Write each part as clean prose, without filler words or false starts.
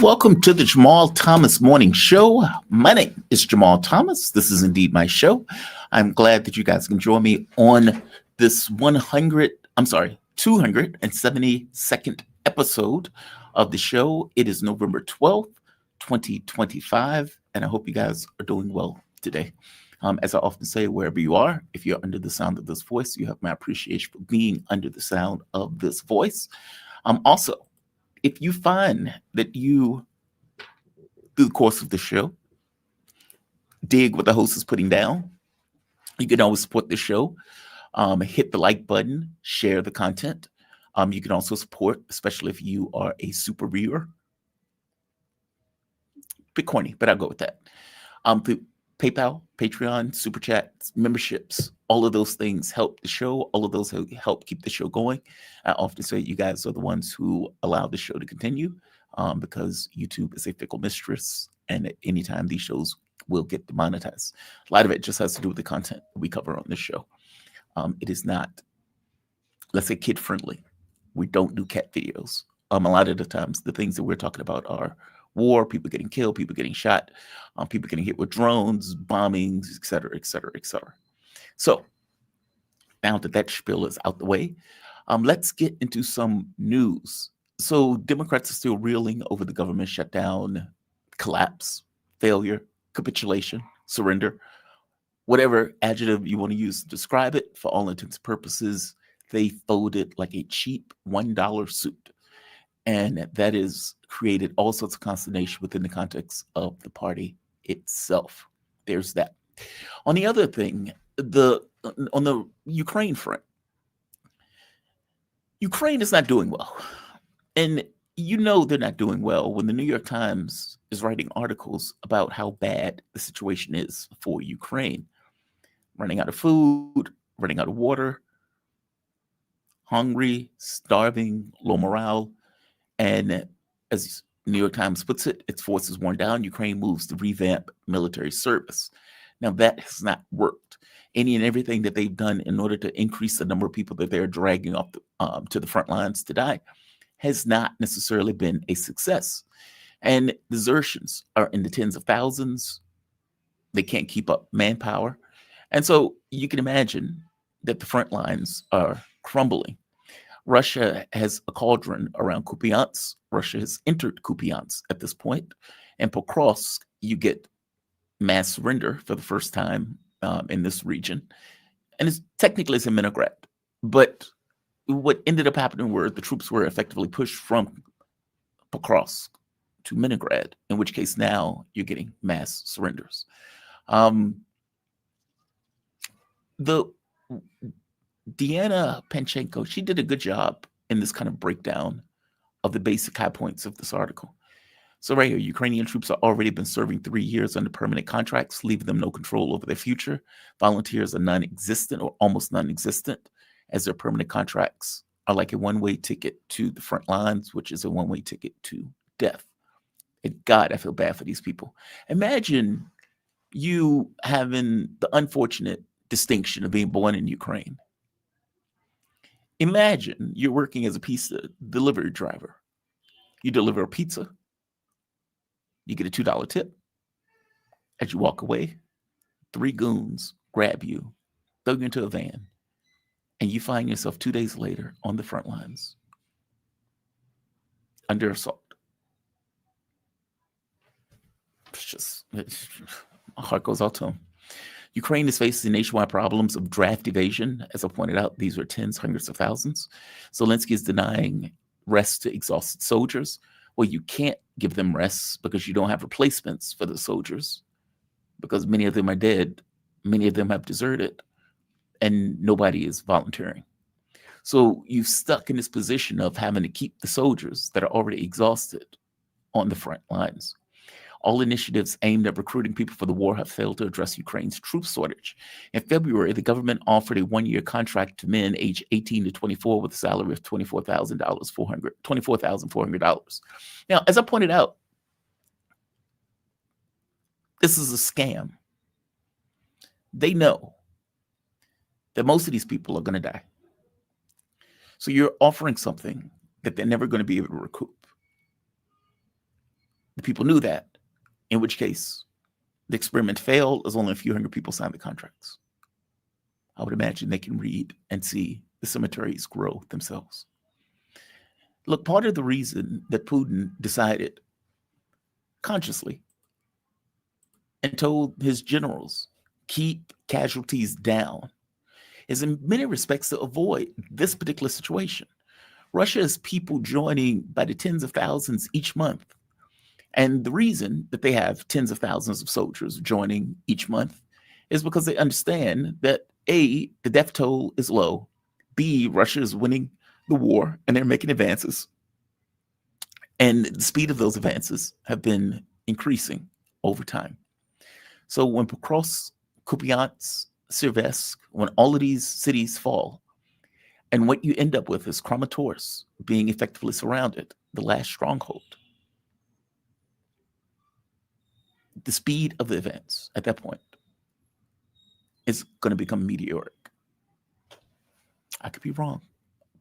Welcome to the Jamal Thomas Morning Show. My name is Jamal Thomas. This is indeed my show. I'm glad that you guys can join me on this 272nd episode of the show. It is November 12th, 2025, and I hope you guys are doing well today. As I often say, wherever you are, if you're under the sound of this voice, you have my appreciation for being under the sound of this voice. Also, if you find that you, through the course of the show, dig what the host is putting down, you can always support the show. Hit the like button, share the content. You can also support, especially if you are a super viewer. Bit corny, but I'll go with that. Through PayPal, Patreon, Super Chats, memberships, all of those things help the show. All of those help keep the show going. I often say you guys are the ones who allow the show to continue because YouTube is a fickle mistress. And at any time these shows will get demonetized. A lot of it just has to do with the content we cover on this show. It is not, let's say, kid friendly. We don't do cat videos. A lot of the times the things that we're talking about are war, people getting killed, people getting shot, people getting hit with drones, bombings, et cetera, et cetera, et cetera. So now that that spiel is out the way, let's get into some news. So Democrats are still reeling over the government shutdown, collapse, failure, capitulation, surrender, whatever adjective you want to use to describe it. For all intents and purposes, they folded like a cheap $1 suit. And that has created all sorts of consternation within the context of the party itself. There's that. On the other thing, on the Ukraine front, Ukraine is not doing well. And you know they're not doing well when the New York Times is writing articles about how bad the situation is for Ukraine. Running out of food, running out of water, hungry, starving, low morale. And as New York Times puts it, its forces worn down, Ukraine moves to revamp military service. Now, that has not worked. Any and everything that they've done in order to increase the number of people that they're dragging off to the front lines to die has not necessarily been a success. And desertions are in the tens of thousands. They can't keep up manpower. And so you can imagine that the front lines are crumbling. Russia has a cauldron around Kupyansk. Russia has entered Kupyansk at this point. And Pokrovsk, you get mass surrender for the first time in this region. And it's technically it's in Leningrad. But what ended up happening were the troops were effectively pushed from Pokrovsk to Leningrad, in which case now you're getting mass surrenders. The Deanna Panchenko, she did a good job in this kind of breakdown of the basic high points of this article. So right here, Ukrainian troops have already been serving 3 years under permanent contracts, leaving them no control over their future. Volunteers are non-existent or almost non-existent, as their permanent contracts are like a one-way ticket to the front lines, which is a one-way ticket to death. And God, I feel bad for these people. Imagine you having the unfortunate distinction of being born in Ukraine. Imagine you're working as a pizza delivery driver. You deliver a pizza. You get a $2 tip. As you walk away, 3 goons grab you, throw you into a van, and you find yourself 2 days later on the front lines under assault. My heart goes out to them. Ukraine is facing nationwide problems of draft evasion. As I pointed out, these are tens, hundreds of thousands. Zelensky is denying rest to exhausted soldiers. Well, you can't give them rest because you don't have replacements for the soldiers, because many of them are dead, many of them have deserted, and nobody is volunteering. So you've stuck in this position of having to keep the soldiers that are already exhausted on the front lines. All initiatives aimed at recruiting people for the war have failed to address Ukraine's troop shortage. In February, the government offered a 1-year contract to men aged 18 to 24 with a salary of $24,400. Now, as I pointed out, this is a scam. They know that most of these people are going to die. So you're offering something that they're never going to be able to recoup. The people knew that, in which case the experiment failed as only a few hundred people signed the contracts. I would imagine they can read and see the cemeteries grow themselves. Look, part of the reason that Putin decided consciously and told his generals, keep casualties down, is in many respects to avoid this particular situation. Russia has people joining by the tens of thousands each month. And the reason that they have tens of thousands of soldiers joining each month is because they understand that A, the death toll is low, B, Russia is winning the war and they're making advances. And the speed of those advances have been increasing over time. So when Pokrovsk, Kupyansk, Syrvetsk, when all of these cities fall, and what you end up with is Kramatorsk being effectively surrounded, the last stronghold. The speed of the events at that point is going to become meteoric. I could be wrong,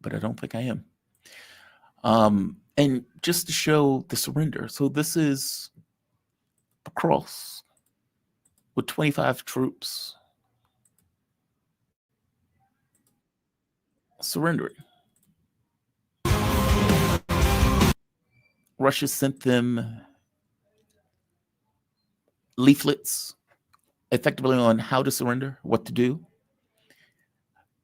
but I don't think I am. And just to show the surrender, so this is Pokrovsk with 25 troops surrendering. Russia sent them leaflets effectively on how to surrender, what to do.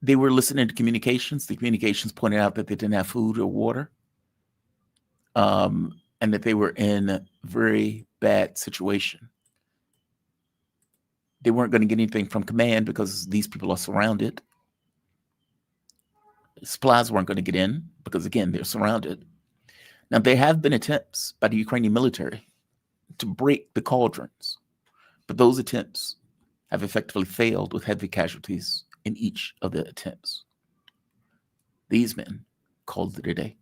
They were listening to communications. The communications pointed out that they didn't have food or water, and that they were in a very bad situation. They weren't going to get anything from command because these people are surrounded. Supplies weren't going to get in because, again, they're surrounded. Now, there have been attempts by the Ukrainian military to break the cauldrons, but those attempts have effectively failed with heavy casualties in each of the attempts. These men called it a day.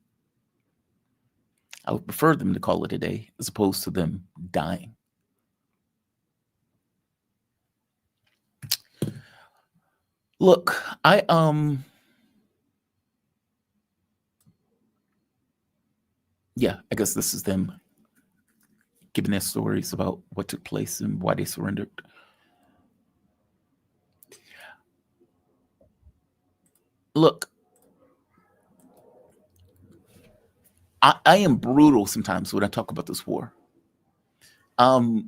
I would prefer them to call it a day as opposed to them dying. Look, I guess this is them giving their stories about what took place and why they surrendered. Look, I am brutal sometimes when I talk about this war. The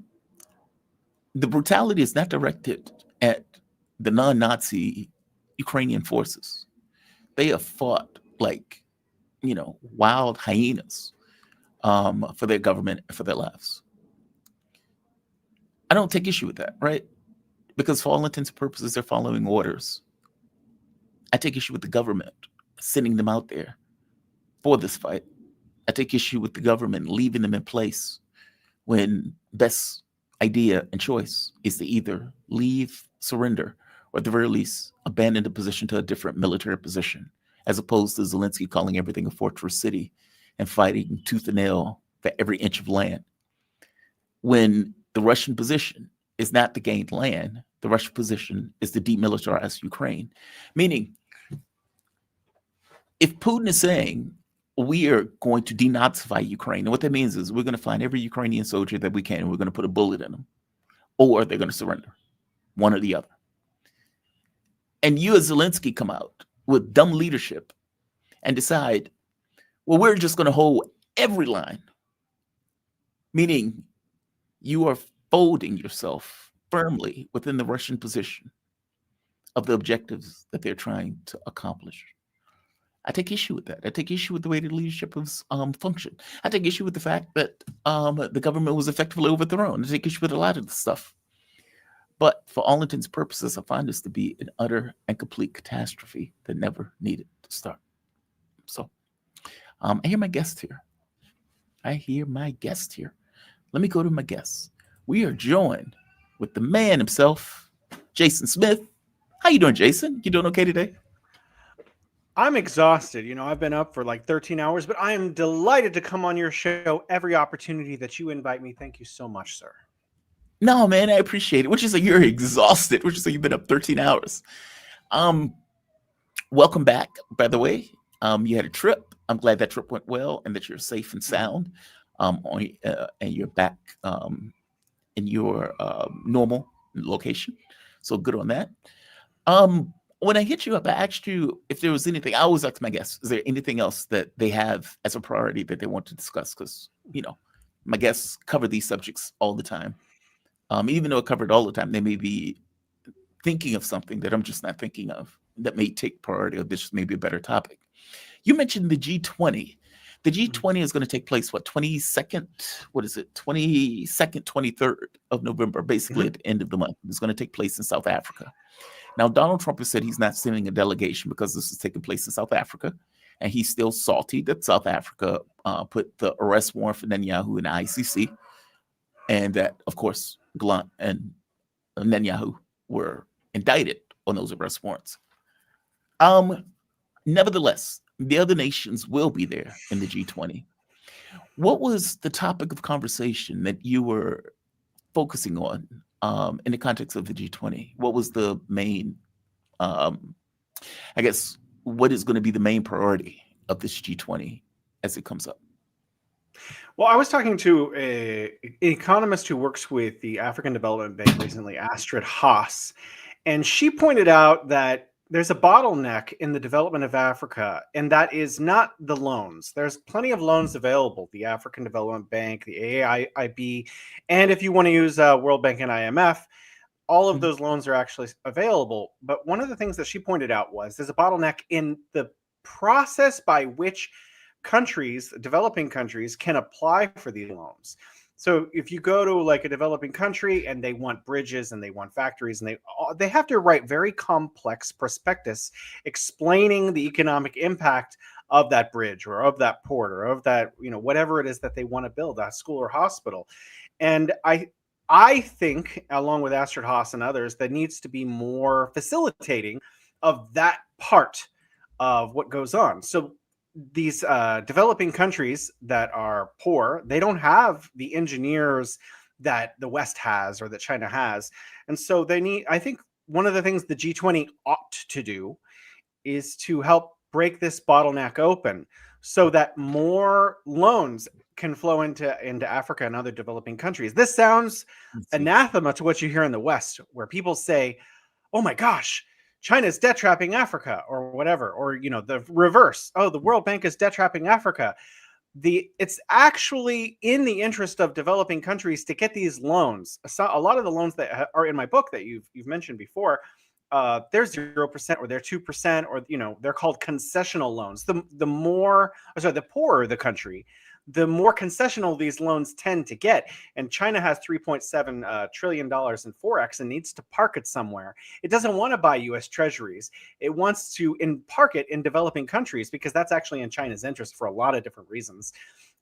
brutality is not directed at the non-Nazi Ukrainian forces. They have fought like, wild hyenas for their government and for their lives. I don't take issue with that, right? Because for all intents and purposes, they're following orders. I take issue with the government sending them out there for this fight. I take issue with the government leaving them in place when best idea and choice is to either leave, surrender, or at the very least, abandon the position to a different military position, as opposed to Zelensky calling everything a fortress city and fighting tooth and nail for every inch of land. When the Russian position is not to gain land, the Russian position is to demilitarize Ukraine. Meaning, if Putin is saying, we are going to denazify Ukraine, and what that means is we're going to find every Ukrainian soldier that we can, and we're going to put a bullet in them, or they're going to surrender, one or the other. And you as Zelensky come out with dumb leadership and decide, well, we're just going to hold every line, meaning you are folding yourself firmly within the Russian position of the objectives that they're trying to accomplish. I take issue with that. I take issue with the way the leadership has functioned. I take issue with the fact that the government was effectively overthrown. I take issue with a lot of the stuff. But for all intents and purposes, I find this to be an utter and complete catastrophe that never needed to start. So I hear my guest here. Let me go to my guest. We are joined with the man himself, Jason Smith. How you doing, Jason? You doing okay today? I'm exhausted. I've been up for like 13 hours, but I am delighted to come on your show every opportunity that you invite me. Thank you so much, sir. No, man, I appreciate it. Which is like you're exhausted. Which is like you've been up 13 hours. Welcome back, by the way. You had a trip. I'm glad that trip went well and that you're safe and sound. and you're back in your normal location. So good on that. When I hit you up, I asked you if there was anything. I always ask my guests, is there anything else that they have as a priority that they want to discuss? Because, my guests cover these subjects all the time. Even though I cover it all the time, they may be thinking of something that I'm just not thinking of that may take priority, or this may be a better topic. You mentioned the G20. The G20 is going to take place, 22nd? What is it? 22nd, 23rd of November, basically at the end of the month. It's going to take place in South Africa. Now, Donald Trump has said he's not sending a delegation because this is taking place in South Africa. And he's still salty that South Africa put the arrest warrant for Netanyahu in the ICC. And that, of course, Gallant and Netanyahu were indicted on those arrest warrants. Nevertheless, the other nations will be there in the G20. What was the topic of conversation that you were focusing on in the context of the G20? What was the main, what is going to be the main priority of this G20 as it comes up? Well, I was talking to an economist who works with the African Development Bank recently, Astrid Haas, and she pointed out that there's a bottleneck in the development of Africa, and that is not the loans. There's plenty of loans available, the African Development Bank, the AIIB, and if you want to use World Bank and IMF, all of those loans are actually available. But one of the things that she pointed out was there's a bottleneck in the process by which countries, developing countries, can apply for these loans. So if you go to like a developing country and they want bridges and they want factories, and they have to write very complex prospectus explaining the economic impact of that bridge or of that port or of that, whatever it is that they want to build, a school or hospital. And I think, along with Astrid Haas and others, there needs to be more facilitating of that part of what goes on. So these developing countries that are poor, they don't have the engineers that the West has or that China has. And so I think one of the things the G20 ought to do is to help break this bottleneck open so that more loans can flow into Africa and other developing countries. This sounds anathema to what you hear in the West, where people say, oh my gosh, China's debt trapping Africa or whatever, or, the reverse. Oh, the World Bank is debt trapping Africa. It's actually in the interest of developing countries to get these loans. A lot of the loans that are in my book that you've mentioned before, they're 0% or they're 2%, or, they're called concessional loans. The poorer the country, the more concessional these loans tend to get. And China has $3.7 trillion in Forex and needs to park it somewhere. It doesn't want to buy US treasuries. It wants to park it in developing countries because that's actually in China's interest for a lot of different reasons.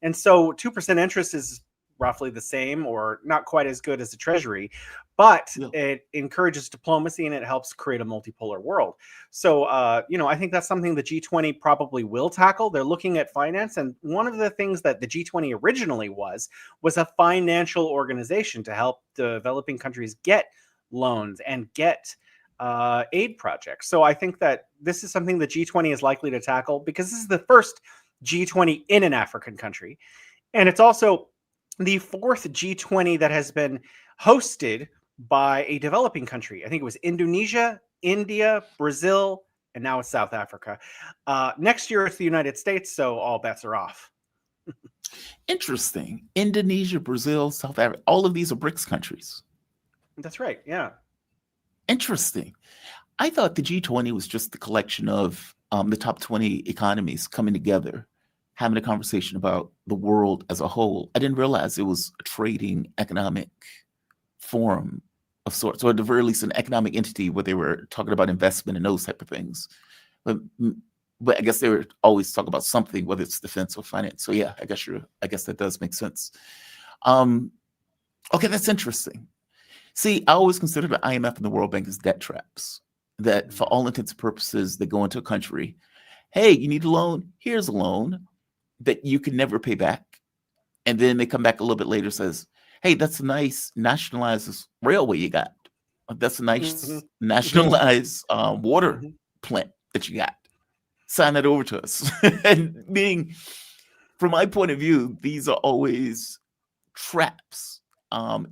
And so 2% interest is roughly the same or not quite as good as the treasury, but it encourages diplomacy and it helps create a multipolar world. So, I think that's something the G20 probably will tackle. They're looking at finance. And one of the things that the G20 originally was a financial organization to help developing countries get loans and get aid projects. So I think that this is something the G20 is likely to tackle because this is the first G20 in an African country. And it's also the fourth G20 that has been hosted by a developing country. I think it was Indonesia, India, Brazil, and now it's South Africa. Next year it's the United States, so all bets are off. Interesting. Indonesia, Brazil, South Africa, all of these are BRICS countries. That's right, yeah. Interesting. I thought the G20 was just the collection of the top 20 economies coming together, having a conversation about the world as a whole. I didn't realize it was a trading economic forum of sorts, or at the very least an economic entity where they were talking about investment and those type of things. But I guess they were always talking about something, whether it's defense or finance. So yeah, I guess that does make sense. Okay, that's interesting. See, I always consider the IMF and the World Bank as debt traps, that for all intents and purposes, they go into a country, hey, you need a loan? Here's a loan that you can never pay back. And then they come back a little bit later and says, hey, that's a nice nationalized railway you got. That's a nice nationalized water plant that you got. Sign that over to us. And being from my point of view, these are always traps.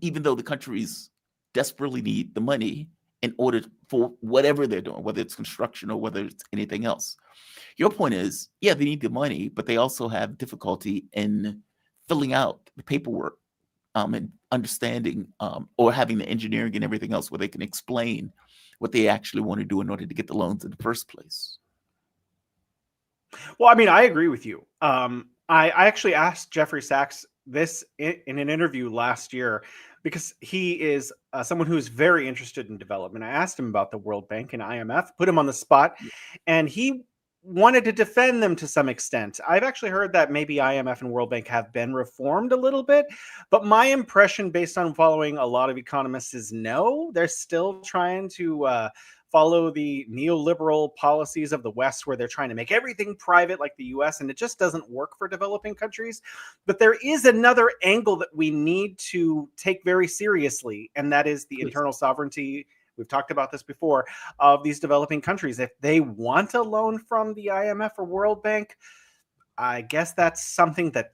Even though the countries desperately need the money in order for whatever they're doing, whether it's construction or whether it's anything else. Your point is, yeah, they need the money, but they also have difficulty in filling out the paperwork, and understanding, or having the engineering and everything else where they can explain what they actually want to do in order to get the loans in the first place. Well, I mean, I agree with you. I actually asked Jeffrey Sachs this in an interview last year because he is someone who is very interested in development. I asked him about the World Bank and IMF, put him on the spot, and he wanted to defend them to some extent. I've actually heard that maybe IMF and World Bank have been reformed a little bit, but my impression, based on following a lot of economists, is no, they're still trying to follow the neoliberal policies of the West, where they're trying to make everything private like the US, and it just doesn't work for developing countries. But there is another angle that we need to take very seriously, and that is the internal sovereignty. We've talked about this before, of these developing countries. If they want a loan from the IMF or World Bank, I guess that's something that,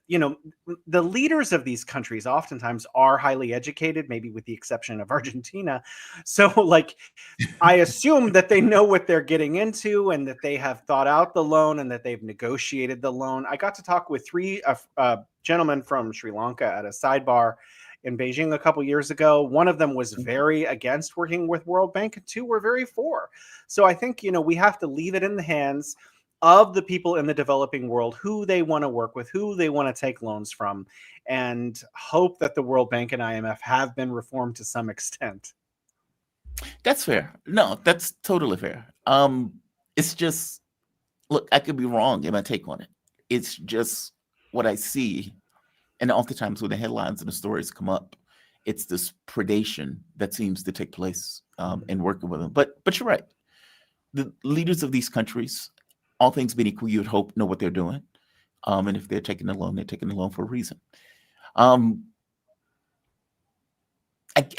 the leaders of these countries oftentimes are highly educated, maybe with the exception of Argentina. So, like, I assume that they know what they're getting into and that they have thought out the loan and that they've negotiated the loan. I got to talk with three gentlemen from Sri Lanka at a sidebar in Beijing a couple years ago. One of them was very against working with World Bank, and two were very for. So I think, we have to leave it in the hands of the people in the developing world, who they want to work with, who they want to take loans from, and hope that the World Bank and IMF have been reformed to some extent. That's fair. No, that's totally fair. It's just, look, I could be wrong in my take on it. It's just what I see. And oftentimes when the headlines and the stories come up, it's this predation that seems to take place in working with them. But you're right. The leaders of these countries, all things being equal, you'd hope know what they're doing. And if they're taking a loan, they're taking a loan for a reason. I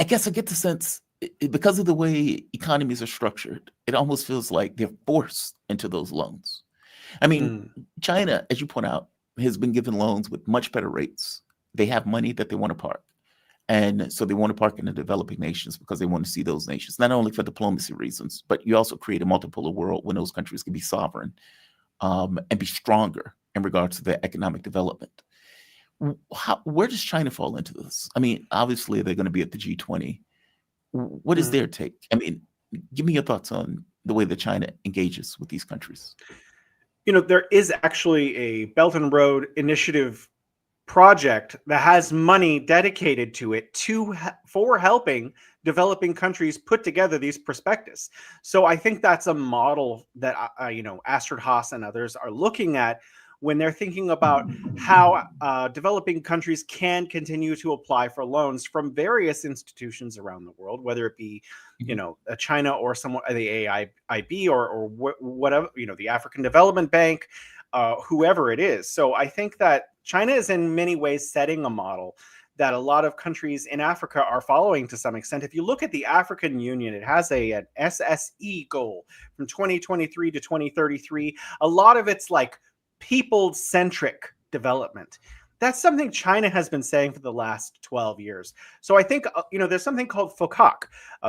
guess I get the sense, because of the way economies are structured, it almost feels like they're forced into those loans. I mean, China, as you point out, has been given loans with much better rates. They have money that they want to park. And so they want to park in the developing nations because they want to see those nations, not only for diplomacy reasons, but you also create a multipolar world when those countries can be sovereign, and be stronger in regards to their economic development. Where does China fall into this? I mean, obviously they're going to be at the G20. What is their take? I mean, give me your thoughts on the way that China engages with these countries. There is actually a Belt and Road Initiative project that has money dedicated to it for helping developing countries put together these prospectus. So I think that's a model that Astrid Haas and others are looking at when they're thinking about how developing countries can continue to apply for loans from various institutions around the world, whether it be China or someone, the AIIB or whatever, the African Development Bank, whoever it is. So I think that China is in many ways setting a model that a lot of countries in Africa are following to some extent. If you look at the African Union, it has an SSE goal from 2023 to 2033. A lot of it's like people-centric development. That's something China has been saying for the last 12 years. So I think, there's something called FOCAC,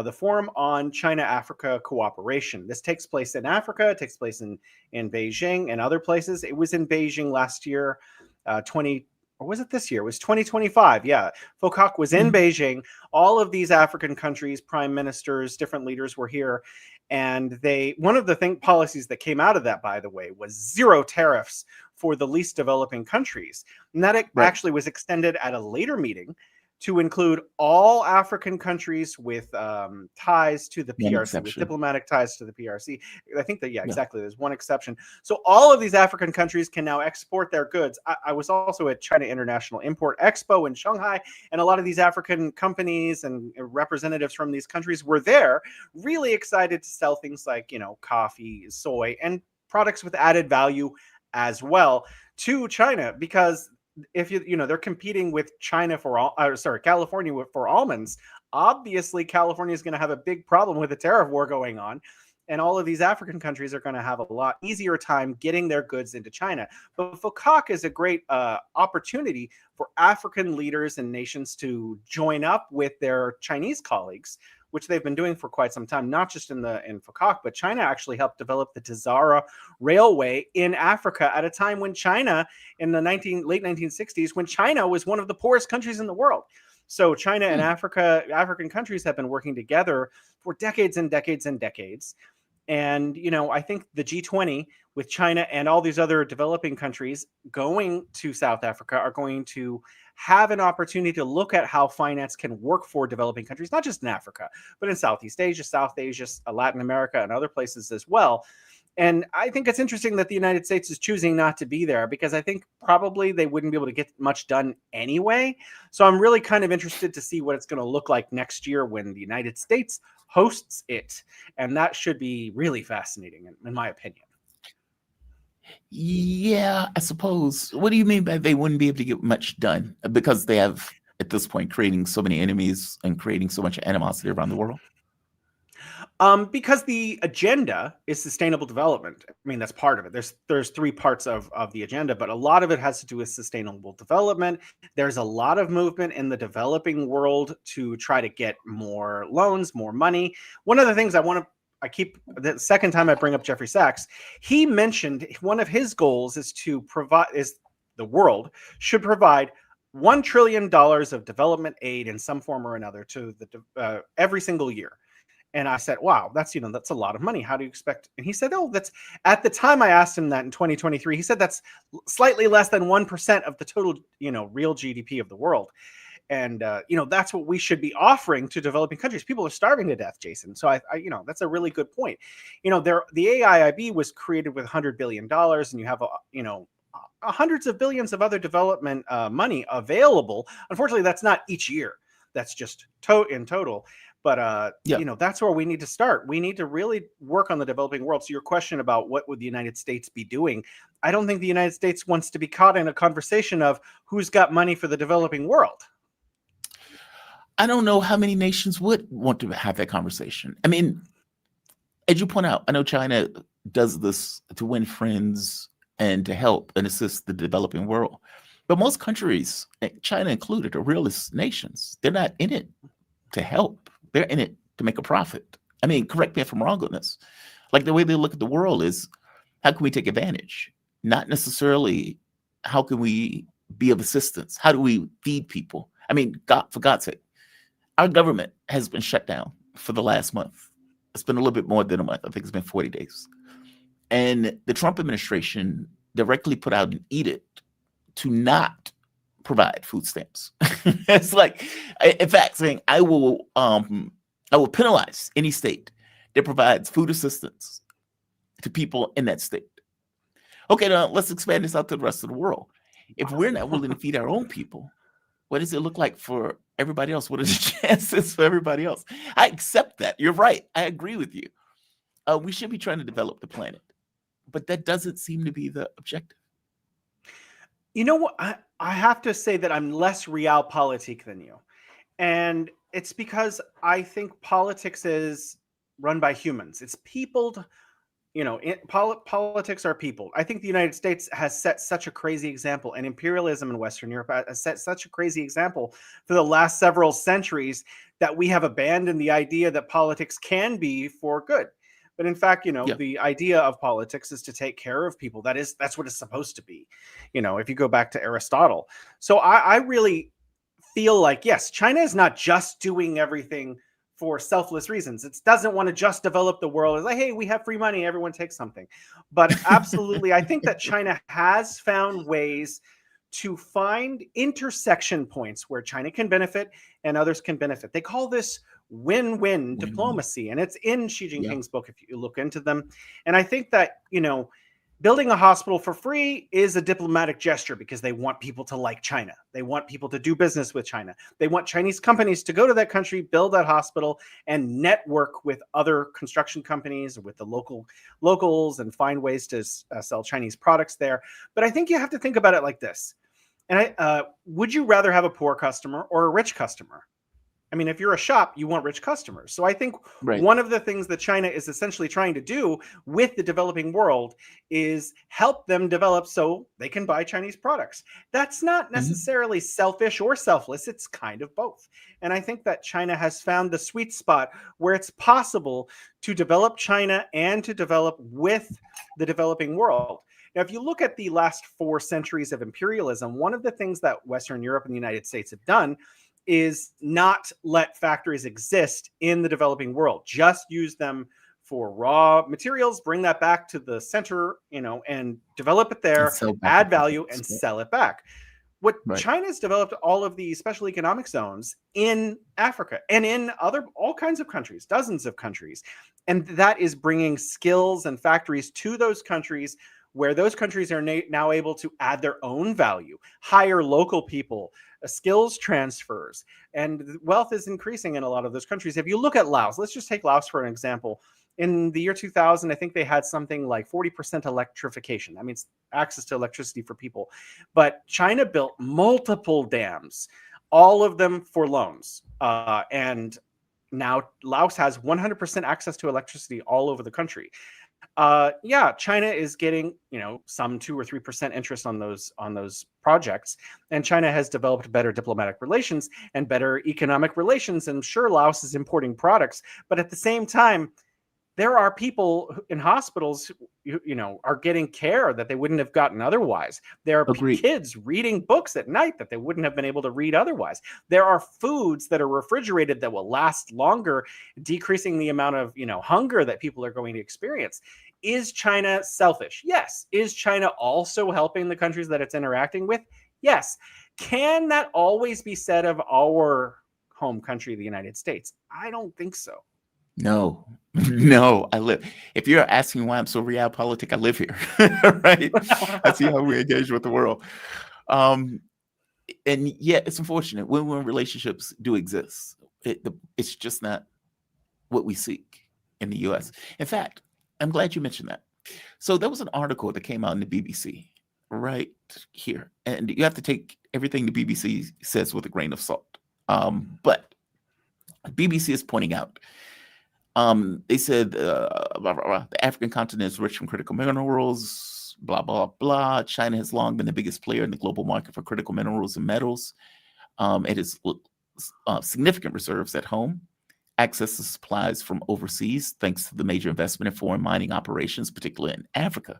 the Forum on China-Africa Cooperation. This takes place in Africa. It takes place in Beijing and other places. It was in Beijing last year, or was it this year? It was 2025. Yeah. FOCAC was in Beijing. All of these African countries, prime ministers, different leaders were here. And one of the policies that came out of that, by the way, was zero tariffs for the least developing countries. And that actually was extended at a later meeting to include all African countries with ties to the PRC, with diplomatic ties to the PRC. I think that, exactly. There's one exception. So all of these African countries can now export their goods. I was also at China International Import Expo in Shanghai, and a lot of these African companies and representatives from these countries were there, really excited to sell things like, coffee, soy, and products with added value as well to China, because if they're competing with China California for almonds. Obviously, California is going to have a big problem with the tariff war going on. And all of these African countries are going to have a lot easier time getting their goods into China. But FOCAC is a great opportunity for African leaders and nations to join up with their Chinese colleagues, which they've been doing for quite some time, not just in FOCAC, but China actually helped develop the Tazara Railway in Africa at a time when China, in the late 1960s, when China was one of the poorest countries in the world. So China and African countries have been working together for decades and decades and decades. And, I think the G20 with China and all these other developing countries going to South Africa are going to have an opportunity to look at how finance can work for developing countries, not just in Africa, but in Southeast Asia, South Asia, Latin America, and other places as well. And I think it's interesting that the United States is choosing not to be there, because I think probably they wouldn't be able to get much done anyway. So I'm really kind of interested to see what it's going to look like next year when the United States hosts it. And that should be really fascinating, in my opinion. Yeah, I suppose. What do you mean by they wouldn't be able to get much done? Because they have, at this point, creating so many enemies and creating so much animosity around the world? Because the agenda is sustainable development. I mean, that's part of it. There's three parts of the agenda, but a lot of it has to do with sustainable development. There's a lot of movement in the developing world to try to get more loans, more money. One of the things the second time I bring up Jeffrey Sachs, he mentioned one of his goals is the world should provide $1 trillion of development aid in some form or another to every single year. And I said, wow, that's a lot of money. How do you expect? And he said, that's, at the time I asked him that in 2023, he said that's slightly less than 1% of the total, real GDP of the world. And, that's what we should be offering to developing countries. People are starving to death, Jason. So I that's a really good point. The AIIB was created with $100 billion, and you have, hundreds of billions of other development money available. Unfortunately, that's not each year. That's just in total. But, that's where we need to start. We need to really work on the developing world. So your question about what would the United States be doing, I don't think the United States wants to be caught in a conversation of who's got money for the developing world. I don't know how many nations would want to have that conversation. I mean, as you point out, I know China does this to win friends and to help and assist the developing world. But most countries, China included, are realist nations. They're not in it to help. They're in it to make a profit. I mean, correct me if I'm wrong on this. Like, the way they look at the world is, how can we take advantage? Not necessarily how can we be of assistance? How do we feed people? I mean, for God's sake, our government has been shut down for the last month. It's been a little bit more than a month. I think it's been 40 days. And the Trump administration directly put out an edict to not provide food stamps. It's like, in fact, saying I will penalize any state that provides food assistance to people in that state. Okay, now let's expand this out to the rest of the world. If we're not willing to feed our own people, what does it look like for everybody else? What are the chances for everybody else? I accept that. You're right. I agree with you. We should be trying to develop the planet, but that doesn't seem to be the objective. You know what? I have to say that I'm less realpolitik than you. And it's because I think politics is run by humans. It's peopled. Politics are people. I think the United States has set such a crazy example, and imperialism in Western Europe has set such a crazy example for the last several centuries that we have abandoned the idea that politics can be for good. But in fact, the idea of politics is to take care of people. That's what it's supposed to be. If you go back to Aristotle. So I really feel like, yes, China is not just doing everything for selfless reasons. It doesn't want to just develop the world. It's like, hey, we have free money, everyone takes something. But absolutely, I think that China has found ways to find intersection points where China can benefit and others can benefit. They call this win-win diplomacy, and it's in Xi Jinping's book if you look into them. And I think that, building a hospital for free is a diplomatic gesture because they want people to like China. They want people to do business with China. They want Chinese companies to go to that country, build that hospital, and network with other construction companies, with the locals, and find ways to sell Chinese products there. But I think you have to think about it like this. And would you rather have a poor customer or a rich customer? I mean, if you're a shop, you want rich customers. So I think Right. one of the things that China is essentially trying to do with the developing world is help them develop so they can buy Chinese products. That's not Mhm. necessarily selfish or selfless. It's kind of both. And I think that China has found the sweet spot where it's possible to develop China and to develop with the developing world. Now, if you look at the last 4 centuries of imperialism, one of the things that Western Europe and the United States have done is not let factories exist in the developing world. Just use them for raw materials, bring that back to the center, and develop it And there, sell back add and value, profits. and sell it back. What Right. China's developed all of the special economic zones in Africa and in all kinds of countries, dozens of countries. And that is bringing skills and factories to those countries where those countries are now able to add their own value, hire local people, skills transfers, and wealth is increasing in a lot of those countries. If you look at Laos, let's just take Laos for an example. In the year 2000, I think they had something like 40% electrification. That means access to electricity for people. But China built multiple dams, all of them for loans. And now Laos has 100% access to electricity all over the country. Yeah, China is getting some 2 or 3% interest on those projects, and China has developed better diplomatic relations and better economic relations. And sure, Laos is importing products, but at the same time, there are people in hospitals who are getting care that they wouldn't have gotten otherwise. There are Agreed. kids reading books at night that they wouldn't have been able to read otherwise. There are foods that are refrigerated that will last longer, decreasing the amount of hunger that people are going to experience. Is China selfish? Yes. Is China also helping the countries that it's interacting with? Yes. Can that always be said of our home country, the United States? I don't think so. No, no, I live. If you're asking why I'm so realpolitik, I live here, right? I see how we engage with the world. Um, and yeah, it's unfortunate when relationships do exist. It's just not what we seek in the US. In fact, I'm glad you mentioned that. So there was an article that came out in the BBC right here, and you have to take everything the BBC says with a grain of salt. But BBC is pointing out they said blah, blah, blah, the African continent is rich from critical minerals, blah, blah, blah. China has long been the biggest player in the global market for critical minerals and metals. It has significant reserves at home, access to supplies from overseas, thanks to the major investment in foreign mining operations, particularly in Africa.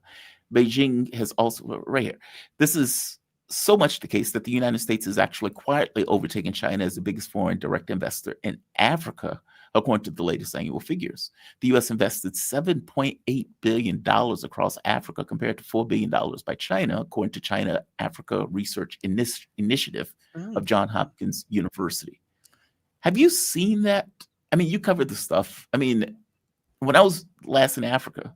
Beijing has also, right here, this is so much the case that the United States is actually quietly overtaking China as the biggest foreign direct investor in Africa, according to the latest annual figures. The U.S. invested $7.8 billion across Africa compared to $4 billion by China, according to China Africa Research Initiative of Johns Hopkins University. Have you seen that? I mean, you covered the stuff. I mean, when I was last in Africa,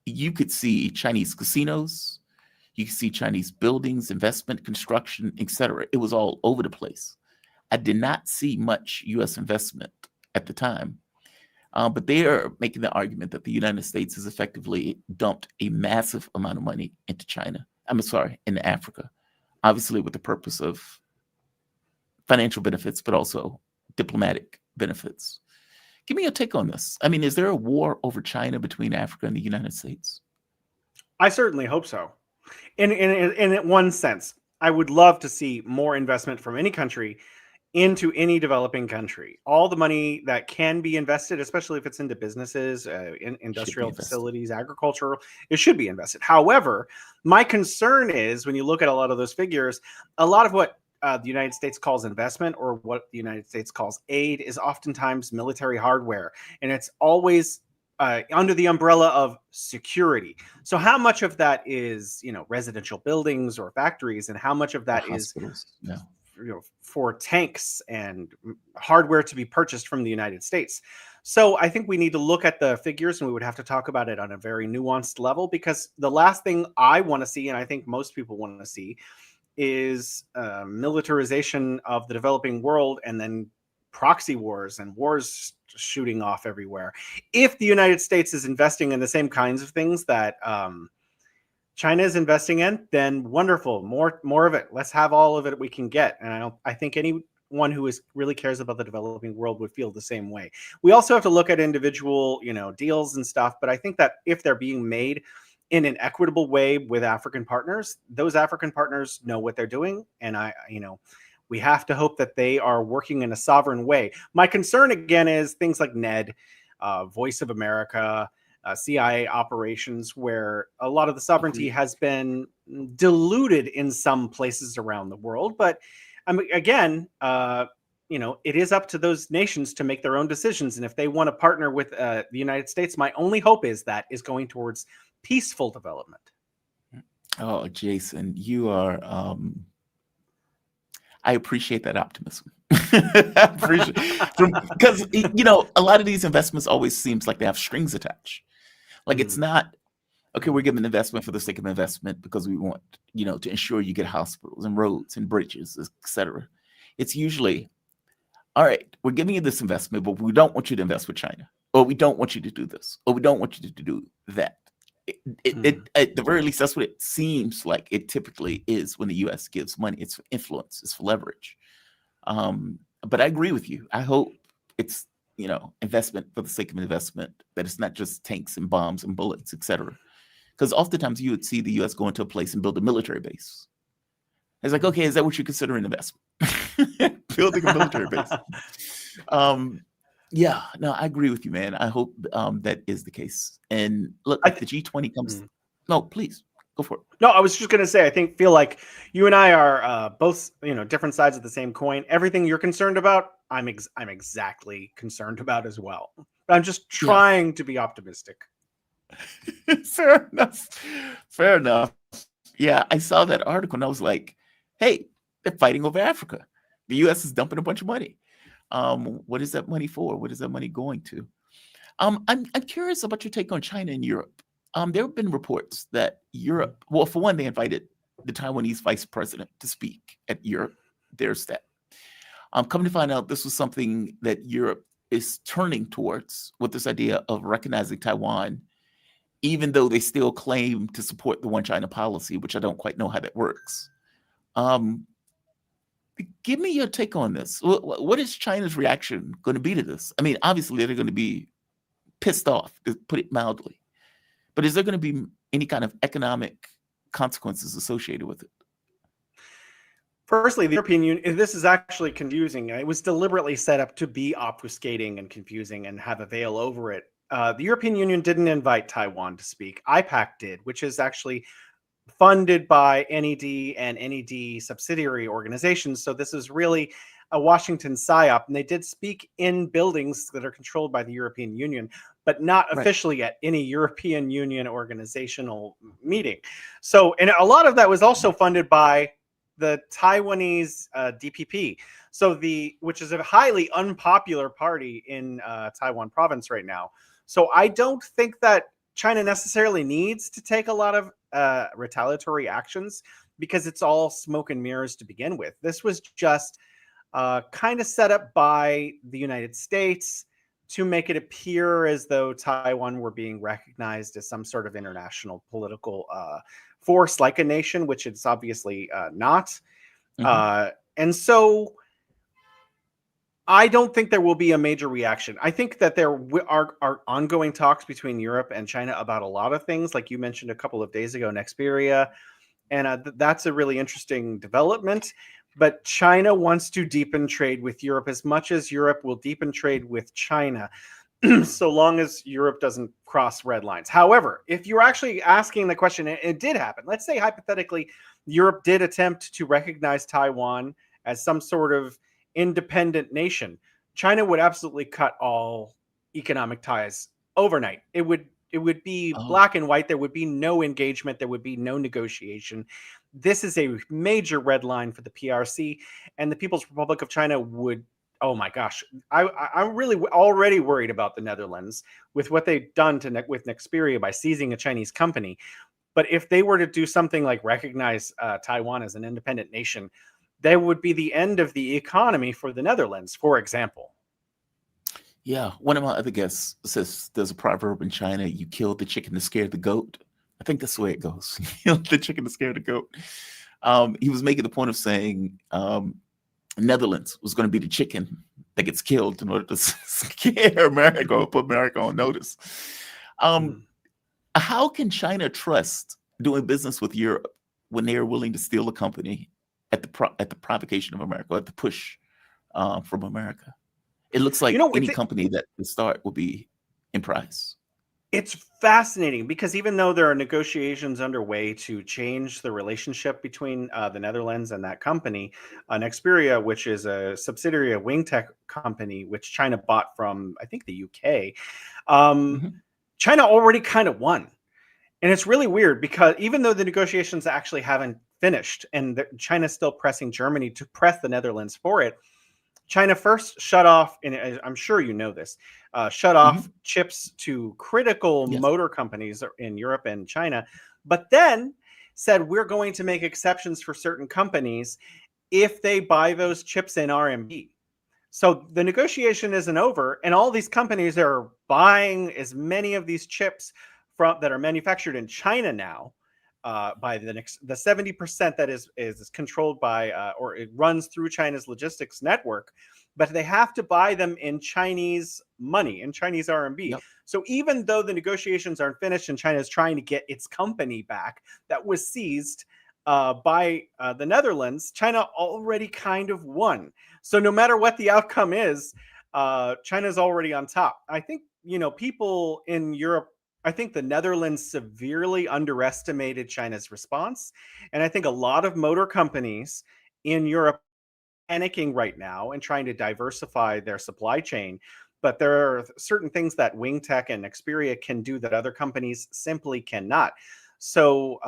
you could see Chinese casinos, you could see Chinese buildings, investment, construction, etc. It was all over the place. I did not see much U.S. investment at the time, but they are making the argument that the United States has effectively dumped a massive amount of money into China. Into Africa, obviously with the purpose of financial benefits, but also diplomatic benefits. Give me your take on this. I mean, is there a war over China between Africa and the United States? I certainly hope so. In one sense, I would love to see more investment from any country into any developing country. All the money that can be invested, especially if it's into businesses, industrial facilities, agricultural, it should be invested. However, my concern is when you look at a lot of those figures, a lot of what the United States calls investment or what the United States calls aid is oftentimes military hardware. And it's always under the umbrella of security. So how much of that is, residential buildings or factories, and how much of that is for tanks and hardware to be purchased from the United States? So I think we need to look at the figures, and we would have to talk about it on a very nuanced level, because the last thing I want to see, and I think most people want to see, is militarization of the developing world and then proxy wars and wars shooting off everywhere. If the United States is investing in the same kinds of things that China is investing in, then wonderful, more of it. Let's have all of it we can get. And I think any anyone who really cares about the developing world would feel the same way. We also have to look at individual, deals and stuff. But I think that if they're being made in an equitable way with African partners, those African partners know what they're doing. And we have to hope that they are working in a sovereign way. My concern again is things like NED, Voice of America, CIA operations, where a lot of the sovereignty has been diluted in some places around the world. But again, it is up to those nations to make their own decisions. And if they want to partner with the United States, my only hope is that is going towards peaceful development. Oh, Jason, you are. I appreciate that optimism. Because a lot of these investments always seems like they have strings attached. Like it's not, okay, we're giving investment for the sake of investment because we want, to ensure you get hospitals and roads and bridges, etc. It's usually, all right, we're giving you this investment, but we don't want you to invest with China, or we don't want you to do this, or we don't want you to do that. At the very least, that's what it seems like it typically is when the U.S. gives money. It's for influence, it's for leverage. But I agree with you. I hope it's investment for the sake of investment, that it's not just tanks and bombs and bullets, etc. Because oftentimes you would see the U.S. go into a place and build a military base. It's like, okay, is that what you consider an investment? Building a military base. Yeah, no, I agree with you, man. I hope that is the case. And look, if the G20 comes, no, please go for it. No, I was just going to say, feel like you and I are both, different sides of the same coin. Everything you're concerned about, I'm exactly concerned about as well. But I'm just trying to be optimistic. Fair enough. Fair enough. Yeah, I saw that article and I was like, hey, they're fighting over Africa. The U.S. is dumping a bunch of money. What is that money for? What is that money going to? I'm curious about your take on China and Europe. There have been reports that Europe, well, for one, they invited the Taiwanese vice president to speak at Europe. There's that. Come to find out, this was something that Europe is turning towards with this idea of recognizing Taiwan, even though they still claim to support the one China policy, which I don't quite know how that works. Give me your take on this. What is China's reaction going to be to this? I mean, obviously, they're going to be pissed off, to put it mildly. But is there going to be any kind of economic consequences associated with it? Firstly, the European Union, this is actually confusing. It was deliberately set up to be obfuscating and confusing and have a veil over it. The European Union didn't invite Taiwan to speak. IPAC did, which is actually funded by NED and NED subsidiary organizations. So this is really a Washington psyop. And they did speak in buildings that are controlled by the European Union, but not officially at any European Union organizational meeting. So, and a lot of that was also funded by the Taiwanese DPP. So which is a highly unpopular party in Taiwan province right now. So I don't think that China necessarily needs to take a lot of retaliatory actions, because it's all smoke and mirrors to begin with. This was just kind of set up by the United States to make it appear as though Taiwan were being recognized as some sort of international political force, like a nation, which it's obviously not. And so I don't think there will be a major reaction. I think that there are ongoing talks between Europe and China about a lot of things, like you mentioned a couple of days ago, Nexperia. And that's a really interesting development. But China wants to deepen trade with Europe as much as Europe will deepen trade with China, so long as Europe doesn't cross red lines. However, if you're actually asking the question, and it did happen, let's say hypothetically, Europe did attempt to recognize Taiwan as some sort of independent nation, China would absolutely cut all economic ties overnight. It would be black and white. There would be no engagement. There would be no negotiation. This is a major red line for the PRC, and the People's Republic of China would, oh my gosh, I'm really already worried about the Netherlands with what they've done with Nexperia by seizing a Chinese company. But if they were to do something like recognize Taiwan as an independent nation, that would be the end of the economy for the Netherlands, for example. Yeah, one of my other guests says there's a proverb in China: you kill the chicken to scare the goat. I think that's the way it goes. You kill the chicken to scare the goat. He was making the point of saying, Netherlands was going to be the chicken that gets killed in order to scare America or put America on notice. Um, how can China trust doing business with Europe when they are willing to steal a company at the provocation of America, at the push from America? It looks like any company that would start will be in price. It's fascinating because even though there are negotiations underway to change the relationship between the Netherlands and that company, Nexperia, which is a subsidiary of WingTech company, which China bought from, I think, the UK, China already kind of won. And it's really weird because even though the negotiations actually haven't finished and China's still pressing Germany to press the Netherlands for it, China first shut off, and I'm sure you know this, shut off chips to critical motor companies in Europe and China, but then said we're going to make exceptions for certain companies if they buy those chips in RMB. So the negotiation isn't over, and all these companies are buying as many of these chips that are manufactured in China now. By the 70% that is controlled by or it runs through China's logistics network, but they have to buy them in Chinese money, in Chinese RMB. So even though the negotiations aren't finished and China is trying to get its company back that was seized by the Netherlands, China already kind of won. So no matter what the outcome is, China's already on top. I think, people in Europe, I think the Netherlands severely underestimated China's response. And I think a lot of motor companies in Europe are panicking right now and trying to diversify their supply chain. But there are certain things that WingTech and Nexperia can do that other companies simply cannot. So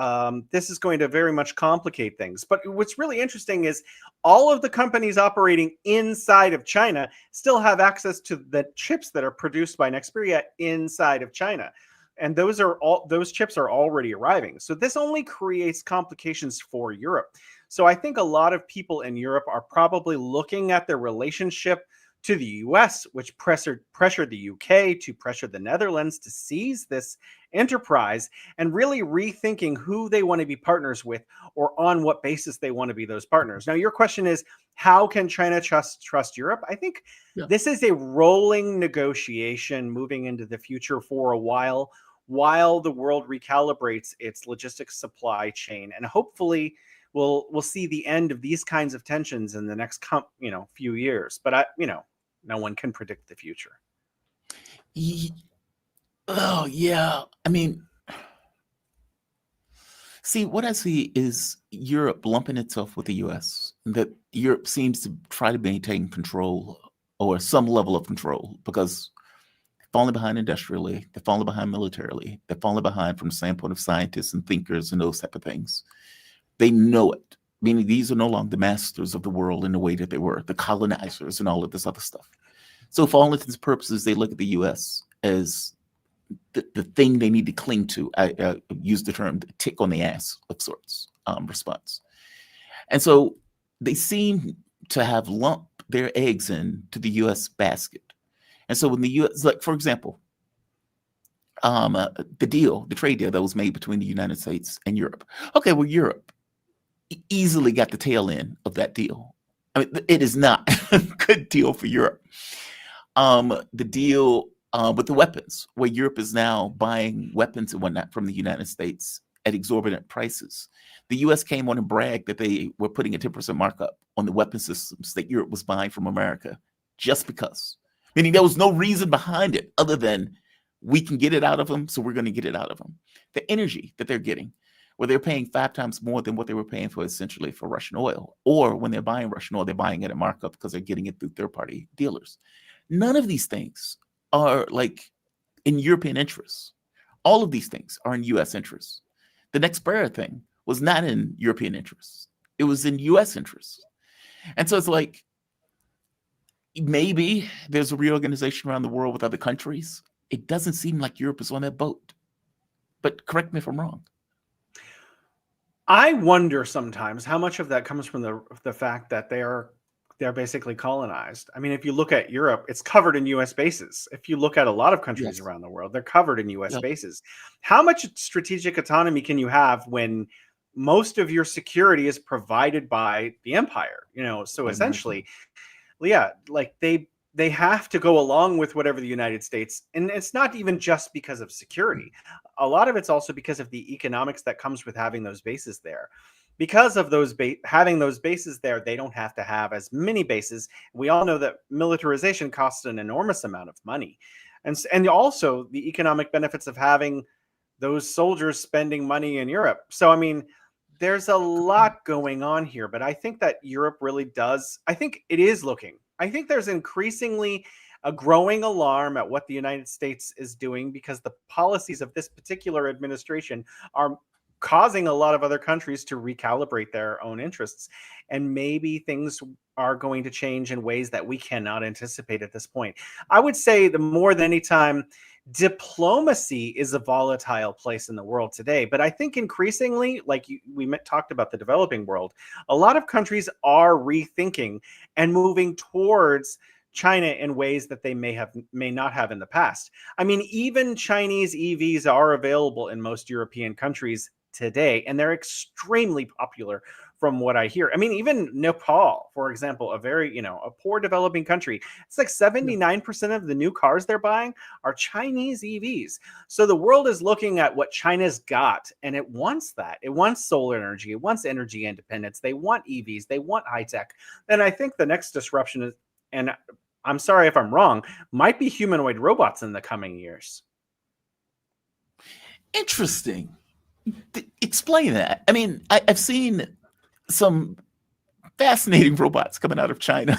this is going to very much complicate things. But what's really interesting is all of the companies operating inside of China still have access to the chips that are produced by Nexperia inside of China. And those chips are already arriving. So this only creates complications for Europe. So I think a lot of people in Europe are probably looking at their relationship to the US, which pressured the UK to pressure the Netherlands to seize this enterprise, and really rethinking who they want to be partners with or on what basis they want to be those partners. Now, your question is, how can China trust Europe? I think this is a rolling negotiation moving into the future for a while the world recalibrates its logistics supply chain. And hopefully we'll see the end of these kinds of tensions in the next few years. But no one can predict the future. Oh, yeah. I mean, see, what I see is Europe lumping itself with the US, that Europe seems to try to maintain control or some level of control because they're falling behind industrially, they're falling behind militarily, they're falling behind from the standpoint of scientists and thinkers and those type of things. They know it, meaning these are no longer the masters of the world in the way that they were, the colonizers and all of this other stuff. So for all intents and purposes, they look at the US as the thing they need to cling to. I use the term tick on the ass of sorts response. And so they seem to have lumped their eggs into the US basket. And so when the US, like, for example, the trade deal that was made between the United States and Europe. Okay, well, Europe easily got the tail end of that deal. I mean, it is not a good deal for Europe. The deal with the weapons, where Europe is now buying weapons and whatnot from the United States at exorbitant prices. The US came on and bragged that they were putting a 10% markup on the weapon systems that Europe was buying from America just because. Meaning there was no reason behind it other than we can get it out of them, so we're going to get it out of them. The energy that they're getting, where they're paying 5 times more than what they were paying for essentially for Russian oil, or when they're buying Russian oil, they're buying it at markup because they're getting it through third-party dealers. None of these things are like in European interests. All of these things are in US interests. The Nexperia thing was not in European interests. It was in US interests. And so it's like, maybe there's a reorganization around the world with other countries. It doesn't seem like Europe is on that boat. But correct me if I'm wrong. I wonder sometimes how much of that comes from the fact that they're basically colonized. I mean, if you look at Europe, it's covered in US bases. If you look at a lot of countries around the world, they're covered in US bases. How much strategic autonomy can you have when most of your security is provided by the empire, so essentially, yeah, like they have to go along with whatever the United States, and it's not even just because of security. A lot of it's also because of the economics that comes with having those bases there. Because of those having those bases there, they don't have to have as many bases. We all know that militarization costs an enormous amount of money, and also the economic benefits of having those soldiers spending money in Europe. So I mean, there's a lot going on here, but I think that Europe really does. I think it is looking. I think there's increasingly a growing alarm at what the United States is doing, because the policies of this particular administration are causing a lot of other countries to recalibrate their own interests. And maybe things are going to change in ways that we cannot anticipate at this point. I would say the more than any time, diplomacy is a volatile place in the world today. But I think increasingly, like we talked about the developing world, a lot of countries are rethinking and moving towards China in ways that they may not have in the past. I mean, even Chinese EVs are available in most European countries today, and they're extremely popular from what I hear. I mean, even Nepal, for example, a very, a poor developing country, it's like 79% of the new cars they're buying are Chinese EVs. So the world is looking at what China's got, and it wants that. It wants solar energy. It wants energy independence. They want EVs. They want high tech. And I think the next disruption is, and I'm sorry if I'm wrong, might be humanoid robots in the coming years. Interesting. Explain that. I mean, I've seen some fascinating robots coming out of China.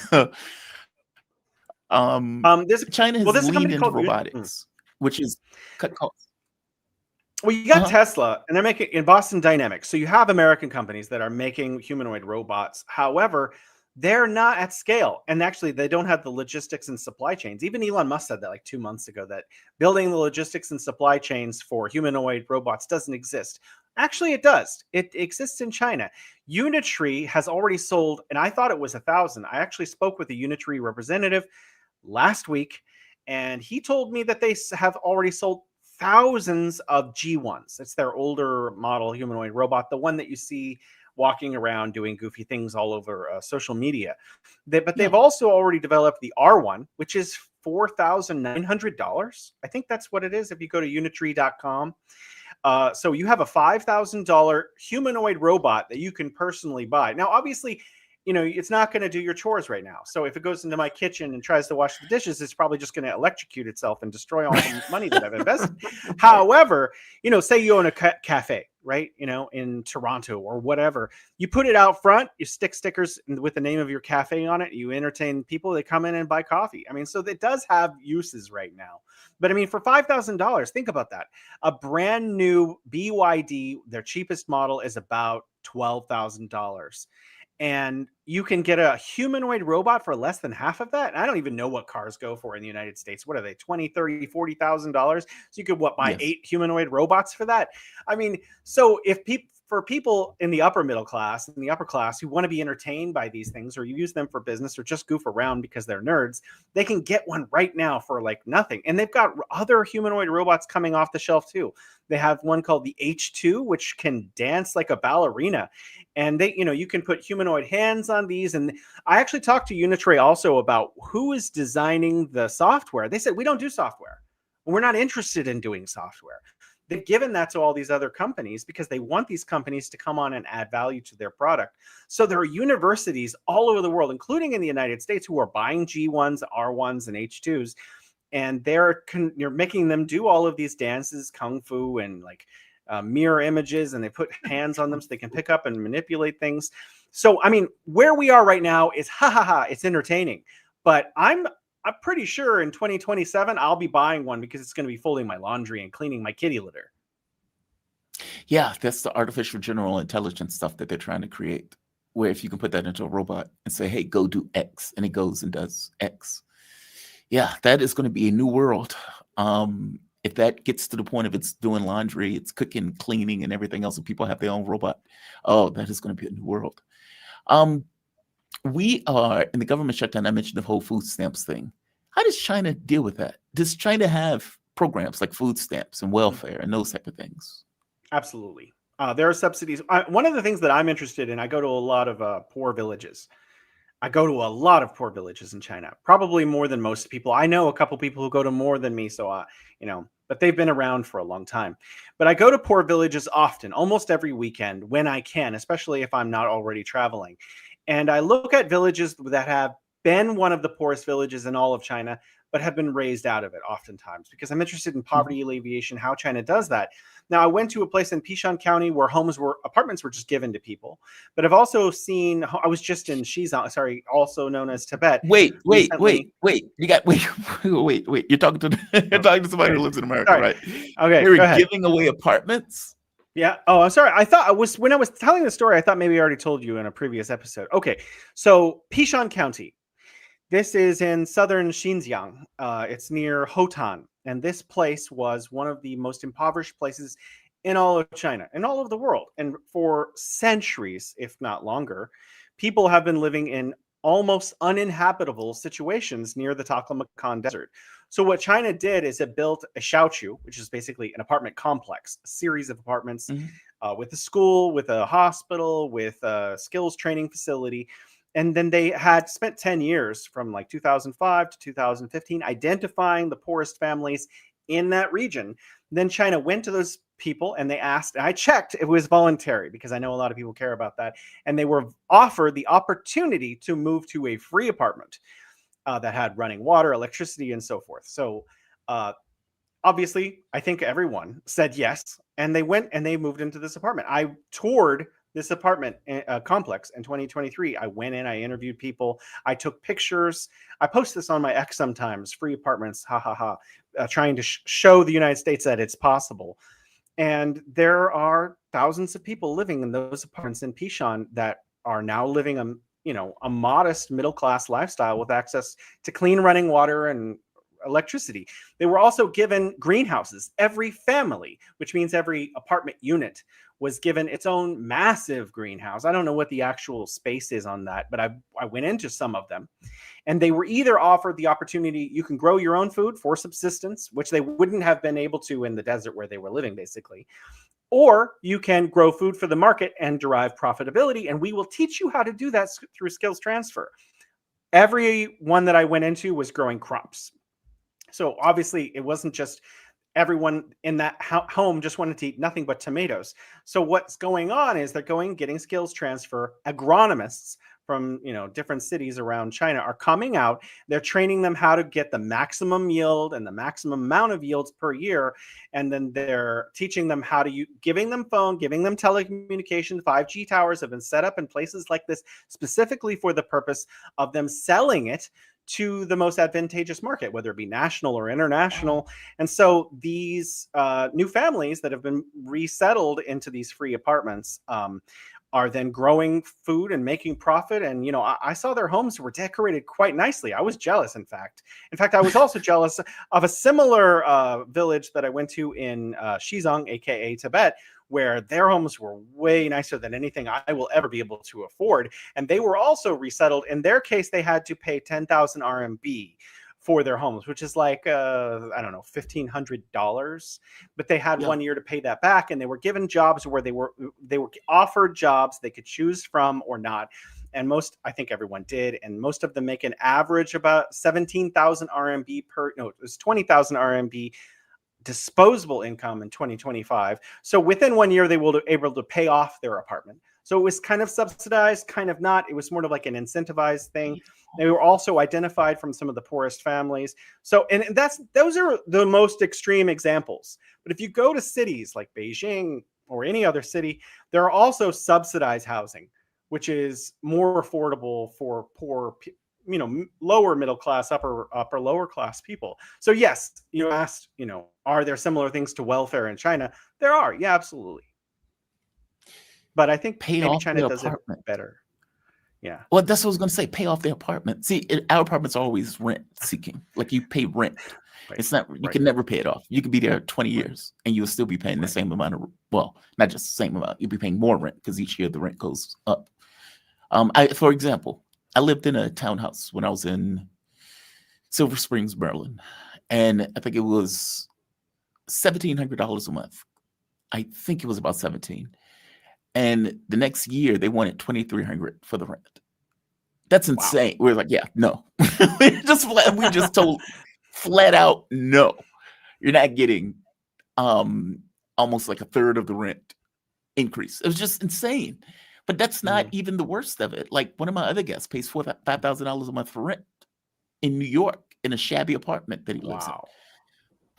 China has leaned into robotics, which is cut costs. Well, you got Tesla, and they're making in Boston Dynamics. So you have American companies that are making humanoid robots. However, they're not at scale. And actually, they don't have the logistics and supply chains. Even Elon Musk said that like 2 months ago, that building the logistics and supply chains for humanoid robots doesn't exist. Actually, it does. It exists in China. Unitree has already sold, and I thought it was 1,000. I actually spoke with a Unitree representative last week, and he told me that they have already sold thousands of G1s. It's their older model humanoid robot, the one that you see walking around doing goofy things all over social media. They've also already developed the R1, which is $4,900. I think that's what it is if you go to unitree.com. So you have a $5,000 humanoid robot that you can personally buy. Now, obviously, it's not going to do your chores right now. So if it goes into my kitchen and tries to wash the dishes, it's probably just going to electrocute itself and destroy all the money that I've invested. However, say you own a cafe, right? In Toronto or whatever, you put it out front, you stick stickers with the name of your cafe on it. You entertain people, they come in and buy coffee. I mean, so it does have uses right now. But I mean, for $5,000, think about that. A brand new BYD, their cheapest model is about $12,000. And you can get a humanoid robot for less than half of that. And I don't even know what cars go for in the United States. What are they, $20,000, $30,000, $40,000? So you could buy 8 humanoid robots for that. I mean, so if for people in the upper middle class and the upper class who want to be entertained by these things, or you use them for business or just goof around because they're nerds, they can get one right now for like nothing. And they've got other humanoid robots coming off the shelf too. They have one called the H2, which can dance like a ballerina. And you can put humanoid hands on these. And I actually talked to Unitree also about who is designing the software. They said, we don't do software. We're not interested in doing software. They've given that to all these other companies because they want these companies to come on and add value to their product. So there are universities all over the world, including in the United States, who are buying G1s, R1s, and H2s. And you're making them do all of these dances, kung fu, and like mirror images, and they put hands on them so they can pick up and manipulate things. So, I mean, where we are right now is it's entertaining. But I'm pretty sure in 2027, I'll be buying one because it's going to be folding my laundry and cleaning my kitty litter. Yeah, that's the artificial general intelligence stuff that they're trying to create, where if you can put that into a robot and say, hey, go do X, and it goes and does X. Yeah, that is going to be a new world. If that gets to the point of it's doing laundry, it's cooking, cleaning, and everything else, and people have their own robot, that is going to be a new world. We are in the government shutdown. I mentioned the whole food stamps thing. How does China deal with that? Does China have programs like food stamps and welfare and those type of things? Absolutely. There are subsidies. One of the things that I'm interested in, I go to a lot of poor villages. I go to a lot of poor villages in China, probably more than most people. I know a couple people who go to more than me, so but they've been around for a long time. But I go to poor villages often, almost every weekend when I can, especially if I'm not already traveling. And I look at villages that have been one of the poorest villages in all of China, but have been raised out of it oftentimes because I'm interested in poverty alleviation, how China does that. Now, I went to a place in Pishan County where apartments were just given to people. But I've also seen, I was just in Xizang, sorry, also known as Tibet. Wait. recently. You got wait. You're talking to you're talking to somebody who lives in America, Sorry. right? Okay, They were go ahead. giving away apartments. Yeah. Oh, I'm sorry. When I was telling the story, I thought maybe I already told you in a previous episode. Okay. So Pishan County. This is in southern Xinjiang. It's near Hotan. And this place was one of the most impoverished places in all of China and all over the world. And for centuries, if not longer, people have been living in almost uninhabitable situations near the Taklamakan Desert. So what China did is it built a xiaoqiu, which is basically an apartment complex, a series of apartments with a school, with a hospital, with a skills training facility. And then they had spent 10 years from like 2005 to 2015 identifying the poorest families in that region. Then China went to those people and they asked, and I checked, it was voluntary because I know a lot of people care about that. And they were offered the opportunity to move to a free apartment that had running water, electricity, and so forth. So obviously, I think everyone said yes. And they went and they moved into this apartment. I toured this apartment complex in 2023. I went in, I interviewed people, I took pictures. I post this on my X sometimes, free apartments, trying to show the United States that it's possible. And there are thousands of people living in those apartments in Pishan that are now living a modest middle-class lifestyle with access to clean running water and electricity. They were also given greenhouses. Every family, which means every apartment unit, was given its own massive greenhouse. I don't know what the actual space is on that, but I went into some of them. And they were either offered the opportunity, you can grow your own food for subsistence, which they wouldn't have been able to in the desert where they were living, basically. Or you can grow food for the market and derive profitability. And we will teach you how to do that through skills transfer. Every one that I went into was growing crops. So obviously it wasn't just everyone in that home just wanted to eat nothing but tomatoes. So what's going on is they're getting skills transfer. Agronomists from different cities around China are coming out. They're training them how to get the maximum yield and the maximum amount of yields per year. And then they're teaching them how to giving them phone, giving them telecommunications. 5G towers have been set up in places like this specifically for the purpose of them selling it to the most advantageous market, whether it be national or international. And so these new families that have been resettled into these free apartments are then growing food and making profit. And, I saw their homes were decorated quite nicely. I was jealous, in fact. I was also jealous of a similar village that I went to in Xizang, aka Tibet, where their homes were way nicer than anything I will ever be able to afford. And they were also resettled. In their case, they had to pay 10,000 RMB for their homes, which is like, I don't know, $1,500. But they had 1 year to pay that back. And they were given jobs where they were offered jobs they could choose from or not. And I think everyone did. And most of them make an average about 17,000 RMB it was 20,000 RMB disposable income in 2025. So within 1 year, they were able to pay off their apartment. So it was kind of subsidized, kind of not. It was more of like an incentivized thing. They were also identified from some of the poorest families. So, and those are the most extreme examples. But if you go to cities like Beijing or any other city, there are also subsidized housing, which is more affordable for poor lower middle class, upper lower class people. So yes, you asked, are there similar things to welfare in China? There are, yeah, absolutely. But I think maybe China does it better. Yeah. Well, that's what I was going to say. Pay off the apartment. See, our apartments are always rent seeking. Like you pay rent. Right. It's not. You can never pay it off. You could be there 20 years and you'll still be paying the same amount of. Well, not just the same amount. You'll be paying more rent because each year the rent goes up. For example, I lived in a townhouse when I was in Silver Springs, Maryland, and I think it was $1,700 a month. I think it was about 17. And the next year they wanted 2,300 for the rent. That's Wow. insane. We're like, yeah, no. we just told flat out no. You're not getting almost like a third of the rent increase. It was just insane. But that's not even the worst of it. Like one of my other guests pays $5,000 a month for rent in New York in a shabby apartment that he lives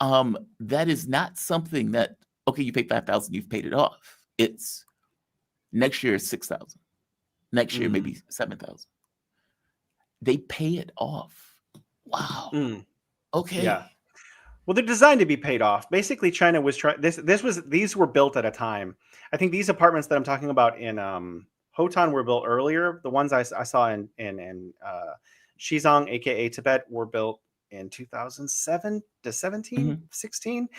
in. That is not something that, okay, you pay 5,000, you've paid it off. It's next year is 6,000. Next year maybe 7,000. They pay it off. Wow. Okay. Yeah. Well, they're designed to be paid off. Basically, China was trying. These were built at a time. I think these apartments that I'm talking about in Hotan were built earlier. The ones I saw in Xizang, aka Tibet, were built in 2007 to 17, 16.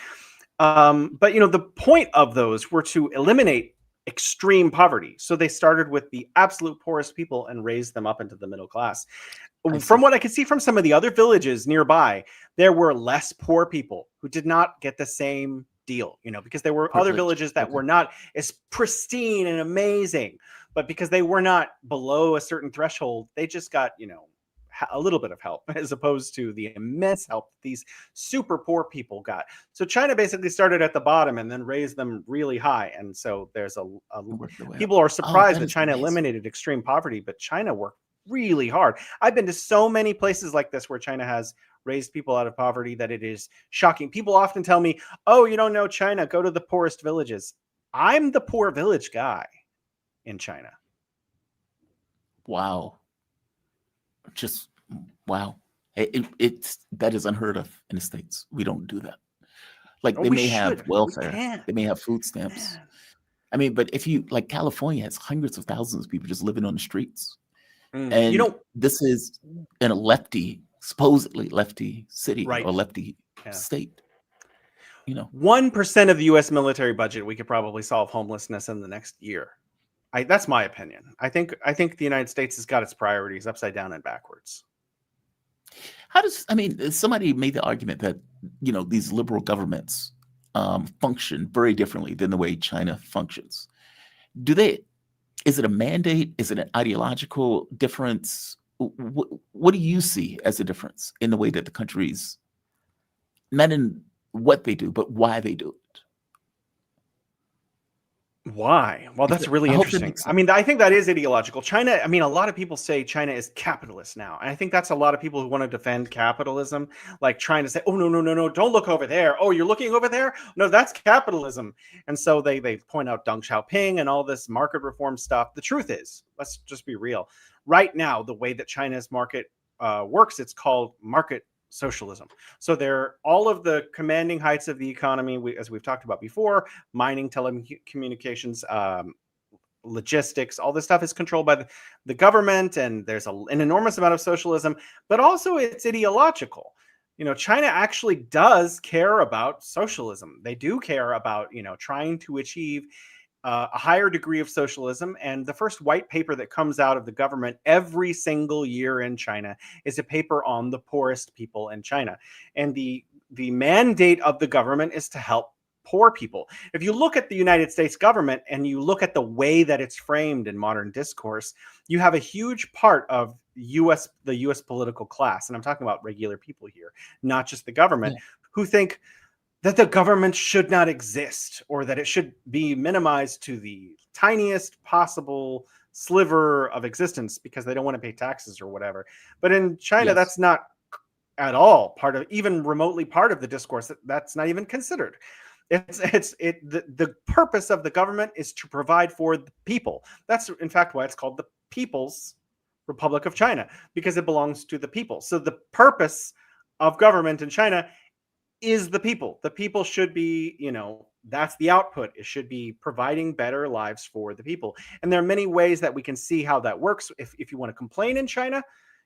But you know, the point of those were to eliminate extreme poverty. So they started with the absolute poorest people and raised them up into the middle class. From what I could see from some of the other villages nearby, there were less poor people who did not get the same deal, you know, because there were other villages that were not as pristine and amazing, but because they were not below a certain threshold, they just got, you know, a little bit of help as opposed to the immense help these super poor people got. So China basically started at the bottom and then raised them really high. And so there's people are surprised that China eliminated extreme poverty, but China worked really hard. I've been to so many places like this where China has raised people out of poverty that it is shocking. People often tell me, oh, you don't know China, go to the poorest villages. I'm the poor village guy in China. Wow. Just wow. It's that is unheard of in the States. We don't do that. Like they may have welfare, they may have food stamps. I mean, but if you like California has hundreds of thousands of people just living on the streets. And you know, this is in a supposedly lefty city or lefty state. You know, 1% of the U.S. military budget, we could probably solve homelessness in the next year. That's my opinion. I think the United States has got its priorities upside down and backwards. Somebody made the argument that, you know, these liberal governments function very differently than the way China functions. Is it a mandate? Is it an ideological difference? What do you see as a difference in the way that the countries, not in what they do, but why they do it? Why? Well, that's really interesting. I mean, I think that is ideological. China, I mean, a lot of people say China is capitalist now. And I think that's a lot of people who want to defend capitalism, like trying to say, oh, no, don't look over there. Oh, you're looking over there? No, that's capitalism. And so they point out Deng Xiaoping and all this market reform stuff. The truth is, let's just be real. Right now, the way that China's market works, it's called market socialism. So all of the commanding heights of the economy, as we've talked about before, mining, telecommunications, logistics, all this stuff is controlled by the government, and there's an enormous amount of socialism, but also it's ideological. You know, China actually does care about socialism. They do care about, you know, trying to achieve a higher degree of socialism. And the first white paper that comes out of the government every single year in China is a paper on the poorest people in China. And the mandate of the government is to help poor people. If you look at the United States government and you look at the way that it's framed in modern discourse, you have a huge part of the U.S. political class, and I'm talking about regular people here, not just the government, who think that the government should not exist, or that it should be minimized to the tiniest possible sliver of existence because they don't want to pay taxes or whatever. But in China, that's not at all even remotely part of the discourse. That's not even considered. The purpose of the government is to provide for the people. That's in fact why it's called the People's Republic of China, because it belongs to the people. So the purpose of government in China is the people. The people should be, you know, that's the output. It should be providing better lives for the people. And there are many ways that we can see how that works. If you want to complain in China,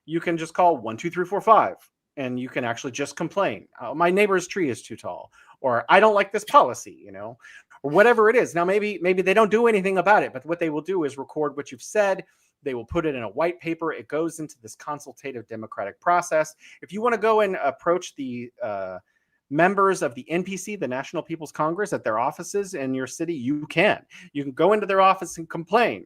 you can just call 1, 2, 3, 4, 5, and you can actually just complain. My neighbor's tree is too tall, or I don't like this policy, you know, or whatever it is. Now, maybe they don't do anything about it, but what they will do is record what you've said. They will put it in a white paper. It goes into this consultative democratic process. If you want to go and approach the members of the NPC, the National People's Congress, at their offices in your city, you can go into their office and complain.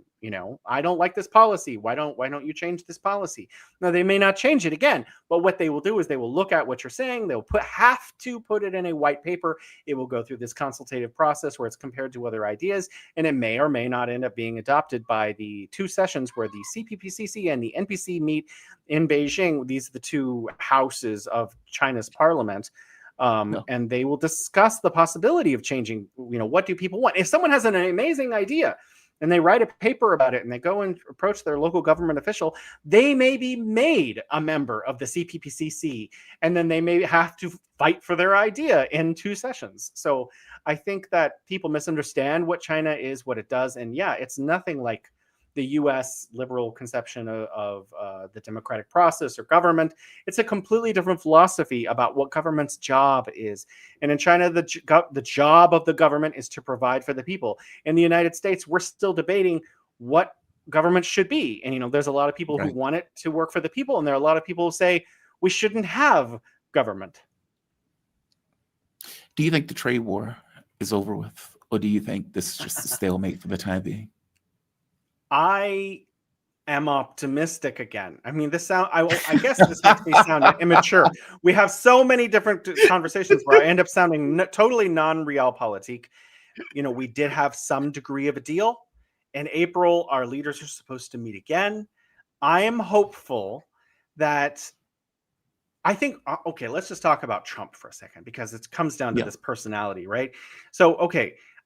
I don't like this policy. Why don't you change this policy? Now, they may not change it again, but what they will do is they will look at what you're saying. They'll have to put it in a white paper. It will go through this consultative process where it's compared to other ideas, and it may or may not end up being adopted by the 2 sessions where the CPPCC and the NPC meet in Beijing. These are the 2 houses of China's parliament. And they will discuss the possibility of changing, what do people want? If someone has an amazing idea and they write a paper about it and they go and approach their local government official, they may be made a member of the CPPCC, and then they may have to fight for their idea in 2 sessions. So I think that people misunderstand what China is, what it does. And yeah, it's nothing like the US liberal conception of the democratic process or government. It's a completely different philosophy about what government's job is. And in China, the job of the government is to provide for the people. In the United States, we're still debating what government should be. And, there's a lot of people who want it to work for the people. And there are a lot of people who say we shouldn't have government. Do you think the trade war is over with? Or do you think this is just a stalemate for the time being? I am optimistic again. I mean, I guess this makes me sound immature. We have so many different conversations where I end up sounding totally non-realpolitik. We did have some degree of a deal. In April, our leaders are supposed to meet again. I am hopeful that let's just talk about Trump for a second, because it comes down to this personality, right? So,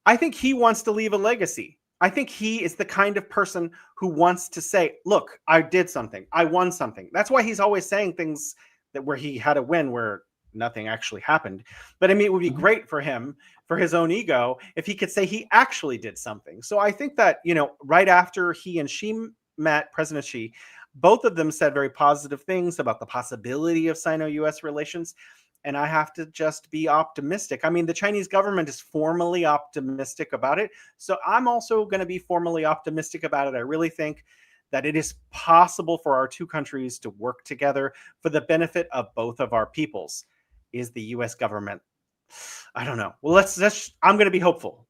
I think he wants to leave a legacy. I think he is the kind of person who wants to say, look, I did something. I won something. That's why he's always saying things where he had a win where nothing actually happened. But I mean, it would be great for him, for his own ego, if he could say he actually did something. So I think that, right after he and Xi met, President Xi, both of them said very positive things about the possibility of Sino-US relations. And I have to just be optimistic. I mean, the Chinese government is formally optimistic about it. So I'm also going to be formally optimistic about it. I really think that it is possible for our 2 countries to work together for the benefit of both of our peoples. Is the US government? I don't know. Well, I'm going to be hopeful.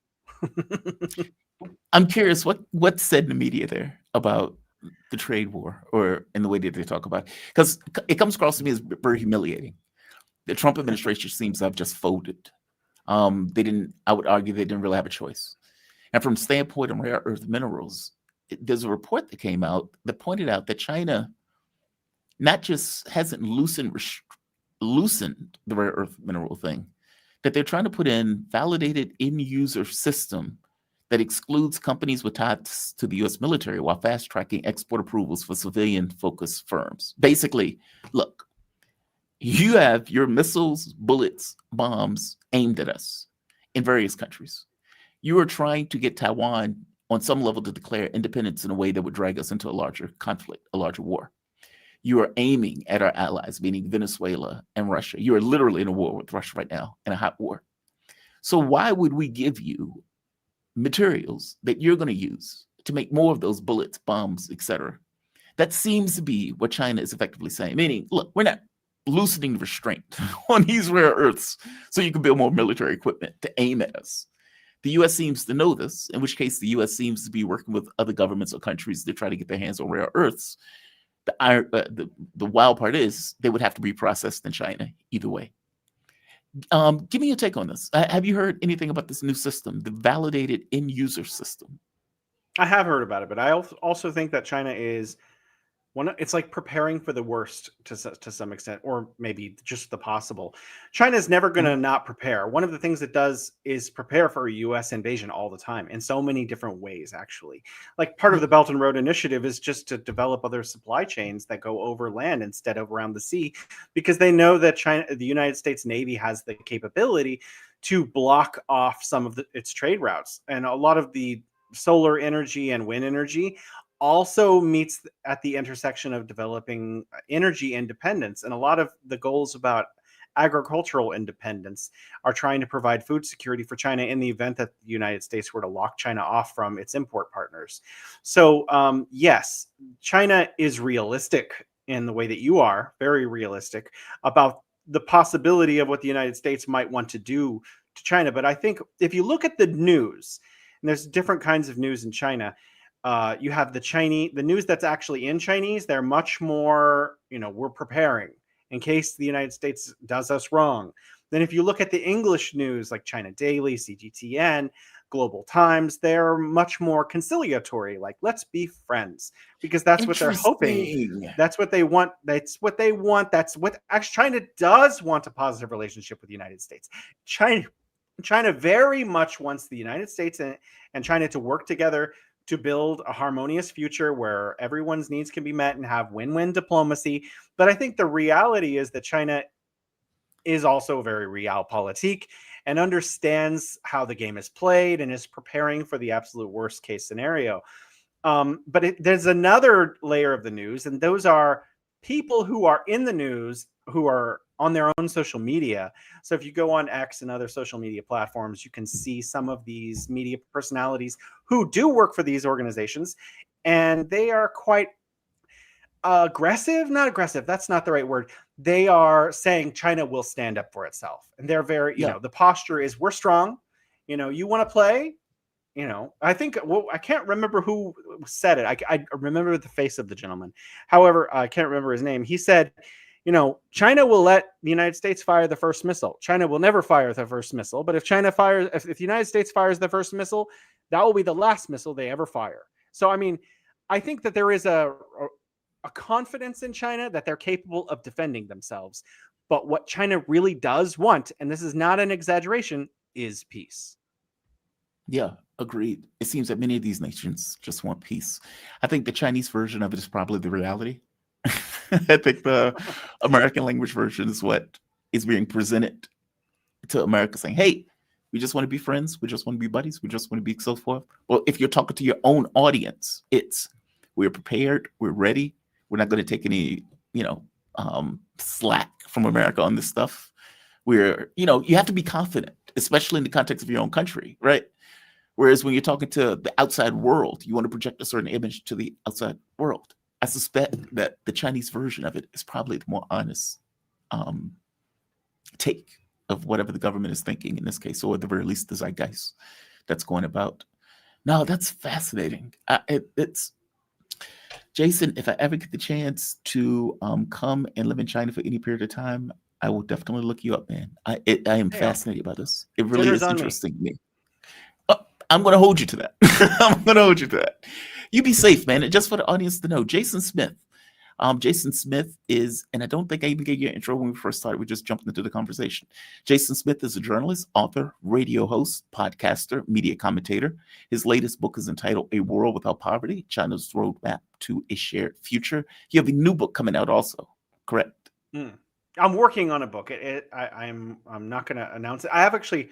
I'm curious, what's said in the media there about the trade war, or in the way that they talk about it? Because it comes across to me as very humiliating. The Trump administration seems to have just folded. I would argue they didn't really have a choice. And from the standpoint of rare earth minerals, there's a report that came out that pointed out that China not just hasn't loosened the rare earth mineral thing, that they're trying to put in validated end-user system that excludes companies with ties to the U.S. military while fast-tracking export approvals for civilian-focused firms. Basically, look, you have your missiles, bullets, bombs aimed at us in various countries. You are trying to get Taiwan on some level to declare independence in a way that would drag us into a larger conflict, a larger war. You are aiming at our allies, meaning Venezuela and Russia. You are literally in a war with Russia right now, in a hot war. So why would we give you materials that you're going to use to make more of those bullets, bombs, etc.? That seems to be what China is effectively saying, meaning, look, we're not loosening restraint on these rare earths so you can build more military equipment to aim at us. The U.S. seems to know this, in which case the U.S. seems to be working with other governments or countries to try to get their hands on rare earths. The wild part is they would have to be processed in China either way. Give me your take on this. Have you heard anything about this new system, the validated end-user system? I have heard about it, but I also think that China is it's like preparing for the worst to some extent, or maybe just the possible. China is never going to not prepare. One of the things it does is prepare for a U.S. invasion all the time in so many different ways, actually. Like part of the Belt and Road Initiative is just to develop other supply chains that go over land instead of around the sea, because they know that the United States Navy has the capability to block off some of its trade routes. And a lot of the solar energy and wind energy also meets at the intersection of developing energy independence. And a lot of the goals about agricultural independence are trying to provide food security for China in the event that the United States were to lock China off from its import partners. So yes, China is realistic in the way that you are, very realistic about the possibility of what the United States might want to do to China. But I think if you look at the news, and there's different kinds of news in China, you have the news that's actually in Chinese. They're much more, we're preparing in case the United States does us wrong. Then if you look at the English news, like China Daily, CGTN, Global Times, they're much more conciliatory, like, let's be friends, because that's what they're hoping. That's what they want. That's what they want. That's what actually China does want, a positive relationship with the United States. China very much wants the United States and China to work together to build a harmonious future where everyone's needs can be met and have win-win diplomacy. But I think the reality is that China is also very realpolitik and understands how the game is played and is preparing for the absolute worst case scenario. But there's another layer of the news, and those are people who are in the news who are on their own social media. So if you go on X and other social media platforms, you can see some of these media personalities who do work for these organizations, and they are quite aggressive. Not aggressive, that's not the right word. They are saying China will stand up for itself, and they're very, the posture is, we're strong. You want to play. I think, I can't remember who said it. I remember the face of the gentleman. However, I can't remember his name. He said, China will let the United States fire the first missile. China will never fire the first missile. But if the United States fires the first missile, that will be the last missile they ever fire. So, I mean, I think that there is a confidence in China that they're capable of defending themselves. But what China really does want, and this is not an exaggeration, is peace. Yeah, agreed. It seems that many of these nations just want peace. I think the Chinese version of it is probably the reality. I think the American language version is what is being presented to America, saying, hey, we just want to be friends. We just want to be buddies. We just want to be so forth. Well, if you're talking to your own audience, it's, we're prepared. We're ready. We're not going to take any, slack from America on this stuff. You have to be confident, especially in the context of your own country, right? Whereas when you're talking to the outside world, you want to project a certain image to the outside world. I suspect that the Chinese version of it is probably the more honest take of whatever the government is thinking in this case, or at the very least the zeitgeist that's going about. No, that's fascinating. It's Jason, if I ever get the chance to come and live in China for any period of time, I will definitely look you up, man. I am fascinated by this. It really is interesting to me. I'm going to hold you to that. I'm going to hold you to that. You be safe, man. And just for the audience to know, Jason Smith. Jason Smith is, and I don't think I even gave you an intro when we first started. We just jumped into the conversation. Jason Smith is a journalist, author, radio host, podcaster, media commentator. His latest book is entitled A World Without Poverty, China's Roadmap to a Shared Future. You have a new book coming out also, correct? I'm working on a book. I'm not going to announce it. I have actually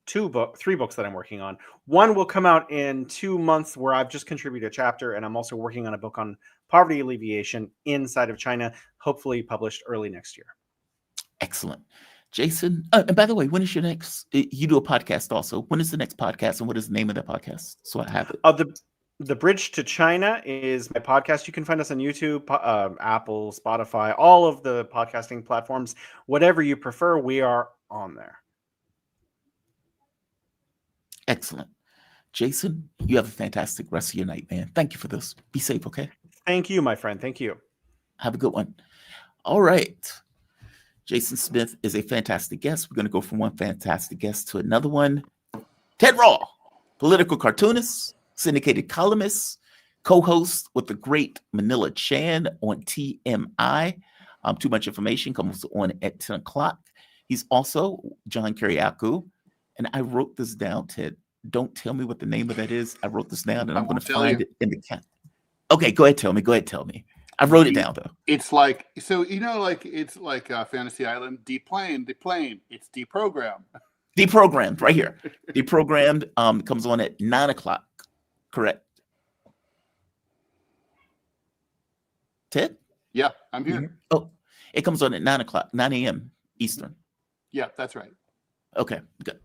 three books that I'm working on. One will come out in 2 months, where I've just contributed a chapter, and I'm also working on a book on poverty alleviation inside of China, hopefully published early next year. Excellent. Jason, and by the way, when is your next, you do a podcast also. When is the next podcast, and what is the name of that podcast? So I have it. The Bridge to China is my podcast. You can find us on YouTube, Apple, Spotify, all of the podcasting platforms. Whatever you prefer, we are on there. Excellent. Jason, you have a fantastic rest of your night, man. Thank you for this. Be safe, okay? Thank you, my friend. Thank you. Have a good one. All right. Jason Smith is a fantastic guest. We're going to go from one fantastic guest to another one. Ted Rall, political cartoonist, syndicated columnist, co-host with the great Manila Chan on TMI. Too Much Information comes on at 10 o'clock. He's also John Kiriakou. And I wrote this down, Ted. Don't tell me what the name of that is. I wrote this down, and I'm going to find it in the cat. Okay, go ahead, tell me. I wrote it down, though. It's like, it's like Fantasy Island, deplane. It's deprogrammed. Deprogrammed, right here. Deprogrammed comes on at 9 o'clock, correct? Ted? Yeah, I'm here. Oh, it comes on at 9 o'clock, 9 a.m. Eastern. Yeah, that's right. Okay, good.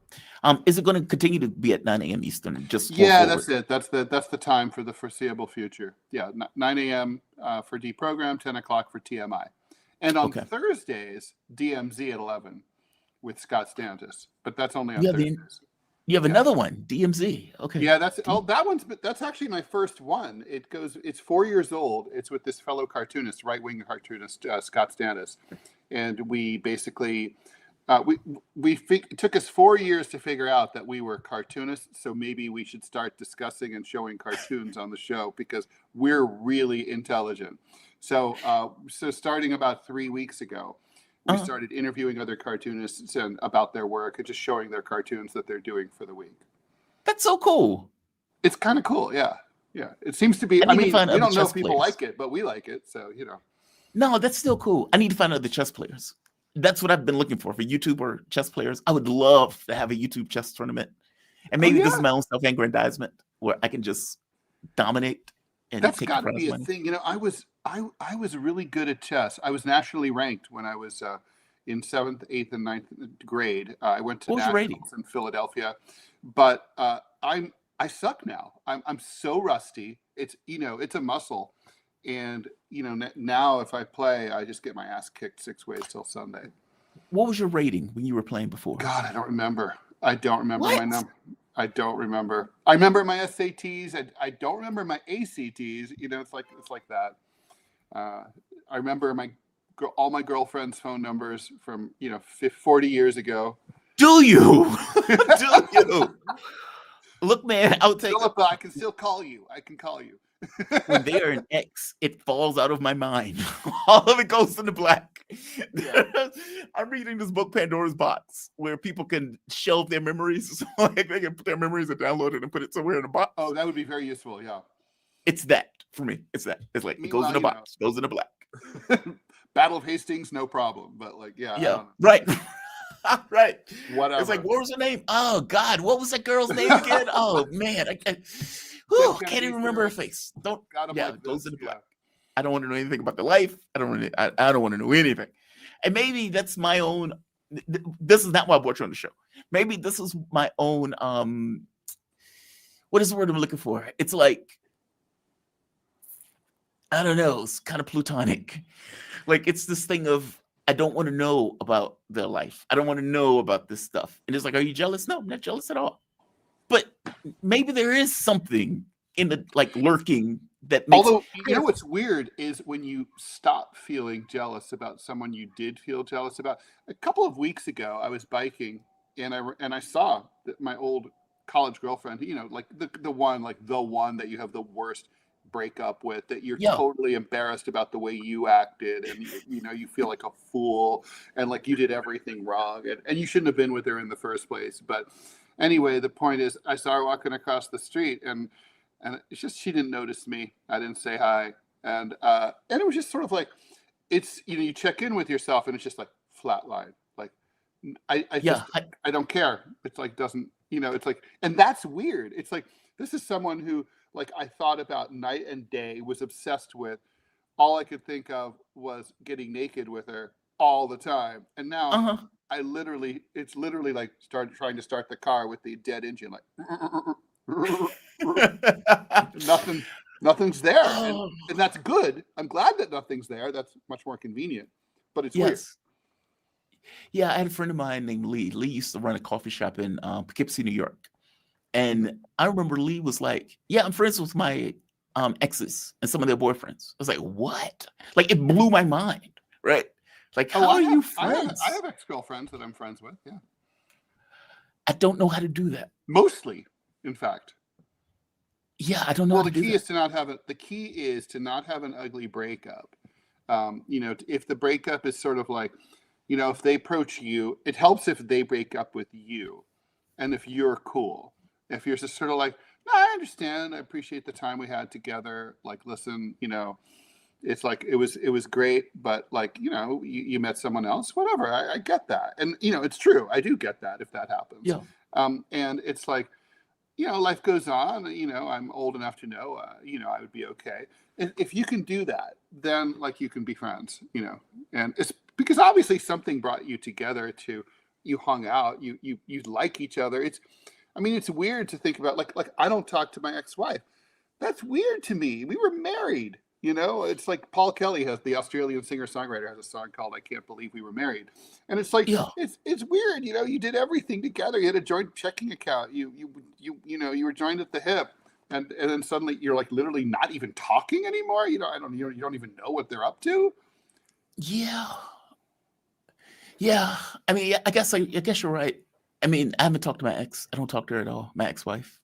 Is it going to continue to be at 9 a.m. Eastern? Just that's it. That's the time for the foreseeable future. Yeah, 9 a.m. For Deprogram, 10 o'clock for TMI. And on Okay. Thursdays, DMZ at 11 with Scott Stantis. But that's only on Yeah, Thursdays. you have Yeah. another one, DMZ. Okay. Yeah, that's actually my first one. It's 4 years old. It's with this fellow cartoonist, right-wing cartoonist, Scott Stantis. And we basically, it took us 4 years to figure out that we were cartoonists. So maybe we should start discussing and showing cartoons on the show because we're really intelligent. So starting about 3 weeks ago, we started interviewing other cartoonists and about their work and just showing their cartoons that they're doing for the week. That's so cool. It's kind of cool, yeah. It seems to be. I mean, we don't know if people like it, but we like it, so you know. No, that's still cool. I need to find other chess players. That's what I've been looking for YouTuber chess players. I would love to have a YouTube chess tournament, and maybe this is my own self-aggrandizement where I can just dominate and that's take got to the prize be a money. thing. You know, I was really good at chess. I was nationally ranked when I was in 7th, 8th, and 9th grade. I went to nationals in Philadelphia, but I suck now. I'm so rusty. It's it's a muscle, and now if I play, I just get my ass kicked 6 ways till Sunday. What was your rating when you were playing before? God, I don't remember. I don't remember my number. I don't remember. I remember my SATs. I don't remember my ACTs. It's like that. I remember all my girlfriend's phone numbers from 40 years ago. Do you? Do you? Look, man, I'll take Philippa, I can still call you. I can call you. When they are an X, it falls out of my mind. All of it goes into black. Yeah. I'm reading this book, Pandora's Box, where people can shelve their memories. So like they can put their memories and download it and put it somewhere in a box. Oh, that would be very useful. Yeah. It's that for me. It's that. It's like it goes in a box, goes into black. Battle of Hastings, no problem. But yeah, right. Right. Whatever. It's like, what was her name? Oh God, what was that girl's name again? Oh man, I can't even remember her face. It goes into black. I don't want to know anything about the life. I don't want to know anything. And maybe that's my own. This is not why I brought you on the show. Maybe this is my own. What is the word I'm looking for? It's like, I don't know. It's kind of plutonic. Like it's this thing of, I don't want to know about their life. I don't want to know about this stuff. And it's like, are you jealous? No, I'm not jealous at all. But maybe there is something in the lurking that makes. Although what's weird is when you stop feeling jealous about someone you did feel jealous about. A couple of weeks ago, I was biking and I saw that my old college girlfriend, like the one that you have the worst breakup with, that you're totally embarrassed about the way you acted, and you feel like a fool and like you did everything wrong, and you shouldn't have been with her in the first place. But anyway, the point is, I saw her walking across the street, and it's just she didn't notice me. I didn't say hi, and it was just sort of like, it's you check in with yourself, and it's just like flatline. Like I don't care. It's like doesn't it's like, and that's weird. It's like this is someone who like I thought about night and day, was obsessed with. All I could think of was getting naked with her all the time, and now it's literally like trying to start the car with the dead engine, like nothing's there, and that's good. I'm glad that nothing's there. That's much more convenient, but it's weird. Yeah, I had a friend of mine named Lee. Lee used to run a coffee shop in Poughkeepsie, New York. And I remember Lee was like, yeah, I'm friends with my exes and some of their boyfriends. I was like, what? Like, it blew my mind, right? Like, how are you friends? I have ex-girlfriends that I'm friends with, yeah. I don't know how to do that. Mostly, in fact. Yeah, I don't know how to do that. The key is to not have an ugly breakup. If the breakup is sort of like, if they approach you, it helps if they break up with you. And if you're cool. If you're just sort of like, no, I understand. I appreciate the time we had together. Like, listen, it's like, it was great, but like, you met someone else, whatever. I get that. And, it's true. I do get that if that happens. Yeah. And it's like, life goes on, I'm old enough to know, I would be okay. And if you can do that, then like you can be friends, and it's because obviously something brought you together you hung out, you like each other. It's weird to think about, like I don't talk to my ex-wife. That's weird to me. We were married. You know, it's like Paul Kelly has the Australian singer-songwriter has a song called "I Can't Believe We Were Married," and it's like Yeah. it's weird. You know, you did everything together. You had a joint checking account. You were joined at the hip, and then suddenly you're like literally not even talking anymore. You know, you don't even know what they're up to. Yeah. Yeah. I mean, I guess you're right. I mean, I haven't talked to my ex. I don't talk to her at all. My ex-wife.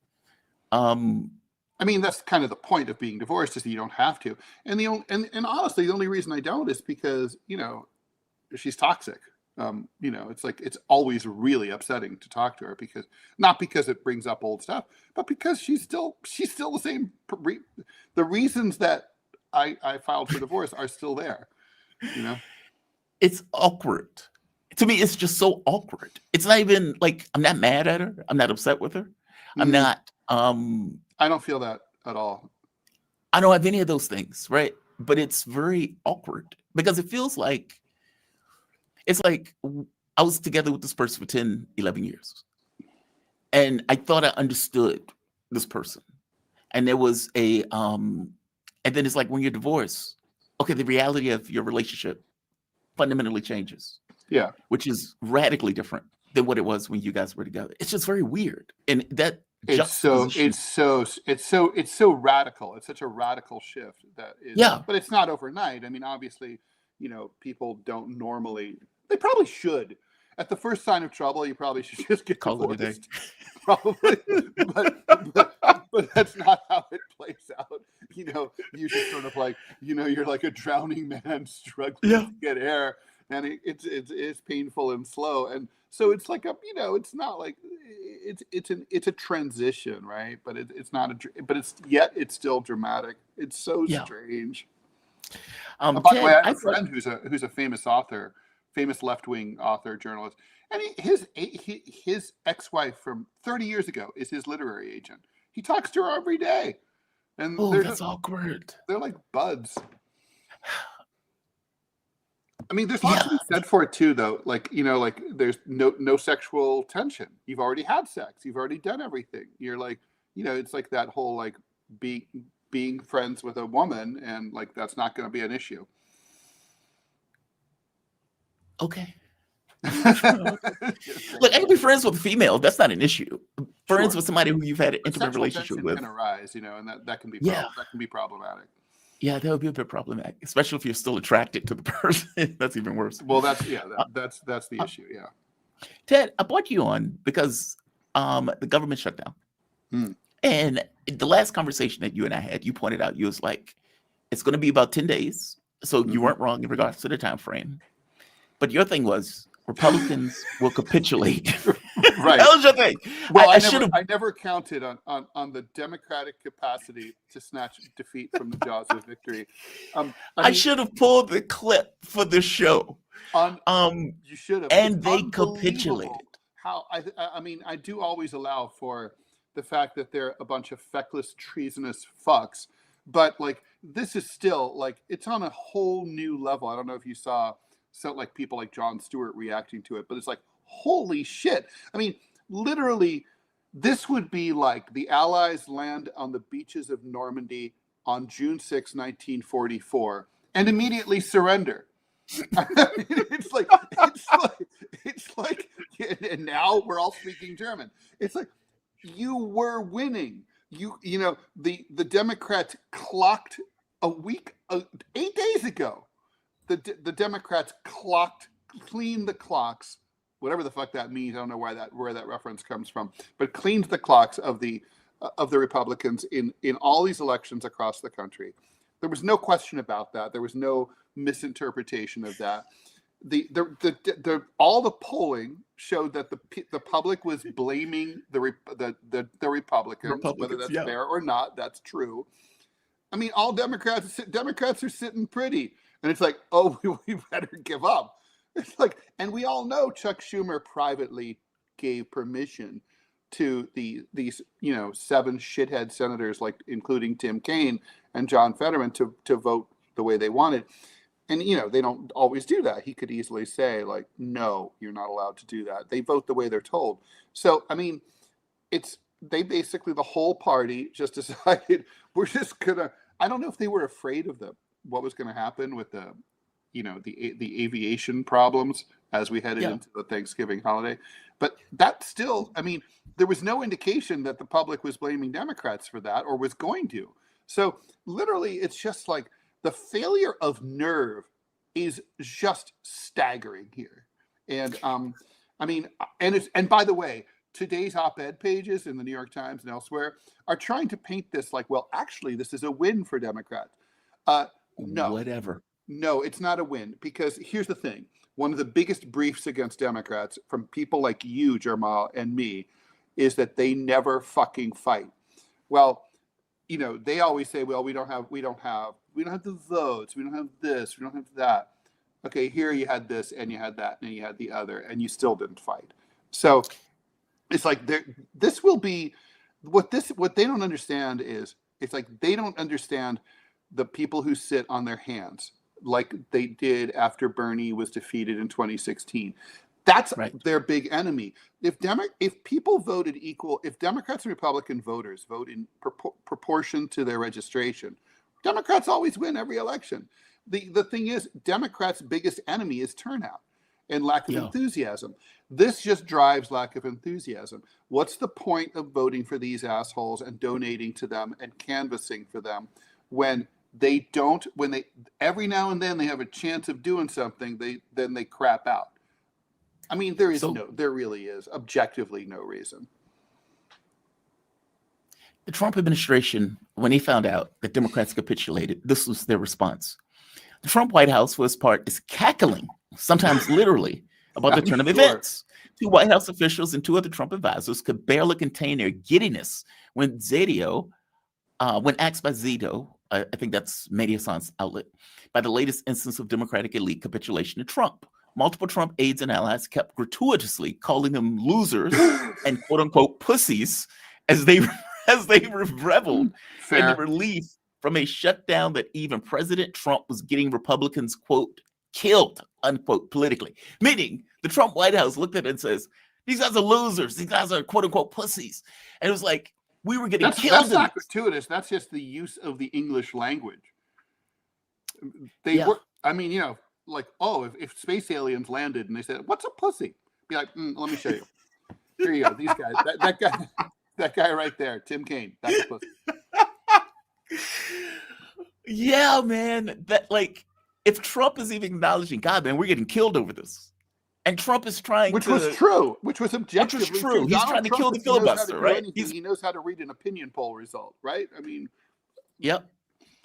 I mean, that's kind of the point of being divorced, is that you don't have to. And and honestly, the only reason I don't is because, you know, she's toxic. You know, it's like it's always really upsetting to talk to her, because not because it brings up old stuff, but because she's still the same. The reasons that I filed for divorce are still there. You know, It's awkward. To me, it's just so awkward. It's not even like I'm not mad at her. I'm not upset with her. I'm Mhm. not. I don't feel that at all. I don't have any of those things, right? But it's very awkward because it feels like it's like I was together with this person for 10, 11 years. And I thought I understood this person. And there was and then it's like when you're divorced, okay, the reality of your relationship fundamentally changes, Yeah. which is radically different than what it was when you guys were together. It's just very weird. And that It's so radical. It's such a radical shift that is. Yeah. But it's not overnight. I mean, obviously, you know, people don't normally. They probably should. At the first sign of trouble, you probably should just get Call it a day. divorced. Probably, but that's not how it plays out. You know, you just sort of like, you know, you're like a drowning man struggling Yeah. to get air, and it's painful and slow, and so it's like a, you know, it's not like it's a transition, right? But it's not but it's still dramatic. It's so Yeah. strange. By the way, Ted, I have a friend who's a famous author, famous left-wing author, journalist, and his ex-wife from 30 years ago is his literary agent. He talks to her every day, and oh, that's awkward. they're like buds. I mean, there's lots to be said for it too, though. Like, you know, like there's no sexual tension. You've already had sex. You've already done everything. You're like, you know, it's like that whole like being friends with a woman, and like that's not going to be an issue. Okay. Look, I can be friends with a female. That's not an issue. Friends Sure. with somebody who you've had an intimate Sexual relationship tension with. can arise, you know, and that can be Yeah. that can be problematic. Yeah, that would be a bit problematic, especially if you're still attracted to the person. That's even worse. Well, that's the issue. Yeah. Ted, I brought you on because the government shut down. Hmm. And the last conversation that you and I had, you pointed out, you was like, it's going to be about 10 days. So you weren't wrong in regards to the time frame. But your thing was Republicans will capitulate. Right. That was your thing. Well, I I never counted on the Democratic capacity to snatch defeat from the jaws of victory. I should have pulled the clip for the show. You should have. And It's they unbelievable capitulated. How I mean, I do always allow for the fact that they're a bunch of feckless, treasonous fucks, but like this is still like it's on a whole new level. I don't know if you saw like people like Jon Stewart reacting to it, but it's like, holy shit. I mean, literally, this would be like the Allies land on the beaches of Normandy on June 6, 1944, and immediately surrender. I mean, it's like, and now we're all speaking German. It's like, you were winning. You know, the Democrats clocked 8 days ago. The Democrats cleaned the clocks, whatever the fuck that means. I don't know where that reference comes from, but cleaned the clocks of the Republicans in all these elections across the country. There was no question about that. There was no misinterpretation of that. All the polling showed that the public was blaming the Republicans, whether that's fair or not. That's true. I mean, all Democrats are sitting pretty. And it's like, oh, we better give up. It's like, and we all know Chuck Schumer privately gave permission to these 7 shithead senators, like including Tim Kaine and John Fetterman, to vote the way they wanted. And they don't always do that. He could easily say like, no, you're not allowed to do that. They vote the way they're told. So I mean, they basically, the whole party just decided we're just gonna I don't know if they were afraid of what was going to happen with the aviation problems as we headed into the Thanksgiving holiday. But that still, I mean, there was no indication that the public was blaming Democrats for that or was going to. So literally, it's just like the failure of nerve is just staggering here. And and by the way, today's op-ed pages in the New York Times and elsewhere are trying to paint this like, well, actually, this is a win for Democrats. No. Whatever. No, it's not a win, because here's the thing. One of the biggest briefs against Democrats from people like you, Jamal, and me, is that they never fucking fight. Well, they always say, well, we don't have the votes, we don't have this, we don't have that. Okay, here you had this and you had that and you had the other, and you still didn't fight. So it's like this will be what they don't understand is, it's like they don't understand the people who sit on their hands like they did after Bernie was defeated in 2016. That's their big enemy. If people voted equal, if Democrats and Republican voters vote in proportion to their registration, Democrats always win every election. The thing is, Democrats' biggest enemy is turnout and lack of enthusiasm. This just drives lack of enthusiasm. What's the point of voting for these assholes and donating to them and canvassing for them when they every now and then they have a chance of doing something, then they crap out? I mean, there really is objectively no reason. The Trump administration, when he found out that Democrats capitulated, this was their response. The Trump White House, for its part, is cackling, sometimes literally, about the turn of events. Two White House officials and two other Trump advisors could barely contain their giddiness when asked by Zito, I think that's Mediasan's outlet, by the latest instance of Democratic elite capitulation to Trump. Multiple Trump aides and allies kept gratuitously calling them losers and quote unquote pussies as they reveled in the relief from a shutdown that even President Trump was getting Republicans, quote, killed, unquote, politically. Meaning the Trump White House looked at it and says, these guys are losers. These guys are quote unquote pussies. And it was like, we were getting killed. That's not gratuitous. That's just the use of the English language. They were, I mean, like, oh, if space aliens landed and they said, what's a pussy? Be like, let me show you. Here you go. These guys, that guy right there, Tim Kaine, that's a pussy. Yeah, man. That, like, if Trump is even acknowledging, God, man, we're getting killed over this. And Trump is trying which was objectively true. He's trying to kill the filibuster, right? He knows how to read an opinion poll result, right? I mean, yep.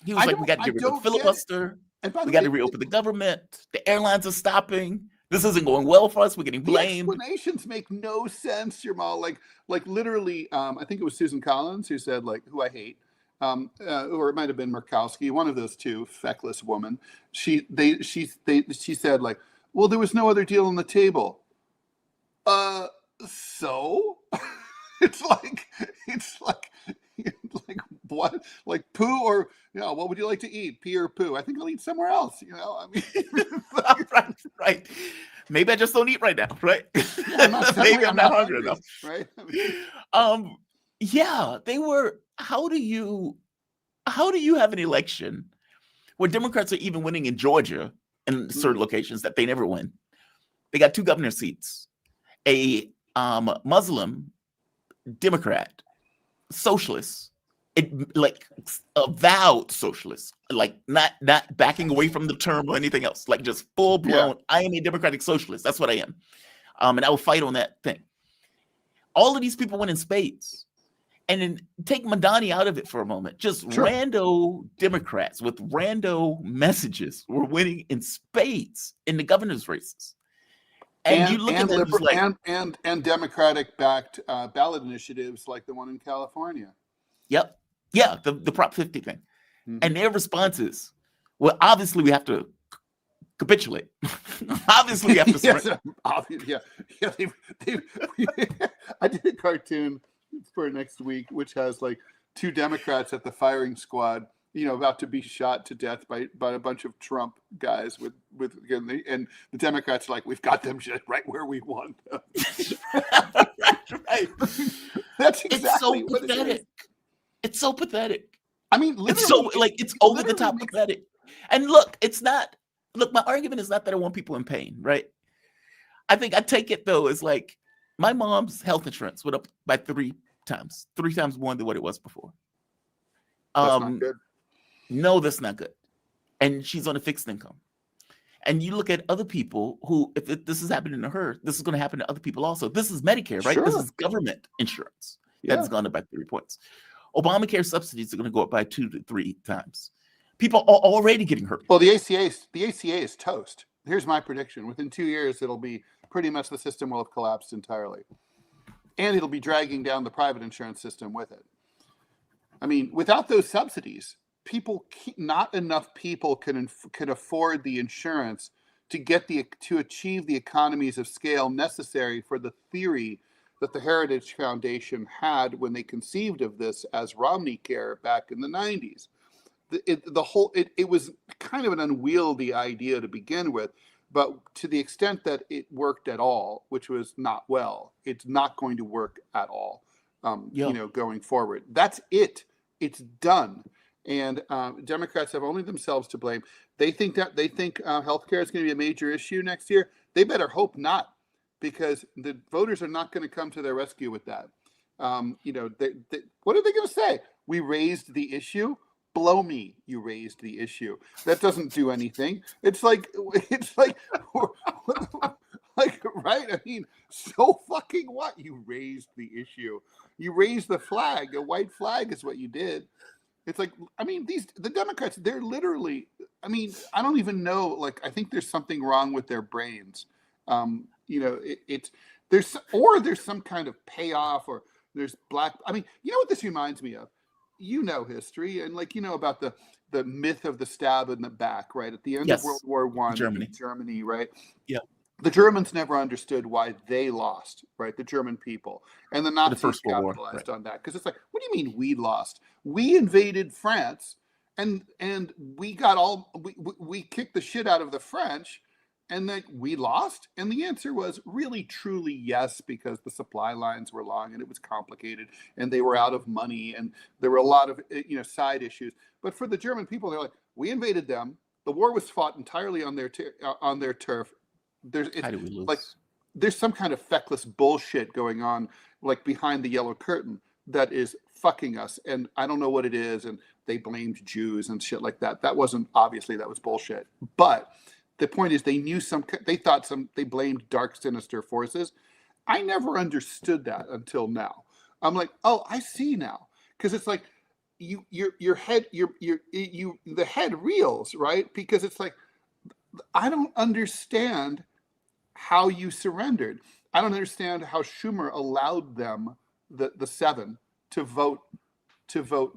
He was like, we got to get rid of the filibuster. We got to reopen the government. The airlines are stopping. This isn't going well for us. We're getting blamed. The explanations make no sense, Jamal. Like literally, I think it was Susan Collins who said, like, who I hate, or it might have been Murkowski, one of those two, feckless woman. She said, like, well, there was no other deal on the table. So it's like what? Like poo or what would you like to eat? Pee or poo? I think I'll eat somewhere else. I mean, right. Maybe I just don't eat right now, right? Yeah, maybe I'm not hungry enough, right? Yeah, they were. How do you have an election where Democrats are even winning in Georgia and certain locations that they never win? They got 2 governor seats, a Muslim Democrat, socialist, like avowed socialist, like not backing away from the term or anything else, like just full blown. Yeah. I am a democratic socialist. That's what I am, and I will fight on that thing. All of these people win in spades. And then take Madani out of it for a moment. Just rando Democrats with rando messages were winning in spades in the governor's races. And you look at them like, and Democratic-backed ballot initiatives like the one in California. Yep. Yeah, the Prop 50 thing. Mm-hmm. And their response is, well, obviously we have to capitulate. Obviously we have to surrender. I did a cartoon for next week, which has like 2 Democrats at the firing squad, about to be shot to death by a bunch of Trump guys with and the Democrats are like, we've got them just right where we want them. right. That's exactly what it is. It's so pathetic. I mean, It's so literally, like it's over the literally top makes- pathetic. And look, it's not. Look, my argument is not that I want people in pain, right? I think I take it though as like my mom's health insurance went up by three times more than what it was before. That's not good. No, that's not good. And she's on a fixed income. And you look at other people who, if this is happening to her, this is going to happen to other people also. This is Medicare, right? This Sure. is government insurance Yeah. that's gone up by 3 points. Obamacare subsidies are going to go up by 2 to 3 times. People are already getting hurt. Well, the ACA is toast. Here's my prediction: within 2 years, it'll be pretty much the system will have collapsed entirely, and it'll be dragging down the private insurance system with it. I mean, without those subsidies, not enough people can afford the insurance to achieve the economies of scale necessary for the theory that the Heritage Foundation had when they conceived of this as Romney Care back in the 90s. It was kind of an unwieldy idea to begin with, but to the extent that it worked at all, which was not well, it's not going to work at all. Going forward, that's it. It's done. And Democrats have only themselves to blame. They think healthcare is going to be a major issue next year. They better hope not, because the voters are not going to come to their rescue with that. What are they going to say? We raised the issue. Blow me, you raised the issue. That doesn't do anything. It's like right? I mean, so fucking what? You raised the issue. You raised the flag. A white flag is what you did. It's like, I mean, the Democrats, they're literally, I mean, I don't even know, like, I think there's something wrong with their brains. There's some kind of payoff, or there's I mean, you know what this reminds me of? You know history, and like, you know about the myth of the stab in the back, right? At the end of World War I, Germany, right? Yeah. The Germans never understood why they lost, right? The German people. And the Nazis capitalized on that. Because it's like, what do you mean we lost? We invaded France, and we kicked the shit out of the French, and then we lost? And the answer was really, truly yes, because the supply lines were long and it was complicated and they were out of money and there were a lot of side issues. But for the German people, they're like, we invaded them. The war was fought entirely on their turf. How do we lose? Like, there's some kind of feckless bullshit going on, like behind the yellow curtain, that is fucking us. And I don't know what it is. And they blamed Jews and shit like that. That was bullshit. But the point is, they blamed dark, sinister forces. I never understood that until now. I'm like, oh, I see now. Because it's like, the head reels, right? Because it's like, I don't understand how you surrendered. I don't understand how Schumer allowed them, the 7, to vote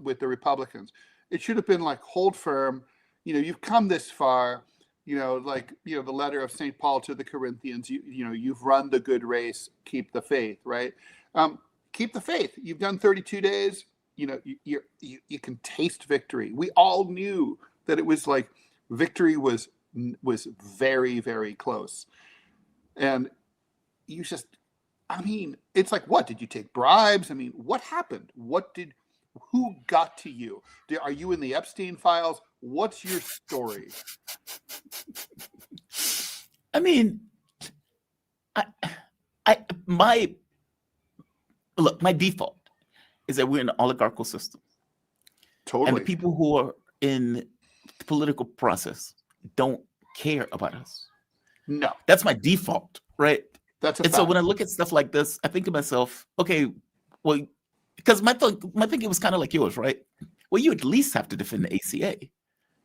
with the Republicans. It should have been like, hold firm. You've come this far. The letter of St. Paul to the Corinthians. You've run the good race. Keep the faith, right? Keep the faith. You've done 32 days. You can taste victory. We all knew that it was like victory was very, very close. And it's like, what? Did you take bribes? I mean, what happened? Who got to you? Are you in the Epstein files? What's your story? I mean, my default is that we're in an oligarchical system. Totally. And the people who are in the political process don't care about us. No. That's my default, right? That's a and fact. So when I look at stuff like this, I think to myself, okay, well, because my thinking was kind of like yours, right? Well, you at least have to defend the ACA.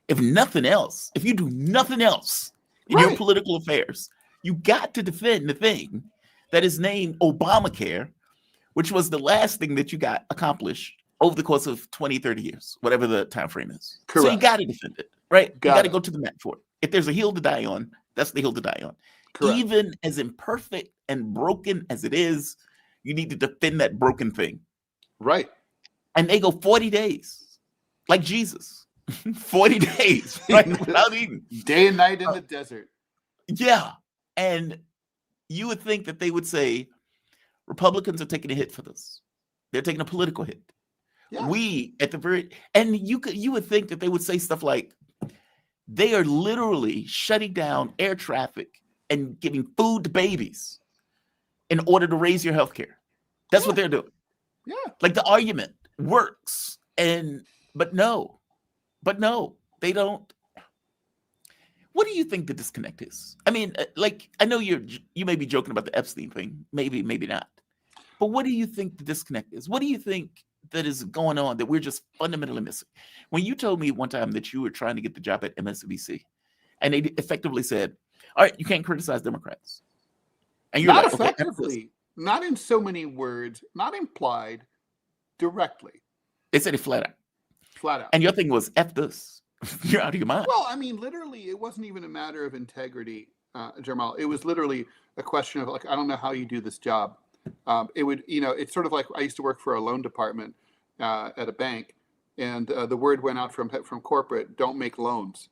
If nothing else, if you do nothing else in your political affairs, you got to defend the thing that is named Obamacare, which was the last thing that you got accomplished over the course of 20, 30 years, whatever the time frame is. Correct. So you got to defend it, right? You got to go to the mat for it. If there's a hill to die on, that's the hill to die on. Correct. Even as imperfect and broken as it is, you need to defend that broken thing. Right. And they go 40 days, like Jesus. 40 days, right? Without eating. Day and night in the desert. Yeah. And you would think that they would say, Republicans are taking a hit for this. They're taking a political hit. Yeah. We at the very, and you would think that they would say stuff like, they are literally shutting down air traffic and giving food to babies in order to raise your health care. That's what they're doing. Yeah. Like the argument works, but no, they don't. What do you think the disconnect is? I mean, like, I know you may be joking about the Epstein thing, maybe not. But what do you think the disconnect is? What do you think that is going on that we're just fundamentally missing? When you told me one time that you were trying to get the job at MSNBC, and they effectively said, "All right, you can't criticize Democrats," and you're not like, effectively, not in so many words, not implied, directly. They said it flat out. Flat out. And your thing was, F this. You're out of your mind. Well, I mean, literally, it wasn't even a matter of integrity, Jamal. It was literally a question of, like, I don't know how you do this job. It would, it's sort of like I used to work for a loan department at a bank, and the word went out from corporate, don't make loans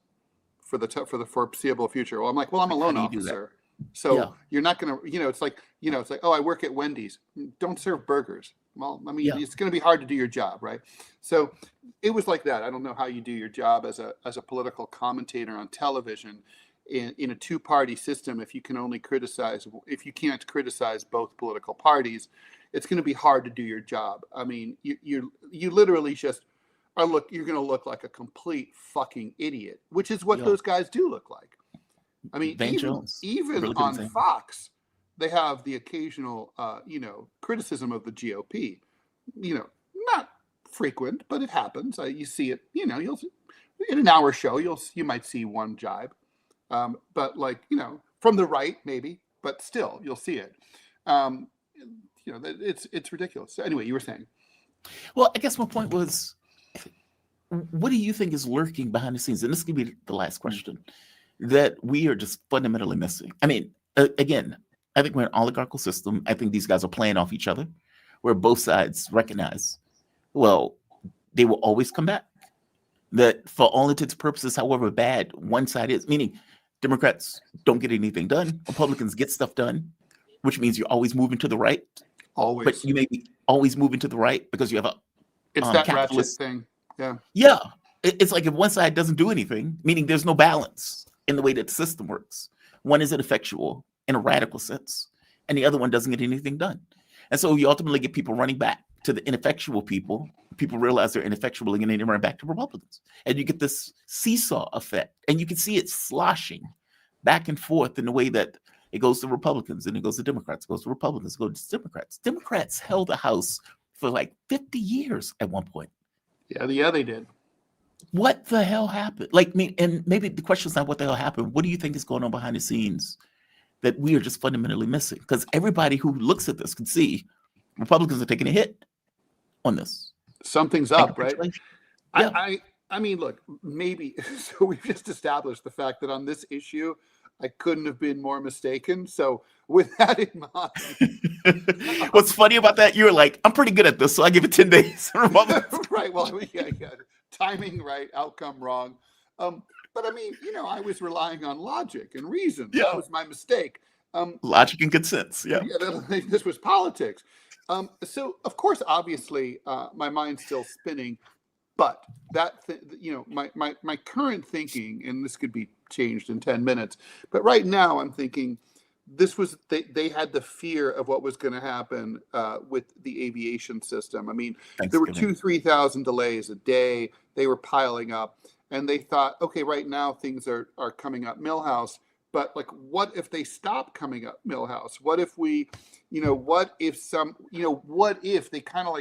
for the foreseeable future. Well, I'm like, well, I'm a loan officer. So you're not going to, it's like, oh, I work at Wendy's. Don't serve burgers. Well, I mean, it's going to be hard to do your job, right? So it was like that. I don't know how you do your job as a political commentator on television in a two-party system. If you can't criticize both political parties, it's going to be hard to do your job. I mean, you literally just you're going to look like a complete fucking idiot, which is what those guys do look like. I mean, even really on Fox, they have the occasional, criticism of the GOP. Not frequent, but it happens. You see it. You'll in an hour show, you might see one jibe, but like from the right maybe, but still you'll see it. It's ridiculous. So anyway, you were saying. Well, I guess my point was, what do you think is lurking behind the scenes? And this could be the last question that we are just fundamentally missing. I mean, again, I think we're an oligarchical system. I think these guys are playing off each other, where both sides recognize, well, they will always come back. That for all intents and purposes, however bad one side is, meaning Democrats don't get anything done, Republicans get stuff done, which means you're always moving to the right. Always. But you may be always moving to the right because you have it's that ratchet thing. Yeah. Yeah. It's like if one side doesn't do anything, meaning there's no balance in the way that the system works. One is ineffectual in a radical sense, and the other one doesn't get anything done. And so you ultimately get people running back to the ineffectual people. People realize they're ineffectual and then they run back to Republicans. And you get this seesaw effect. And you can see it sloshing back and forth in the way that it goes to Republicans and it goes to Democrats, it goes to Republicans, it goes to Democrats. Democrats held the House for like 50 years at one point. Yeah, they did. What the hell happened? And maybe the question is not what the hell happened. What do you think is going on behind the scenes that we are just fundamentally missing? Because everybody who looks at this can see Republicans are taking a hit on this. Something's up, right? Yeah. I mean, look, maybe. So we've just established the fact that on this issue, I couldn't have been more mistaken. So with that in mind. What's funny about that, you were like, I'm pretty good at this, so I give it 10 days. Right. Well, yeah. Timing right, outcome wrong. But I mean, I was relying on logic and reason. Yeah. That was my mistake. Logic and good sense. Yeah. This was politics. So of course, obviously, my mind's still spinning, but my current thinking, and this could be changed in 10 minutes, but right now I'm thinking they had the fear of what was going to happen with the aviation system. I mean, there were 2,000-3,000 delays a day. They were piling up, and they thought, okay, right now things are coming up Millhouse. But like, what if they stop coming up Millhouse? What if what if they kind of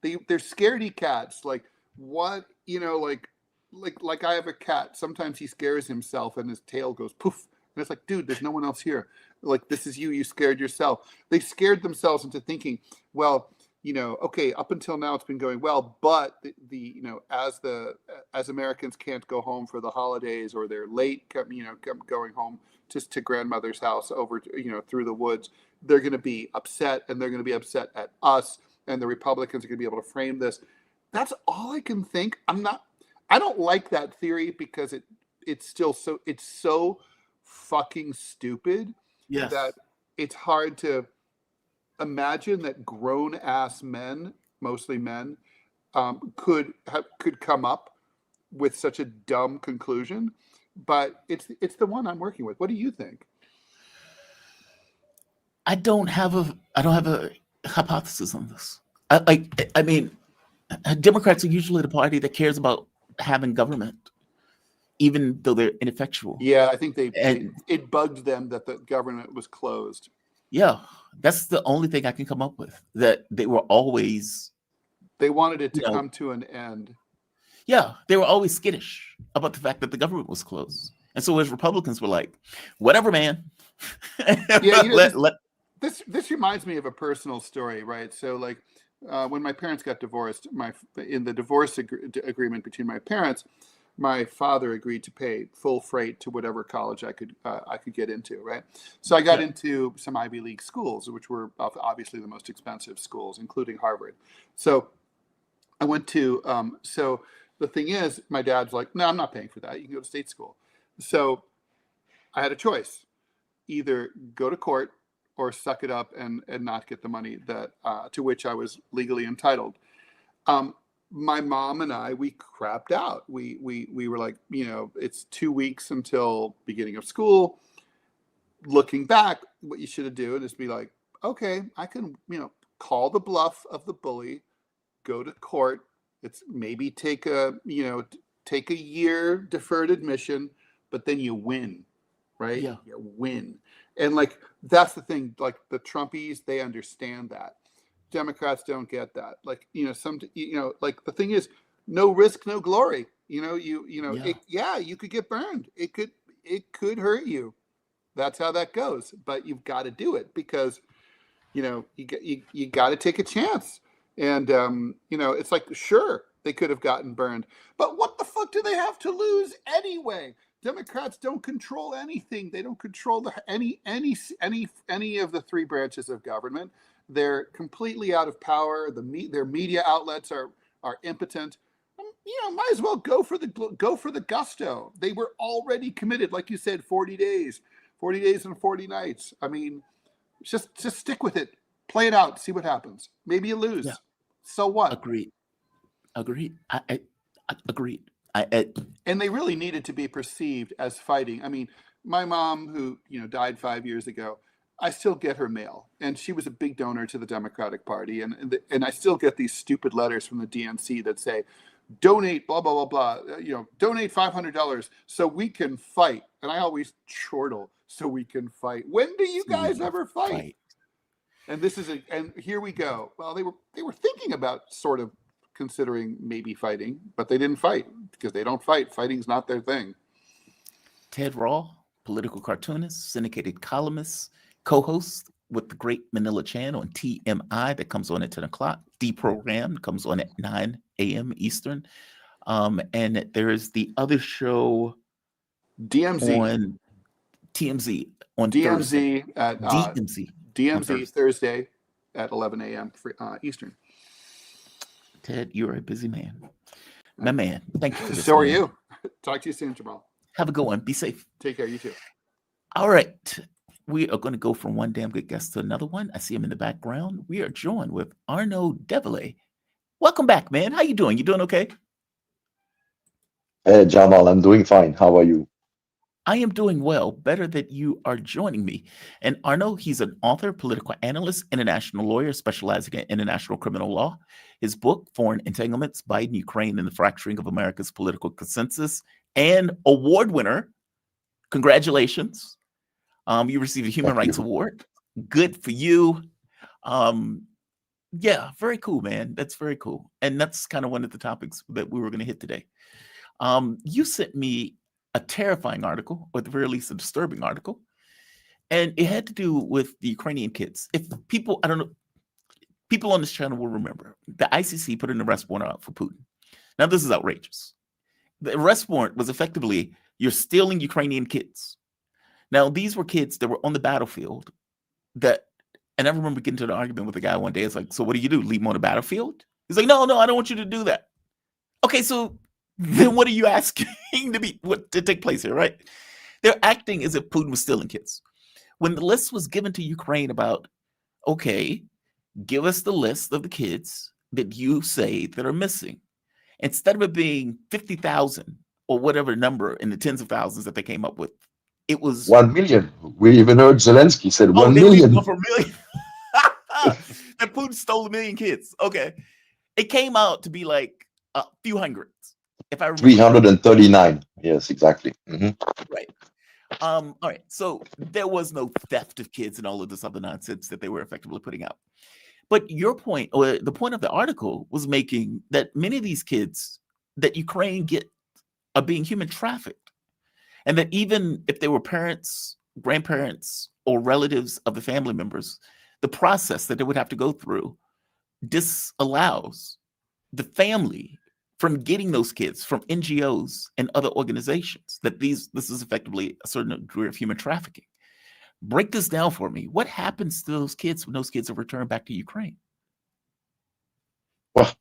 they're scaredy cats? Like, what, like I have a cat. Sometimes he scares himself and his tail goes poof. And it's like, dude, there's no one else here. Like, this is you scared yourself. They scared themselves into thinking, well, okay, up until now it's been going well, but as Americans can't go home for the holidays, or they're late, going home just to grandmother's house over, through the woods, they're going to be upset, and they're going to be upset at us, and the Republicans are going to be able to frame this. That's all I can think. I don't like that theory because it's so fucking stupid. Yes. That it's hard to imagine that grown ass men, mostly men, could come up with such a dumb conclusion, but it's the one I'm working with. What do you think? I don't have a hypothesis on this. I mean, Democrats are usually the party that cares about having government, even though they're ineffectual. Yeah, I think it bugged them that the government was closed. Yeah, that's the only thing I can come up with. That they wanted it to come to an end. Yeah, they were always skittish about the fact that the government was closed, and so as Republicans were like, "Whatever, man." This reminds me of a personal story, right? So, like, when my parents got divorced, in the divorce agreement between my parents, my father agreed to pay full freight to whatever college I could get into, right? So I got into some Ivy League schools, which were obviously the most expensive schools, including Harvard. So I went to. So the thing is, my dad's like, "No, I'm not paying for that. You can go to state school." So I had a choice: either go to court or suck it up and not get the money that to which I was legally entitled. My mom and I, we crapped out. We were like, it's 2 weeks until beginning of school. Looking back, what you should have done is be like, okay, I can, call the bluff of the bully, go to court. It's maybe take a year deferred admission, but then you win, right? Yeah. You win. And like, that's the thing, like the Trumpies, they understand that. Democrats don't get that. Like, like the thing is, no risk, no glory. You could get burned. It could hurt you. That's how that goes. But you've got to do it because, you got to take a chance. And, it's like, sure, they could have gotten burned. But what the fuck do they have to lose anyway? Democrats don't control anything. They don't control any of the three branches of government. They're completely out of power. Their media outlets are impotent. Might as well go for the gusto. They were already committed, like you said, 40 days and 40 nights. I mean, just stick with it, play it out, see what happens. Maybe you lose. Yeah. So what? Agreed. I agreed. And they really needed to be perceived as fighting. I mean, my mom, who died 5 years ago, I still get her mail, and she was a big donor to the Democratic Party, and I still get these stupid letters from the DNC that say, donate blah blah blah blah, donate $500 so we can fight. And I always chortle, so we can fight. When do you guys ever fight? And and here we go. Well, they were thinking about sort of considering maybe fighting, but they didn't fight because they don't fight. Fighting's not their thing. Ted Rall, political cartoonist, syndicated columnist, co-host with the Great Manila Channel on TMI that comes on at 10 o'clock. Deprogrammed comes on at 9 a.m. Eastern. And there is the other show, DMZ. On TMZ on DMZ Thursday. at DMZ Thursday at 11 a.m. Eastern. Ted, you're a busy man. My man, thank you for this. So are you. Talk to you soon, Jamal. Have a good one. Be safe. Take care. You too. All right. We are going to go from one damn good guest to another one. I see him in the background. We are joined with Arnaud Develay. Welcome back, man. How you doing? You doing okay? Hey, Jamal, I'm doing fine. How are you? I am doing well. Better that you are joining me. And Arnaud, he's an author, political analyst, international lawyer specializing in international criminal law. His book, Foreign Entanglements, Biden, Ukraine, and the Fracturing of America's Political Consensus, and award winner. Congratulations. You received a Human Rights Award. Good for you. Yeah, very cool, man. That's very cool. And that's kind of one of the topics that we were going to hit today. You sent me a terrifying article, or at the very least a disturbing article, and it had to do with the Ukrainian kids. If people, I don't know, people on this channel will remember, the ICC put an arrest warrant out for Putin. Now, this is outrageous. The arrest warrant was effectively, you're stealing Ukrainian kids. Now, these were kids that were on the battlefield and I remember getting to an argument with a guy one day. It's like, so what do? Leave them on the battlefield? He's like, no, I don't want you to do that. Okay, so then what are you asking to take place here, right? They're acting as if Putin was stealing kids. When the list was given to Ukraine about, okay, give us the list of the kids that you say that are missing. Instead of it being 50,000 or whatever number in the tens of thousands that they came up with, it was 1 million. We even heard Zelensky said oh, 1 they were even million. going for a million. That Putin stole a million kids. Okay, it came out to be like a few hundreds, if I remember correctly. 339. Yes, exactly. Mhm. Right. All right. So there was no theft of kids and all of this other nonsense that they were effectively putting out. But your point, or the point of the article, was making that many of these kids that Ukraine get are being human trafficked, and that even if they were parents, grandparents, or relatives of the family members, the process that they would have to go through disallows the family from getting those kids from NGOs and other organizations. That this is effectively a certain degree of human trafficking. Break this down for me. What happens to those kids when those kids are returned back to Ukraine? Well,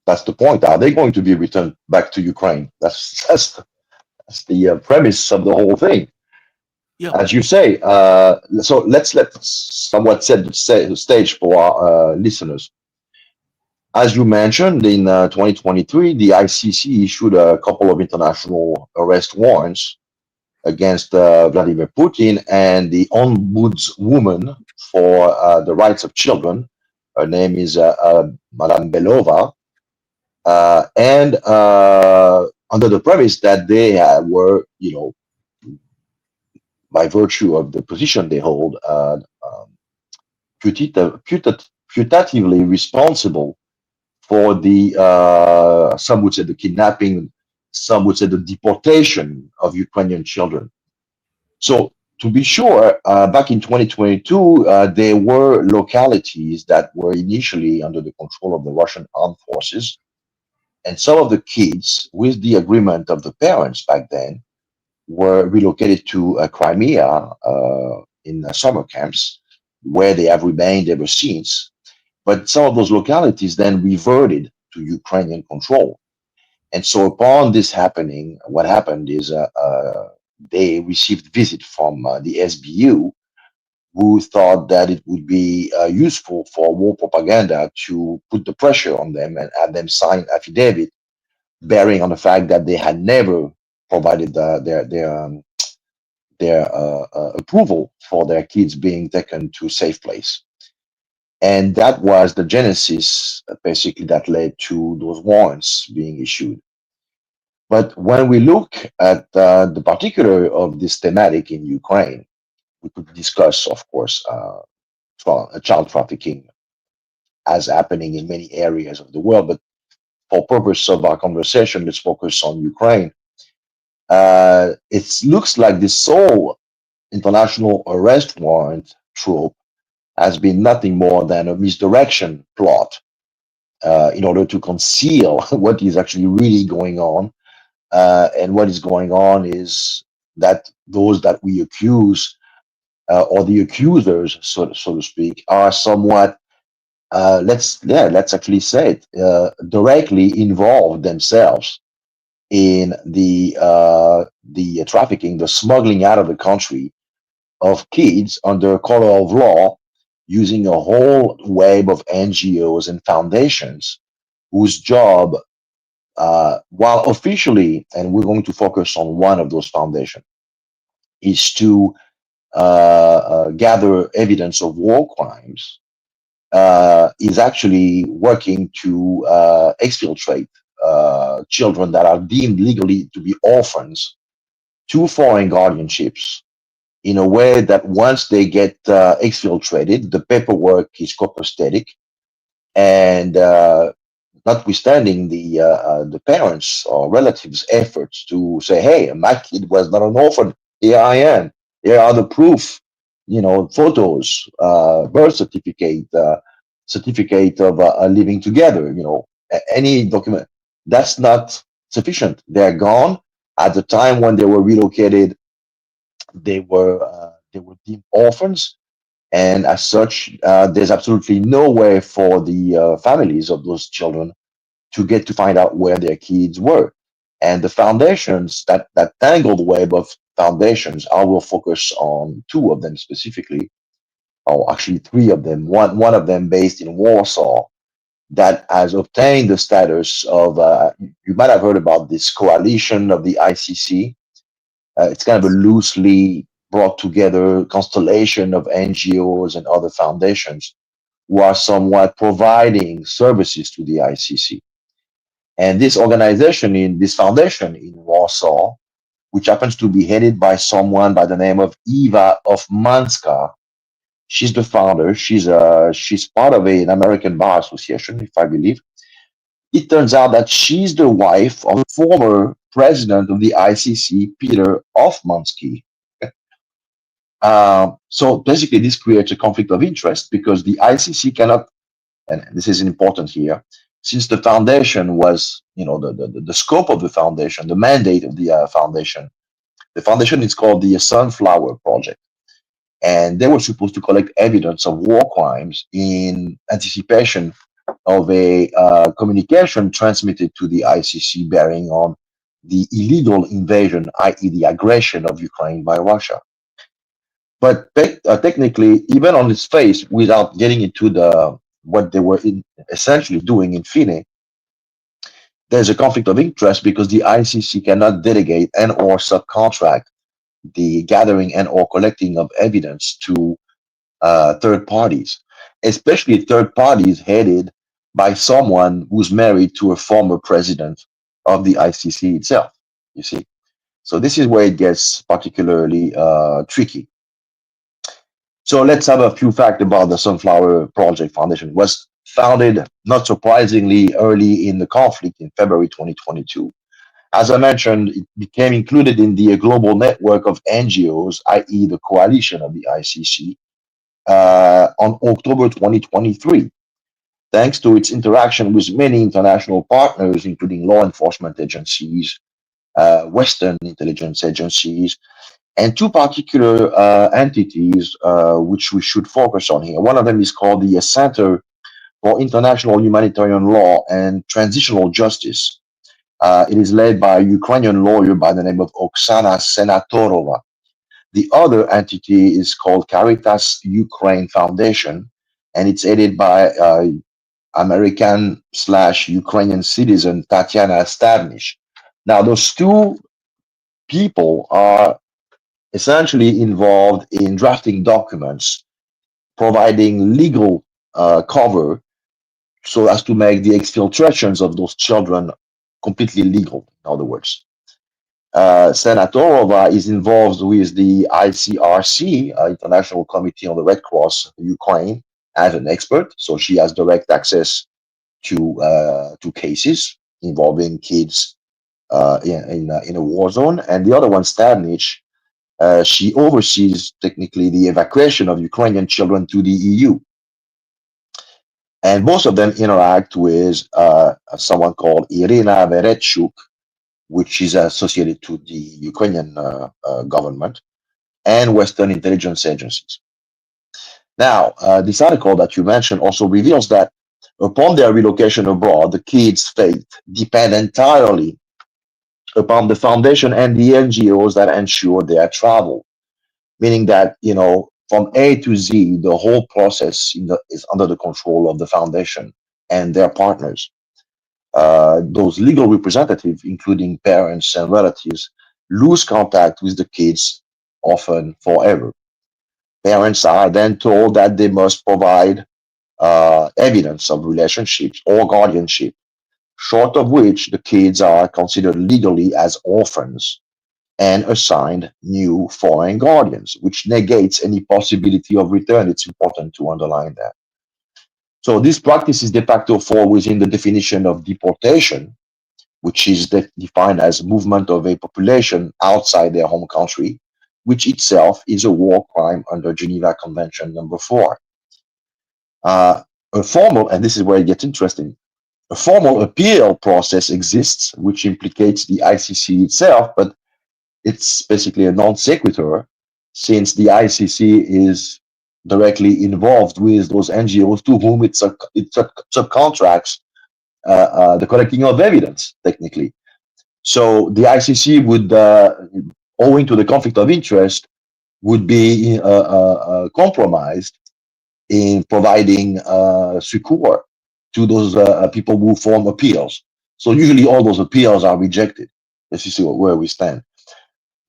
that's the point. Are they going to be returned back to Ukraine? That's the premise of the whole thing. Yeah. As you say, so let's somewhat set the stage for our listeners. As you mentioned, in 2023, the ICC issued a couple of international arrest warrants against Vladimir Putin and the ombudswoman for the rights of children. Her name is Madame Belova, and under the premise that they were, by virtue of the position they hold, putatively responsible for the, some would say the kidnapping, some would say the deportation of Ukrainian children. So to be sure, back in 2022, there were localities that were initially under the control of the Russian armed forces. And some of the kids, with the agreement of the parents back then, were relocated to Crimea in summer camps, where they have remained ever since. But some of those localities then reverted to Ukrainian control. And so upon this happening, what happened is they received visit from the SBU, who thought that it would be useful for war propaganda to put the pressure on them and have them sign affidavit bearing on the fact that they had never provided their approval for their kids being taken to a safe place. And that was the genesis, basically, that led to those warrants being issued. But when we look at the particular of this thematic in Ukraine, we could discuss, of course, child trafficking as happening in many areas of the world. But for purpose of our conversation, let's focus on Ukraine. It looks like this sole international arrest warrant trope has been nothing more than a misdirection plot in order to conceal what is actually really going on. And what is going on is that those that we accuse, or the accusers, so to speak, are somewhat, let's actually say it, directly involved themselves in the trafficking, the smuggling out of the country of kids under color of law, using a whole web of NGOs and foundations whose job, while officially, and we're going to focus on one of those foundations, is to gather evidence of war crimes, is actually working to exfiltrate children that are deemed legally to be orphans to foreign guardianships, in a way that once they get exfiltrated, the paperwork is copacetic, and notwithstanding the parents or relatives' efforts to say, "Hey, my kid was not an orphan. Here I am. Here are the proof. Photos, birth certificate, certificate of living together. Any document." That's not sufficient. They're gone. At the time when they were relocated, they were deemed orphans, and as such, there's absolutely no way for the families of those children to get to find out where their kids were. And the foundations, that tangled web of foundations, I will focus on two of them specifically, or actually three of them. One of them based in Warsaw, that has obtained the status of, you might have heard about this coalition of the ICC. It's kind of a loosely brought together constellation of NGOs and other foundations who are somewhat providing services to the ICC. And this foundation in Warsaw, which happens to be headed by someone by the name of Eva Ofmanska. She's the founder. She's part of an American bar association, if I believe. It turns out that she's the wife of former president of the ICC, Peter Ofmansky. So basically, this creates a conflict of interest because the ICC cannot, and this is important here, since the foundation was, the scope of the foundation, the mandate of the foundation. The foundation is called the Sunflower Project, and they were supposed to collect evidence of war crimes in anticipation of a communication transmitted to the ICC bearing on the illegal invasion, i.e., the aggression of Ukraine by Russia. But technically, even on its face, without getting into what they were essentially doing in fine, there's a conflict of interest because the ICC cannot delegate and or subcontract the gathering and or collecting of evidence to third parties, especially third parties headed by someone who's married to a former president of the ICC itself, you see. So this is where it gets particularly tricky. So let's have a few facts about the Sunflower Project Foundation. It was founded, not surprisingly, early in the conflict in February 2022. As I mentioned, it became included in the global network of NGOs, i.e. the coalition of the ICC, on October 2023, thanks to its interaction with many international partners, including law enforcement agencies, Western intelligence agencies, and two particular entities which we should focus on here. One of them is called the Center for International Humanitarian Law and Transitional Justice. It is led by a Ukrainian lawyer by the name of Oksana Senatorova. The other entity is called Caritas Ukraine Foundation, and it's headed by American/Ukrainian citizen Tatiana Stavnish. Now, those two people are essentially involved in drafting documents, providing legal cover so as to make the exfiltrations of those children completely legal, in other words. Senatorova is involved with the ICRC, International Committee on the Red Cross Ukraine, as an expert, so she has direct access to cases involving kids in a war zone. And the other one, Stavnich, she oversees technically the evacuation of Ukrainian children to the EU. And both of them interact with someone called Irina Vereshchuk, which is associated to the Ukrainian government and Western intelligence agencies. Now, this article that you mentioned also reveals that upon their relocation abroad, the kids' fate depend entirely upon the foundation and the NGOs that ensure their travel, meaning that, from A to Z, the whole process is under the control of the foundation and their partners. Those legal representatives, including parents and relatives, lose contact with the kids, often forever. Parents are then told that they must provide evidence of relationships or guardianship, short of which the kids are considered legally as orphans and assigned new foreign guardians, which negates any possibility of return. It's important to underline that. So these practices de facto fall within the definition of deportation, which is defined as movement of a population outside their home country, which itself is a war crime under Geneva Convention number 4. A formal, and this is where it gets interesting, a formal appeal process exists, which implicates the ICC itself, but it's basically a non sequitur, since the ICC is directly involved with those NGOs to whom it subcontracts the collecting of evidence, technically. So the ICC would, owing to the conflict of interest, would be compromised in providing succor to those people who form appeals. So usually all those appeals are rejected. Let's see where we stand.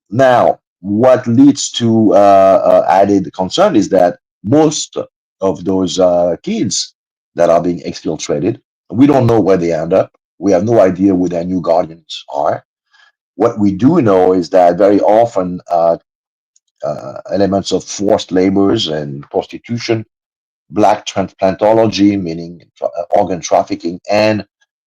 Now, what leads to added concern is that most of those kids that are being exfiltrated, we don't know where they end up. We have no idea who their new guardians are. What we do know is that very often elements of forced labors and prostitution, black transplantology, meaning organ trafficking, and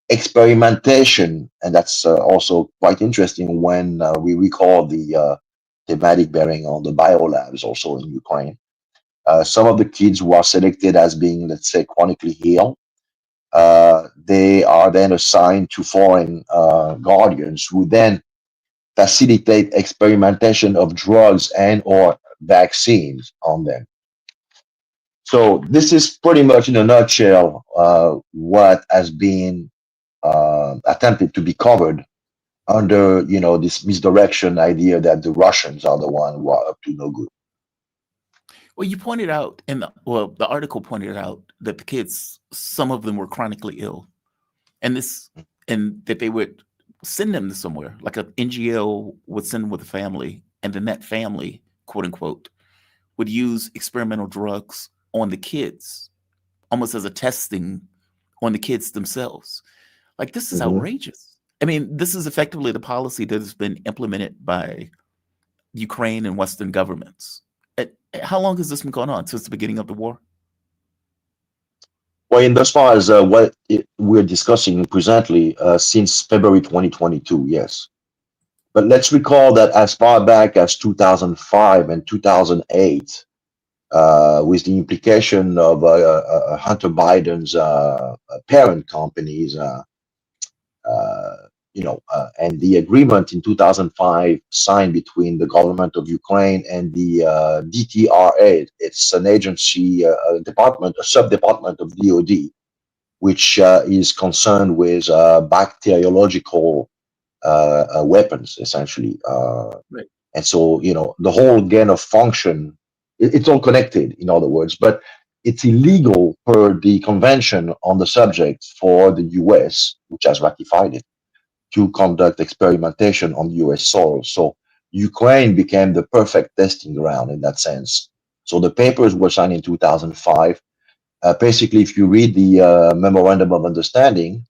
experimentation. And that's also quite interesting when we recall the thematic bearing on the biolabs also in Ukraine. Some of the kids who are selected as being, let's say, chronically ill, they are then assigned to foreign guardians who then facilitate experimentation of drugs and or vaccines on them. So this is pretty much in a nutshell what has been attempted to be covered under, this misdirection idea that the Russians are the one who are up to no good. Well, you pointed out the article pointed out that the kids, some of them were chronically ill, and that they would send them to somewhere, like an NGO would send them with a family, and then that family, quote unquote, would use experimental drugs on the kids, almost as a testing on the kids themselves. Like, this is outrageous. I mean, this is effectively the policy that has been implemented by Ukraine and Western governments. How long has this been going on? Since the beginning of the war? Well, in as far as we're discussing presently, since February 2022, yes. But let's recall that as far back as 2005 and 2008, with the implication of Hunter Biden's parent companies, and the agreement in 2005 signed between the government of Ukraine and the DTRA. It's an agency, department, a sub-department of DOD, which is concerned with bacteriological weapons, essentially. Right. And so, the whole gain of function, it's all connected, in other words, but it's illegal per the convention on the subject for the US, which has ratified it, to conduct experimentation on US soil. So Ukraine became the perfect testing ground in that sense. So the papers were signed in 2005. Basically, if you read the Memorandum of Understanding,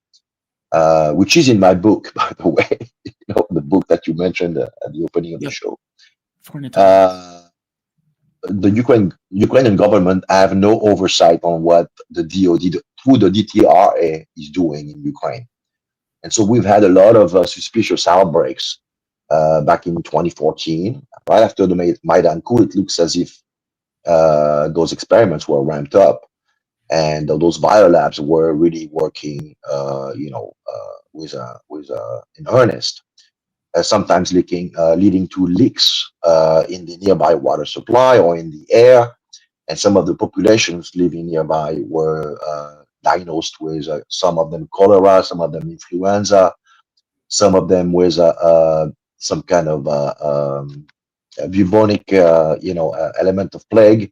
which is in my book, by the way, the book that you mentioned at the opening of the show, the Ukrainian government have no oversight on what the DOD, through the DTRA, is doing in Ukraine. And so we've had a lot of suspicious outbreaks back in 2014. Right after the Maidan coup, it looks as if those experiments were ramped up, and those biolabs were really working, in earnest. Sometimes leading to leaks in the nearby water supply or in the air, and some of the populations living nearby were diagnosed with some of them cholera, some of them influenza, some of them with some kind of bubonic, element of plague.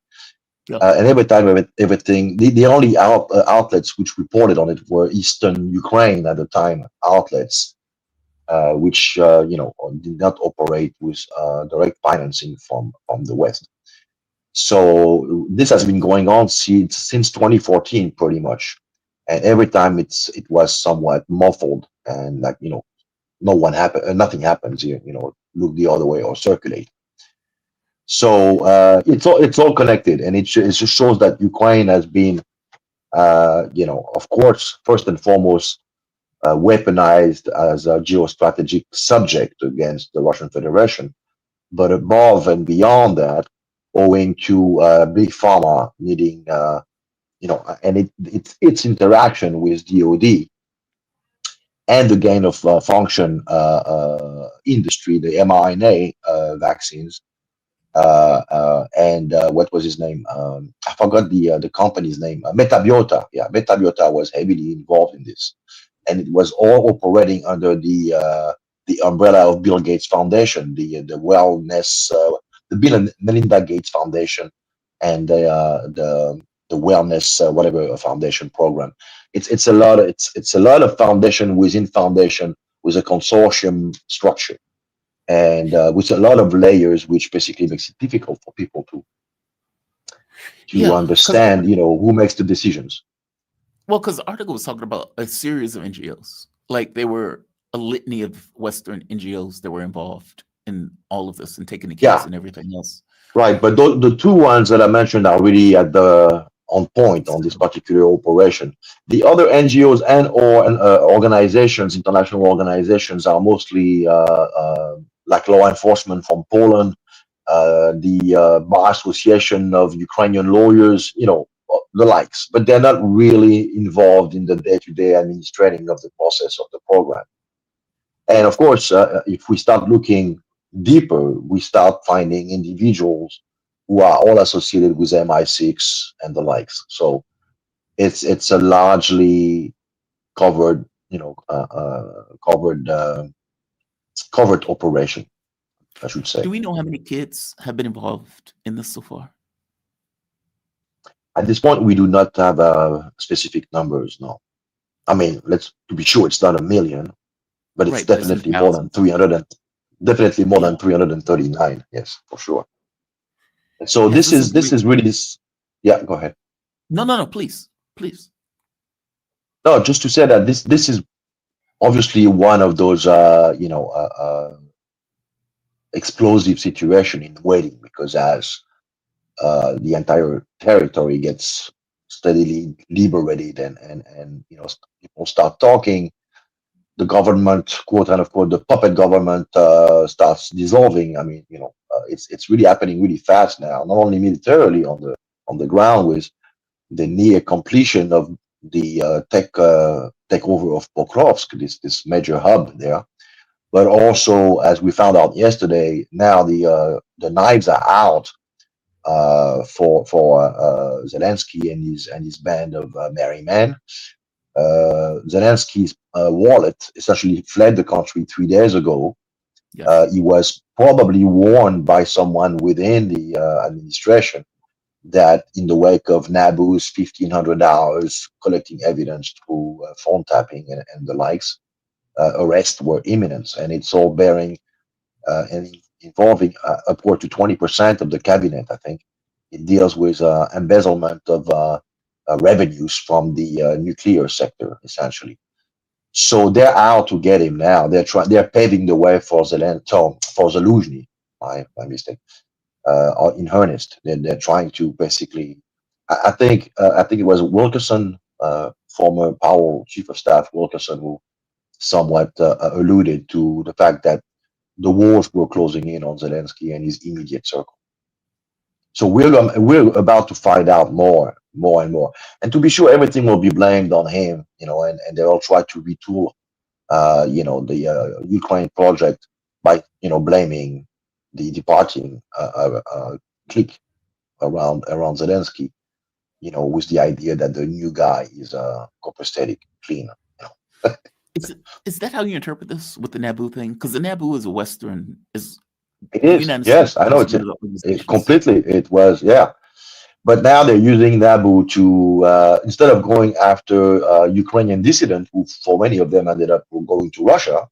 Yeah. And every time everything, the only outlets which reported on it were Eastern Ukraine at the time outlets, which did not operate with direct financing from the West. So this has been going on since 2014, pretty much, and every time it was somewhat muffled, and nothing happens here. Look the other way or circulate. So it's all connected, and it just shows that Ukraine has been, of course, first and foremost, weaponized as a geostrategic subject against the Russian Federation, but above and beyond that, owing to big pharma needing, and its interaction with DoD and the gain of function industry, the mRNA vaccines, and what was his name? I forgot the company's name. Metabiota. Yeah, Metabiota was heavily involved in this, and it was all operating under the umbrella of Bill Gates Foundation, the wellness, the Bill and Melinda Gates Foundation, and the the wellness whatever foundation program. It's a lot of foundation within foundation with a consortium structure and with a lot of layers, which basically makes it difficult for people to Yeah, because understand, who makes the decisions. the article was talking about a series of NGOs. Like there were a litany of Western NGOs that were involved in all of this and taking the kids Yeah, and everything else. right. But the two ones that I mentioned are really at the on point on this particular operation. The other NGOs and organizations, international organizations, are mostly like law enforcement from Poland, the Bar Association of Ukrainian Lawyers, the likes. But they're not really involved in the day-to-day administrating of the process of the program. And of course, if we start looking deeper, we start finding individuals who are all associated with MI6 and the likes. So it's a largely covered, covered operation, I should say. Do we know how many kids have been involved in this so far? At this point, we do not have specific numbers. No, I mean, to be sure, it's not a million, but it's Right, but it's in the definitely more than thousands. 300 and definitely more Yeah. than 339. Yes, for sure. And so Has this is really this. Yeah, go ahead. No, please. No, just to say that this is obviously one of those explosive situation in waiting, because as the entire territory gets steadily liberated and people start talking, the government, quote unquote, the puppet government starts dissolving. I mean, it's really happening really fast now, not only militarily on the ground with the near completion of the takeover of Pokrovsk, this major hub there, but also, as we found out yesterday, now the knives are out for Zelensky and his band of merry men. Zelensky's wallet essentially fled the country 3 days ago. Yes. He was probably warned by someone within the administration that in the wake of Nabu's 1,500 hours collecting evidence through phone tapping and the likes, arrests were imminent. And it's all bearing and involving upward to 20% of the cabinet, I think. It deals with embezzlement of revenues from the nuclear sector, essentially. So they're out to get him now. They're paving the way for Zelensky, my mistake. In earnest, they're trying to basically. I think it was Wilkerson, former Powell chief of staff Wilkerson, who somewhat alluded to the fact that the wars were closing in on Zelensky and his immediate circle. So we're about to find out more and more. And to be sure, everything will be blamed on him, and they'll try to retool, the Ukraine project by, blaming the departing clique around Zelensky, with the idea that the new guy is copacetic, clean. Is that how you interpret this with the Naboo thing? Because the Naboo is It the is. United States Yes, I know is it's one of the it organizations. completely. It was, yeah. But now they're using Nabu to, instead of going after Ukrainian dissidents, who for many of them ended up going to Russia,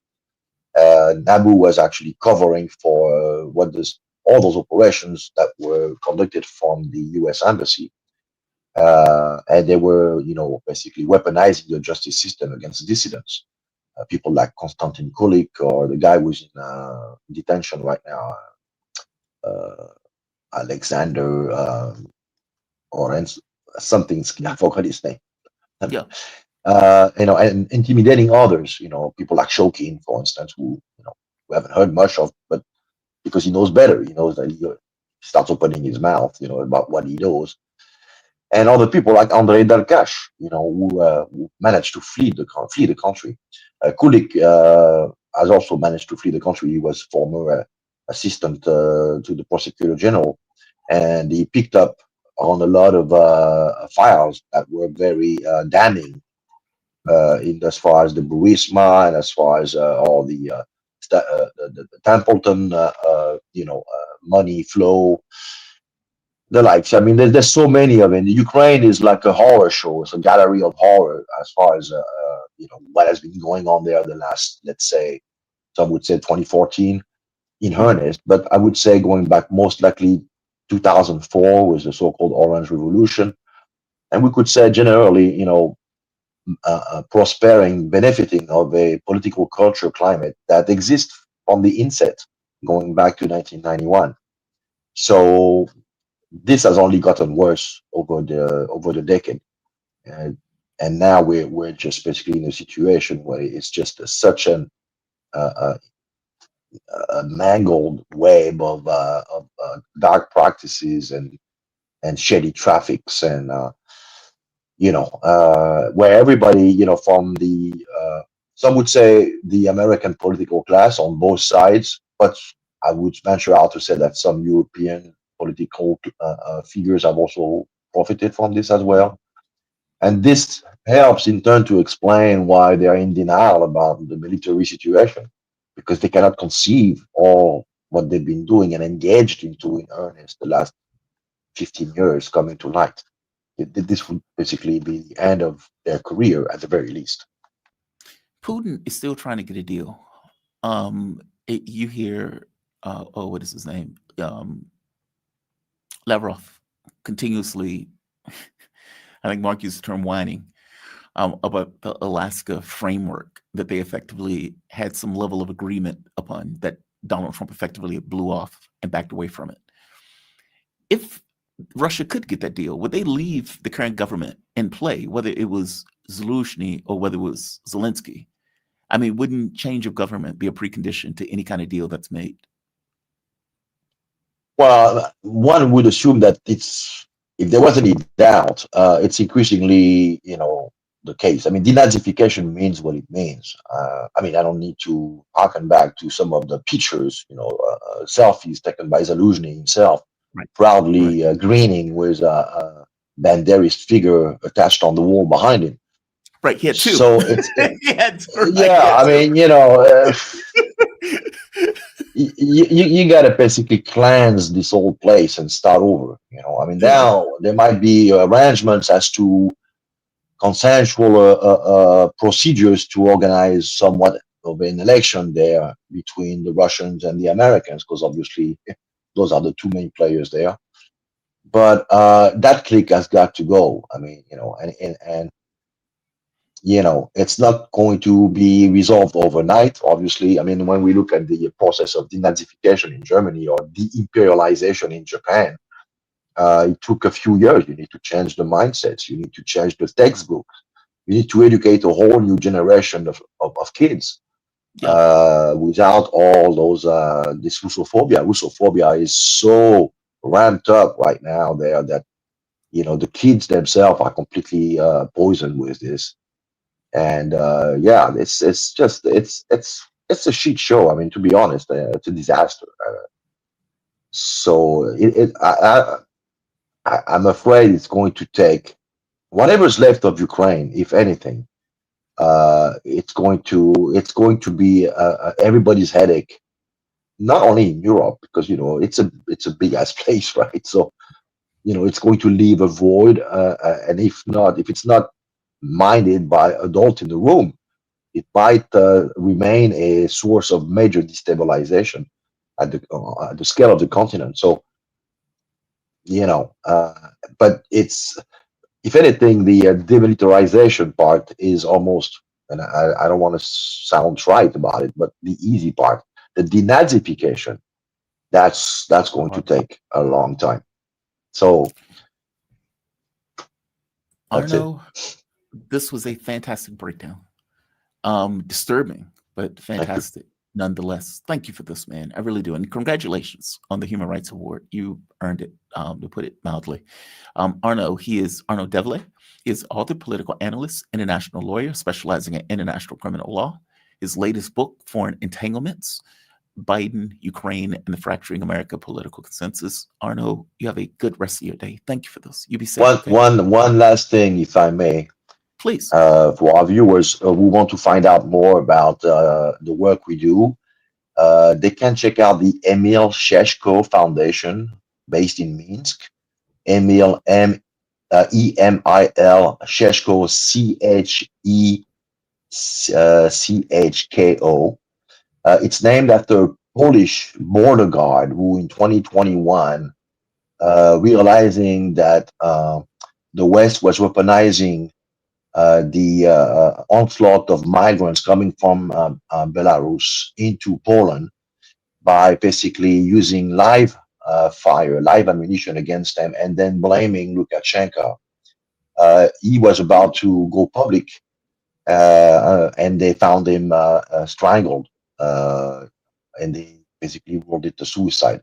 Nabu was actually covering for all those operations that were conducted from the U.S. Embassy. And they were, basically weaponizing the justice system against dissidents. People like Konstantin Kulik, or the guy who's in detention right now, Alexander, or something, I forgot his name. Yeah. And intimidating others, people like Shokin, for instance, who, we haven't heard much of, but because he knows better, he knows that he starts opening his mouth, about what he knows. And other people like Andrei Dalkash, who managed to flee the country. Kulik has also managed to flee the country. He was former assistant to the prosecutor general, and he picked up on a lot of files that were very damning, in as far as the Burisma and as far as all the Templeton, money flow. the likes. I mean, there's so many of it. Ukraine is like a horror show. It's a gallery of horror as far as what has been going on there the last, let's say, some would say 2014 in Mhm. earnest. But I would say going back most likely 2004 was the so-called Orange Revolution, and we could say generally, prospering, benefiting of a political culture climate that exists from the inset, going back to 1991. So this has only gotten worse over the decade, and now we're just basically in a situation where it's just such uh, a mangled web of dark practices and shady traffics and where everybody, from the some would say the American political class on both sides, but I would venture out to say that some European political figures have also profited from this as well. And this helps in turn to explain why they are in denial about the military situation, because they cannot conceive all what they've been doing and engaged into in earnest the last 15 years coming to light. This would basically be the end of their career at the very least. Putin is still trying to get a deal. You hear, what is his name? Lavrov continuously, I think Mark used the term whining, about the Alaska framework that they effectively had some level of agreement upon that Donald Trump effectively blew off and backed away from it. If Russia could get that deal, would they leave the current government in play, whether it was Zelensky or whether it was Zelensky? I mean, wouldn't change of government be a precondition to any kind of deal that's made? Well, one would assume that if there was any doubt, it's increasingly, the case. I mean, denazification means what it means. I mean, I don't need to harken back to some of the pictures, selfies taken by Zaluzhny himself, Right. proudly grinning with a Banderist figure attached on the wall behind him. Right. He had two. So it's Yeah. I mean, you got to basically cleanse this old place and start over. I mean, now there might be arrangements as to consensual procedures to organize somewhat of an election there between the Russians and the Americans, because obviously those are the two main players there. But that clique has got to go. I mean, and it's not going to be resolved overnight, obviously. I mean, when we look at the process of denazification in Germany or de-imperialization in Japan, it took a few years. You need to change the mindsets. You need to change the textbooks. You need to educate a whole new generation of kids without all those, this Russophobia. Russophobia is so ramped up right now there that, the kids themselves are completely poisoned with this. And it's a shit show. I mean, to be honest, it's a disaster. So I'm afraid it's going to take whatever's left of Ukraine, if anything. It's going to be everybody's headache, not only in Europe, because it's a big ass place, right? So it's going to leave a void, and if it's not minded by adult in the room, it might remain a source of major destabilization at the scale of the continent. So, but it's, if anything, the demilitarization part is almost, and I don't want to sound trite about it, but the easy part, the denazification, that's going to take a long time. So that's it. Arnaud, this was a fantastic breakdown. Disturbing, but fantastic nonetheless. Thank you for this, man. I really do. And congratulations on the Human Rights Award. You earned it, to put it mildly. Arnaud Develay. He is author, political analyst, international lawyer, specializing in international criminal law. His latest book, Foreign Entanglements, Biden, Ukraine, and the Fracturing America Political Consensus. Arnaud, you have a good rest of your day. Thank you for this. You be safe. One last thing, if I may. Please. For our viewers who want to find out more about the work we do, they can check out the Emil Sheshko Foundation based in Minsk. Emil Emil Sheshko Chechko. It's named after a Polish border guard who, in 2021, realizing that the West was weaponizing the onslaught of migrants coming from Belarus into Poland by basically using live fire, live ammunition against them, and then blaming Lukashenko. He was about to go public, and they found him strangled, and they basically ruled it a suicide.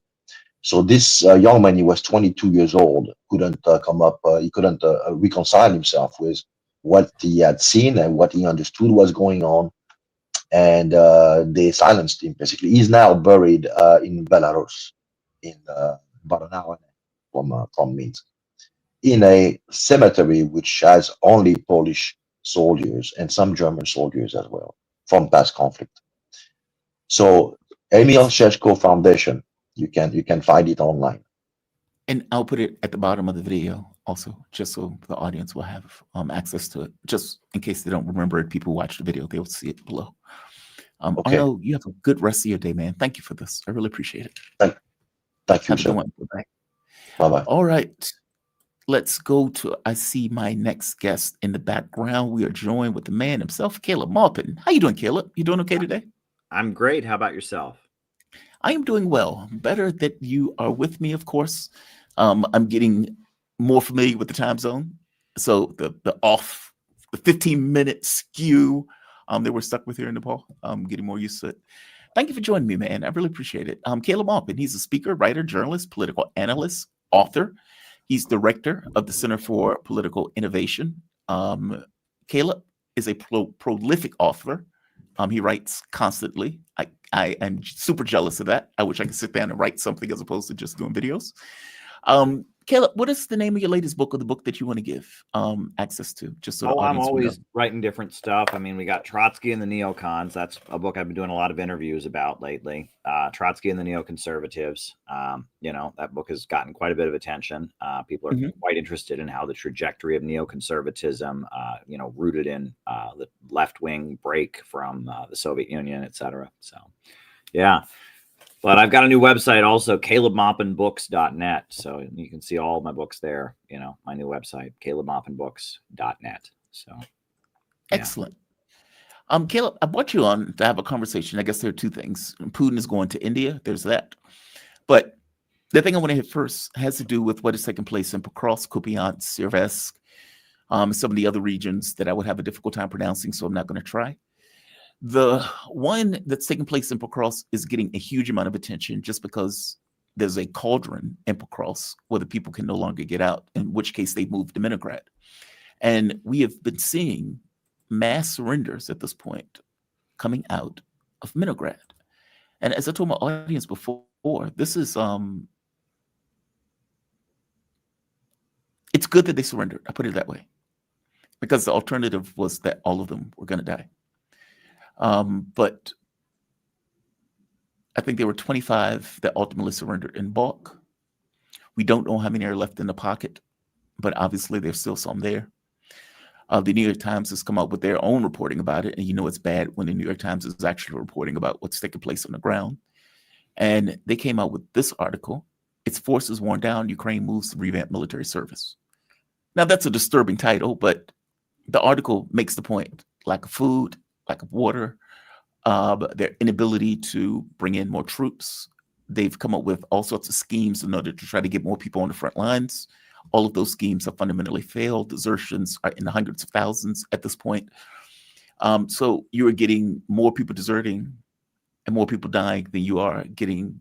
So this young man, he was 22 years old, couldn't he couldn't reconcile himself with what he had seen and what he understood was going on, and they silenced him. Basically, he's now buried in Belarus, in about an hour from Minsk, in a cemetery which has only Polish soldiers and some German soldiers as well from past conflict. So, Emil Sheshko Foundation, you can find it online. And I'll put it at the bottom of the video also, just so the audience will have access to it. Just in case they don't remember it, people who watch the video, they'll see it below. Okay. Arnaud, you have a good rest of your day, man. Thank you for this. I really appreciate it. Thank you, Have a sir. good one. Bye-bye. Bye-bye. All right. Let's go to, I see my next guest in the background. We are joined with the man himself, Caleb Maupin. How you doing, Caleb? You doing okay today? I'm great. How about yourself? I am doing well. Better that you are with me, of course. I'm getting more familiar with the time zone. So the 15-minute skew that we're stuck with here in Nepal, I'm getting more used to it. Thank you for joining me, man. I really appreciate it. Caleb Maupin, he's a speaker, writer, journalist, political analyst, author. He's director of the Center for Political Innovation. Caleb is a prolific author. He writes constantly. I am super jealous of that. I wish I could sit down and write something as opposed to just doing videos. Caleb, what is the name of your latest book, or the book that you want to give access to? Just so the I'm audience will always know. writing different stuff. I mean, we got Trotsky and the Neocons. That's a book I've been doing a lot of interviews about lately. Trotsky and the Neoconservatives. That book has gotten quite a bit of attention. People are quite interested in how the trajectory of neoconservatism, rooted in the left-wing break from the Soviet Union, et cetera. So, yeah. But I've got a new website also, calebmaupinbooks.net. So you can see all my books there, my new website, calebmaupinbooks.net. So yeah. Excellent. Caleb, I brought you on to have a conversation. I guess there are two things. Putin is going to India. There's that. But the thing I want to hit first has to do with what is taking place in Pokrovsk, Kupyansk, Syrvesk, some of the other regions that I would have a difficult time pronouncing, so I'm not going to try. The one that's taking place in Pokrovsk is getting a huge amount of attention just because there's a cauldron in Pokrovsk where the people can no longer get out, in which case they moved to Leningrad. And we have been seeing mass surrenders at this point coming out of Leningrad. And as I told my audience before, this is it's good that they surrendered. I put it that way, because the alternative was that all of them were going to die. But I think there were 25 that ultimately surrendered in bulk. We don't know how many are left in the pocket, but obviously there's still some there. The New York Times has come out with their own reporting about it, and it's bad when the New York Times is actually reporting about what's taking place on the ground. And they came out with this article: "Its forces worn down, Ukraine moves to revamp military service." Now that's a disturbing title, but the article makes the point: lack of food, lack of water, their inability to bring in more troops. They've come up with all sorts of schemes in order to try to get more people on the front lines. All of those schemes have fundamentally failed. Desertions are in the hundreds of thousands at this point. So you're getting more people deserting and more people dying than you are getting,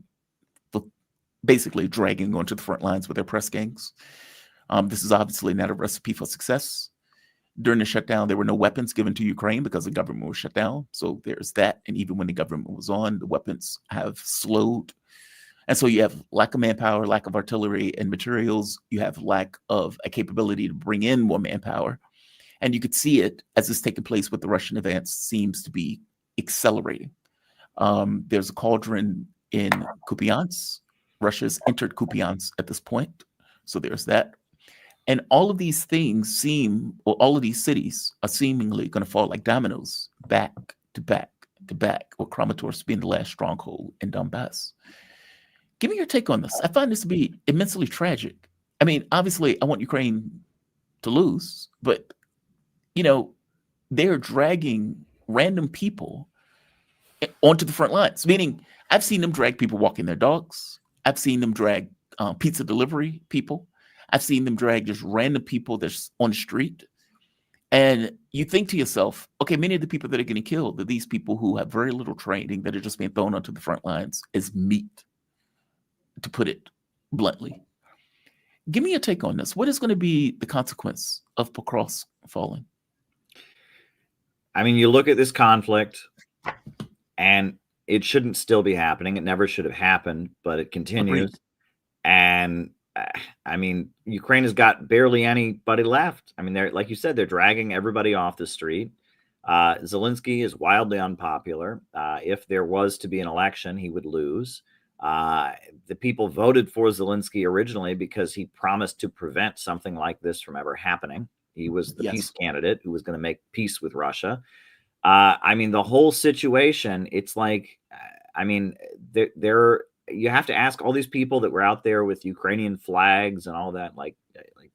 basically dragging onto the front lines with their press gangs. This is obviously not a recipe for success. During the shutdown, there were no weapons given to Ukraine because the government was shut down. So there's that. And even when the government was on, the weapons have slowed. And so you have lack of manpower, lack of artillery and materials. You have lack of a capability to bring in more manpower. And you could see it as it's taking place with the Russian advance seems to be accelerating. There's a cauldron in Kupyansk. Russia's entered Kupyansk at this point. So there's that. And all of these things or all of these cities are seemingly going to fall like dominoes, back to back to back, with Kramatorsk being the last stronghold in Donbass. Give me your take on this. I find this to be immensely tragic. I mean, obviously, I want Ukraine to lose, but, they're dragging random people onto the front lines, meaning I've seen them drag people walking their dogs. I've seen them drag pizza delivery people. I've seen them drag just random people that's on the street. And you think to yourself, okay, many of the people that are getting killed are these people who have very little training that are just being thrown onto the front lines as meat, to put it bluntly. Give me a take on this. What is going to be the consequence of Pokrovsk falling? I mean, you look at this conflict, and it shouldn't still be happening. It never should have happened, but it continues. Agreed. And I mean, Ukraine has got barely anybody left. I mean, they're, like you said, they're dragging everybody off the street. Zelensky is wildly unpopular. If there was to be an election, he would lose. The people voted for Zelensky originally because he promised to prevent something like this from ever happening. He was the peace candidate who was going to make peace with Russia. I mean, the whole situation, it's like, I mean, you have to ask all these people that were out there with Ukrainian flags and all that, like,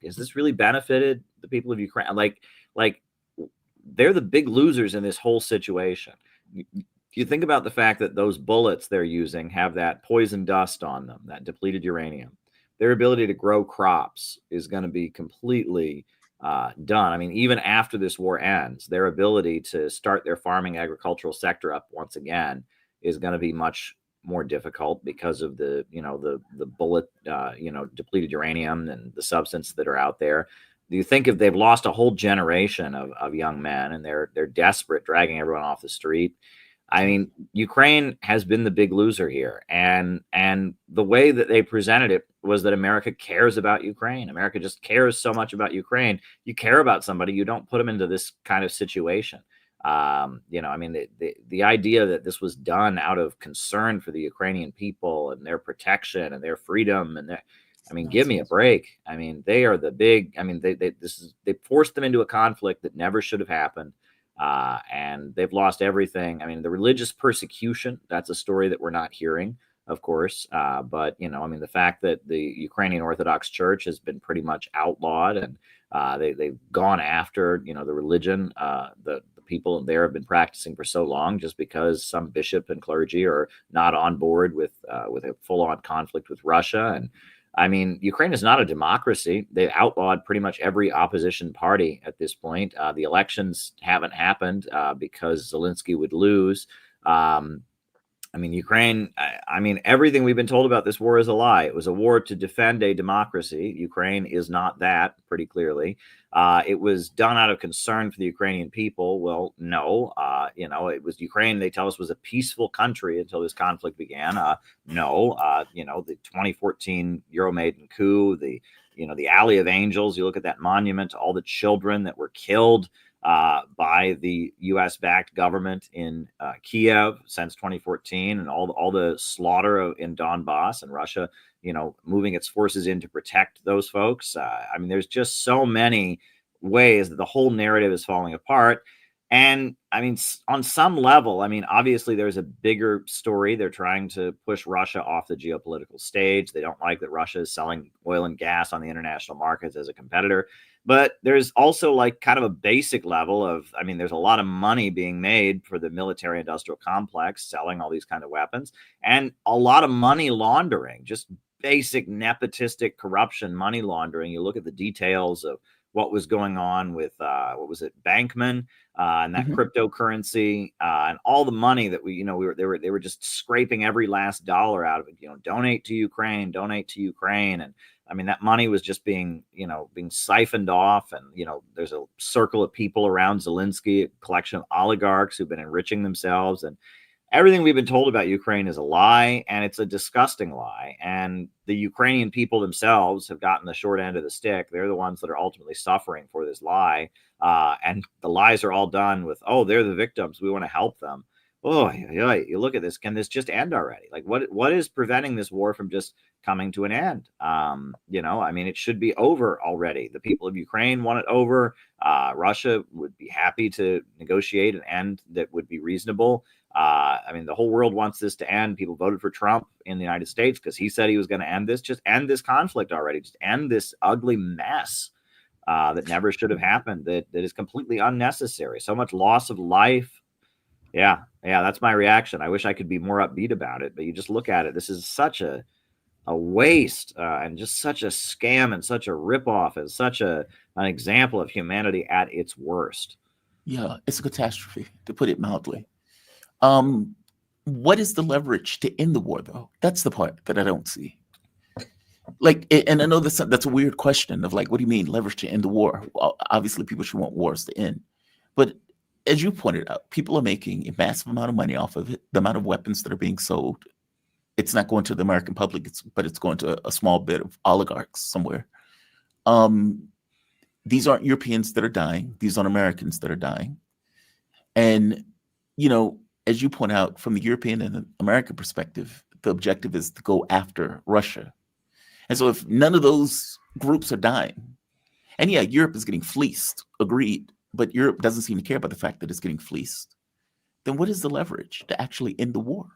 is this really benefited the people of Ukraine? Like they're the big losers in this whole situation. You think about the fact that those bullets they're using have that poison dust on them, that depleted uranium. Their ability to grow crops is going to be completely done. I mean, even after this war ends, their ability to start their farming agricultural sector up once again is going to be much more difficult because of the bullet, depleted uranium and the substance that are out there. Do you think if they've lost a whole generation of young men and they're desperate, dragging everyone off the street? I mean, Ukraine has been the big loser here. And the way that they presented it was that America cares about Ukraine. America just cares so much about Ukraine. You care about somebody, you don't put them into this kind of situation. I mean, the idea that this was done out of concern for the Ukrainian people and their protection and their freedom and give me a break. I mean, they are the big, I mean, they forced them into a conflict that never should have happened. And they've lost everything. I mean, the religious persecution, that's a story that we're not hearing, of course. But, the fact that the Ukrainian Orthodox Church has been pretty much outlawed and they've gone after, the religion, the people there have been practicing for so long just because some bishop and clergy are not on board with a full-on conflict with Russia. And I mean, Ukraine is not a democracy. They've outlawed pretty much every opposition party at this point. The elections haven't happened because Zelensky would lose. Ukraine, everything we've been told about this war is a lie. It was a war to defend a democracy. Ukraine is not that, pretty clearly. It was done out of concern for the Ukrainian people. Well, no, it was Ukraine, they tell us, was a peaceful country until this conflict began. No, the 2014 Euromaidan coup, the Alley of Angels, you look at that monument to all the children that were killed by the U.S.-backed government in Kiev since 2014, and all the slaughter in Donbass, and Russia, moving its forces in to protect those folks. There's just so many ways that the whole narrative is falling apart. And on some level, obviously there's a bigger story. They're trying to push Russia off the geopolitical stage. They don't like that Russia is selling oil and gas on the international markets as a competitor. But there's also kind of a basic level of, there's a lot of money being made for the military industrial complex selling all these kind of weapons, and a lot of money laundering, just basic nepotistic corruption, money laundering. You look at the details of what was going on with Bankman and that cryptocurrency and all the money that they were just scraping every last dollar out of it. Donate to Ukraine, and that money was just being siphoned off. And there's a circle of people around Zelensky, a collection of oligarchs who've been enriching themselves, and everything we've been told about Ukraine is a lie, and it's a disgusting lie. And the Ukrainian people themselves have gotten the short end of the stick. They're the ones that are ultimately suffering for this lie. And the lies are all done with, oh, they're the victims, we want to help them. oh, you look at this. Can this just end already? Like, what is preventing this war from just coming to an end? I mean, it should be over already. The people of Ukraine want it over. Russia would be happy to negotiate an end that would be reasonable. I mean, the whole world wants this to end. People voted for Trump in the United States because he said he was going to end this. Just end this conflict already. Just end this ugly mess that never should have happened. That is completely unnecessary. So much loss of life. Yeah, that's my reaction. I wish I could be more upbeat about it, but you just look at it. This is such a waste and just such a scam and such a ripoff and such an example of humanity at its worst. Yeah, it's a catastrophe, to put it mildly. What is the leverage to end the war, though? That's the part that I don't see. Like, and I know that's a weird question of like, what do you mean leverage to end the war? Well, obviously, people should want wars to end, but as you pointed out, people are making a massive amount of money off of it. The amount of weapons that are being sold, it's not going to the American public, but it's going to a small bit of oligarchs somewhere. These aren't Europeans that are dying. These aren't Americans that are dying. And, as you point out, from the European and the American perspective, the objective is to go after Russia. And so if none of those groups are dying, and yeah, Europe is getting fleeced, agreed, but Europe doesn't seem to care about the fact that it's getting fleeced, then what is the leverage to actually end the war?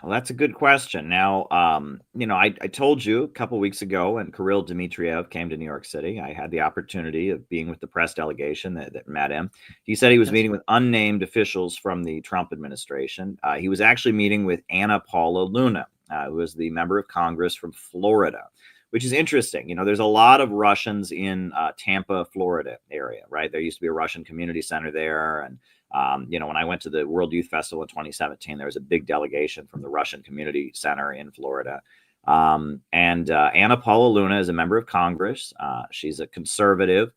Well, that's a good question. Now, I told you a couple weeks ago when Kirill Dmitriev came to New York City, I had the opportunity of being with the press delegation that met him. He said he was meeting with unnamed officials from the Trump administration. He was actually meeting with Anna Paula Luna, who is the member of Congress from Florida, which is interesting. There's a lot of Russians in Tampa, Florida area, right? There used to be a Russian community center there. And, when I went to the World Youth Festival in 2017, there was a big delegation from the Russian Community Center in Florida. Anna Paula Luna is a member of Congress. She's a conservative.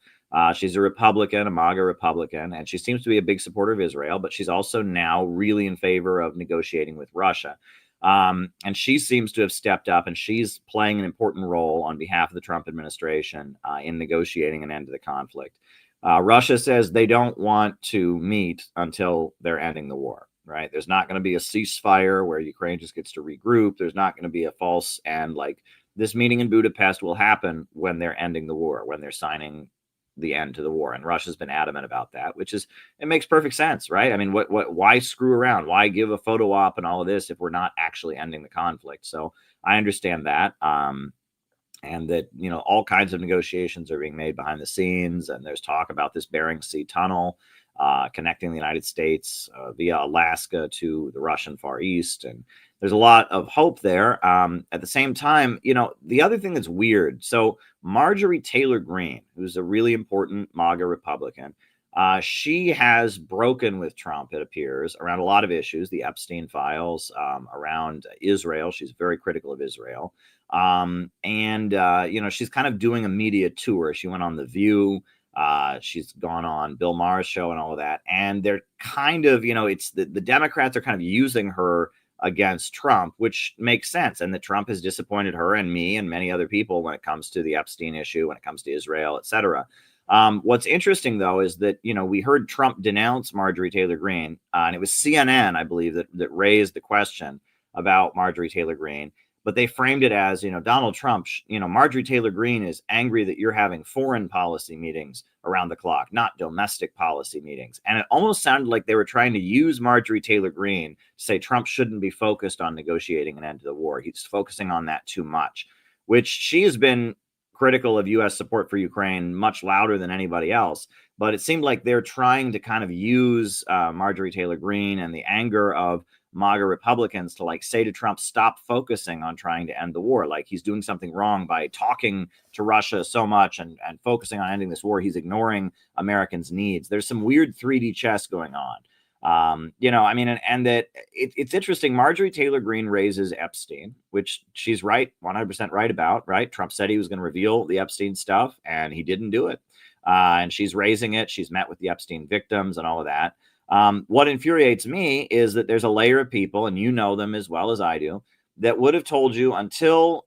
She's a Republican, a MAGA Republican, and she seems to be a big supporter of Israel, but she's also now really in favor of negotiating with Russia. And she seems to have stepped up, and she's playing an important role on behalf of the Trump administration in negotiating an end to the conflict. Russia says they don't want to meet until they're ending the war, right? There's not going to be a ceasefire where Ukraine just gets to regroup. There's not going to be a false end. Like, this meeting in Budapest will happen when they're ending the war, when they're signing the end to the war. And Russia's been adamant about that, it makes perfect sense, right? I mean, why screw around? Why give a photo op and all of this if we're not actually ending the conflict? So I understand that. And that, all kinds of negotiations are being made behind the scenes. And there's talk about this Bering Sea tunnel connecting the United States via Alaska to the Russian Far East. And there's a lot of hope there. At the same time, the other thing that's weird. So Marjorie Taylor Greene, who's a really important MAGA Republican, she has broken with Trump, it appears, around a lot of issues, the Epstein files, around Israel. She's very critical of Israel. She's kind of doing a media tour. She went on The View. She's gone on Bill Maher's show and all of that. And they're kind of, it's the Democrats are kind of using her against Trump, which makes sense. And that Trump has disappointed her and me and many other people when it comes to the Epstein issue, when it comes to Israel, et cetera. What's interesting, though, is that, we heard Trump denounce Marjorie Taylor Greene, and it was CNN, I believe, that raised the question about Marjorie Taylor Greene. But they framed it as, Donald Trump, Marjorie Taylor Greene is angry that you're having foreign policy meetings around the clock, not domestic policy meetings. And it almost sounded like they were trying to use Marjorie Taylor Greene to say Trump shouldn't be focused on negotiating an end to the war. He's focusing on that too much, which she has been critical of U.S. support for Ukraine much louder than anybody else. But it seemed like they're trying to kind of use Marjorie Taylor Greene and the anger of MAGA Republicans to say to Trump, stop focusing on trying to end the war. Like, he's doing something wrong by talking to Russia so much and focusing on ending this war. He's ignoring Americans' needs. There's some weird 3D chess going on. It's interesting. Marjorie Taylor Greene raises Epstein, which she's right, 100% right about, right? Trump said he was going to reveal the Epstein stuff and he didn't do it. And she's raising it. She's met with the Epstein victims and all of that. What infuriates me is that there's a layer of people, and you know them as well as I do, that would have told you until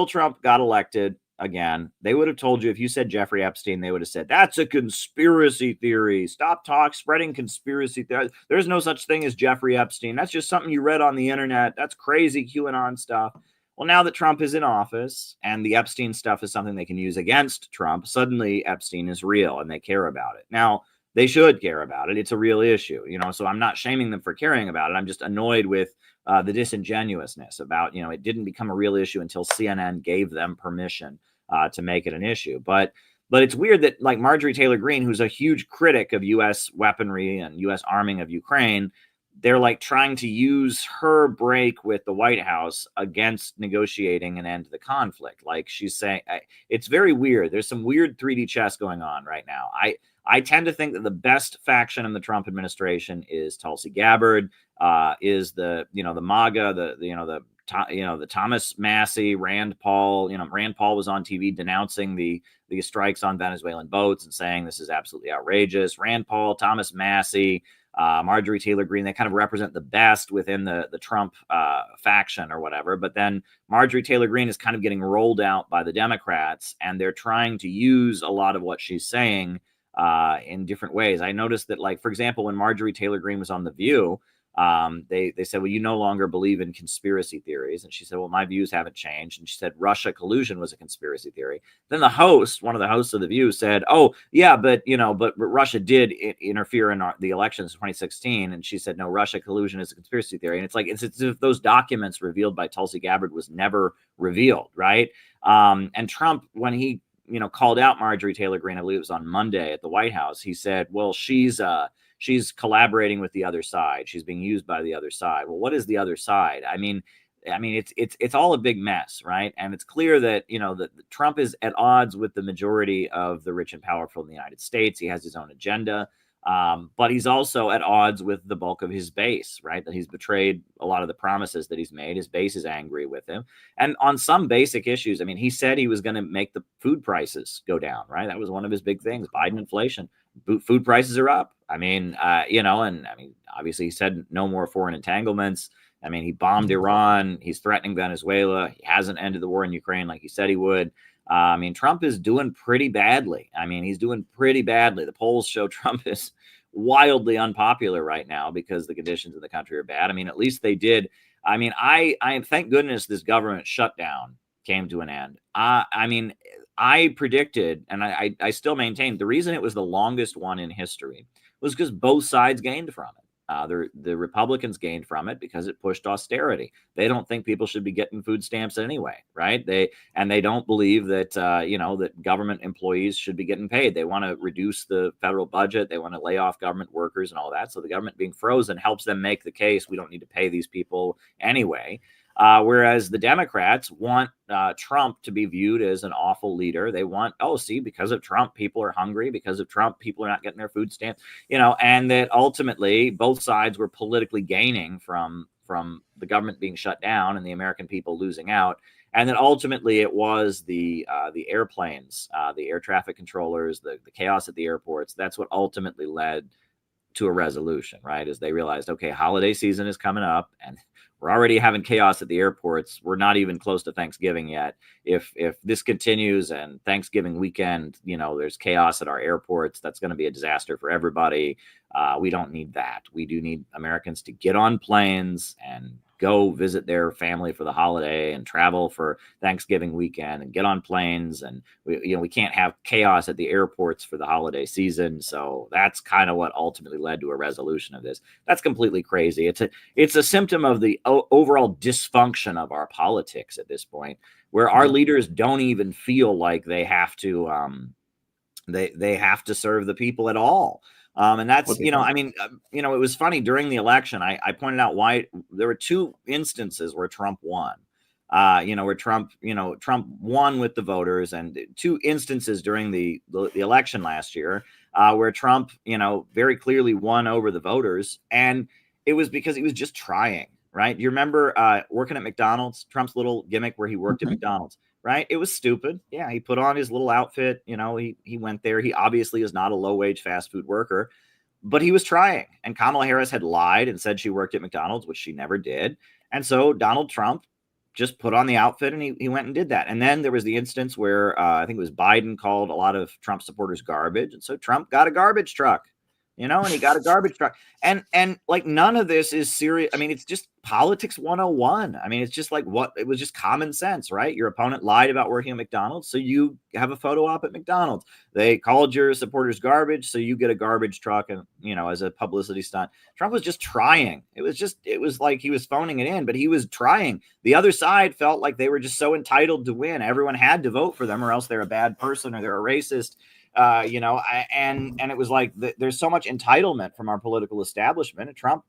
Trump got elected, again, they would have told you, if you said Jeffrey Epstein, they would have said, that's a conspiracy theory. Stop spreading conspiracy theory. There's no such thing as Jeffrey Epstein. That's just something you read on the internet. That's crazy QAnon stuff. Well, now that Trump is in office and the Epstein stuff is something they can use against Trump, suddenly Epstein is real and they care about it. Now, they should care about it. It's a real issue, so I'm not shaming them for caring about it. I'm just annoyed with the disingenuousness about, it didn't become a real issue until CNN gave them permission to make it an issue. But it's weird that, like, Marjorie Taylor Greene, who's a huge critic of U.S. weaponry and U.S. arming of Ukraine, they're like trying to use her break with the White House against negotiating an end to the conflict. Like, she's saying, it's very weird. There's some weird 3D chess going on right now. I tend to think that the best faction in the Trump administration is Tulsi Gabbard, is the MAGA, the Thomas Massey, Rand Paul. Rand Paul was on TV denouncing the strikes on Venezuelan boats and saying this is absolutely outrageous. Rand Paul, Thomas Massey, Marjorie Taylor Greene, they kind of represent the best within the Trump faction or whatever. But then Marjorie Taylor Greene is kind of getting rolled out by the Democrats, and they're trying to use a lot of what she's saying in different ways. I noticed that, like, for example, when Marjorie Taylor Greene was on The View, they said, well, you no longer believe in conspiracy theories. And she said, well, my views haven't changed. And she said Russia collusion was a conspiracy theory. Then one of the hosts of The View said, oh, yeah, but Russia did interfere in the elections in 2016. And she said, no, Russia collusion is a conspiracy theory. And it's like, it's as if those documents revealed by Tulsi Gabbard was never revealed, right? And Trump, when he called out Marjorie Taylor Greene, I believe it was on Monday at the White House, he said, well, she's collaborating with the other side. She's being used by the other side. Well, what is the other side? I mean, it's all a big mess, right? And it's clear that, that Trump is at odds with the majority of the rich and powerful in the United States. He has his own agenda. But he's also at odds with the bulk of his base, right? That he's betrayed a lot of the promises that he's made. His base is angry with him. And on some basic issues, I mean, he said he was going to make the food prices go down, right? That was one of his big things. Biden inflation. Food prices are up. I mean, obviously he said no more foreign entanglements. I mean, he bombed Iran. He's threatening Venezuela. He hasn't ended the war in Ukraine like he said he would. I mean, Trump is doing pretty badly. He's doing pretty badly. The polls show Trump is wildly unpopular right now because the conditions in the country are bad. At least they did. I thank goodness this government shutdown came to an end. I predicted, and I still maintain, the reason it was the longest one in history was because both sides gained from it. The Republicans gained from it because it pushed austerity. They don't think people should be getting food stamps anyway, right? They don't believe that that government employees should be getting paid. They want to reduce the federal budget. They want to lay off government workers and all that. So the government being frozen helps them make the case we don't need to pay these people anyway. Whereas the Democrats want Trump to be viewed as an awful leader. They want, because of Trump, people are hungry. Because of Trump, people are not getting their food stamps, and that ultimately both sides were politically gaining from the government being shut down and the American people losing out. And then ultimately it was the airplanes, the air traffic controllers, the chaos at the airports. That's what ultimately led to a resolution, right? As they realized, okay, holiday season is coming up and we're already having chaos at the airports. We're not even close to Thanksgiving yet. If this continues and Thanksgiving weekend, there's chaos at our airports, that's going to be a disaster for everybody. We don't need that. We do need Americans to get on planes and go visit their family for the holiday and travel for Thanksgiving weekend and get on planes. And we can't have chaos at the airports for the holiday season. So that's kind of what ultimately led to a resolution of this. That's completely crazy. It's a symptom of the overall dysfunction of our politics at this point, where our leaders don't even feel like they have to they have to serve the people at all. And that's, it was funny during the election. I pointed out why there were two instances where Trump won, where Trump won with the voters, and two instances during the election last year where Trump, very clearly won over the voters. And it was because he was just trying, right? You remember working at McDonald's, Trump's little gimmick where he worked at McDonald's. Right. It was stupid. Yeah. He put on his little outfit. He went there. He obviously is not a low wage fast food worker, but he was trying. And Kamala Harris had lied and said she worked at McDonald's, which she never did. And so Donald Trump just put on the outfit and he went and did that. And then there was the instance where I think it was Biden called a lot of Trump supporters garbage. And so Trump got a garbage truck, and he got a garbage truck. And like, none of this is serious. I mean, it's just politics 101. I mean, it's just like it was just common sense, right? Your opponent lied about working at McDonald's, so you have a photo op at McDonald's. They called your supporters garbage, so you get a garbage truck, and as a publicity stunt. Trump was just trying. It was like he was phoning it in, but he was trying. The other side felt like they were just so entitled to win. Everyone had to vote for them, or else they're a bad person or they're a racist. And it was like there's so much entitlement from our political establishment. And Trump,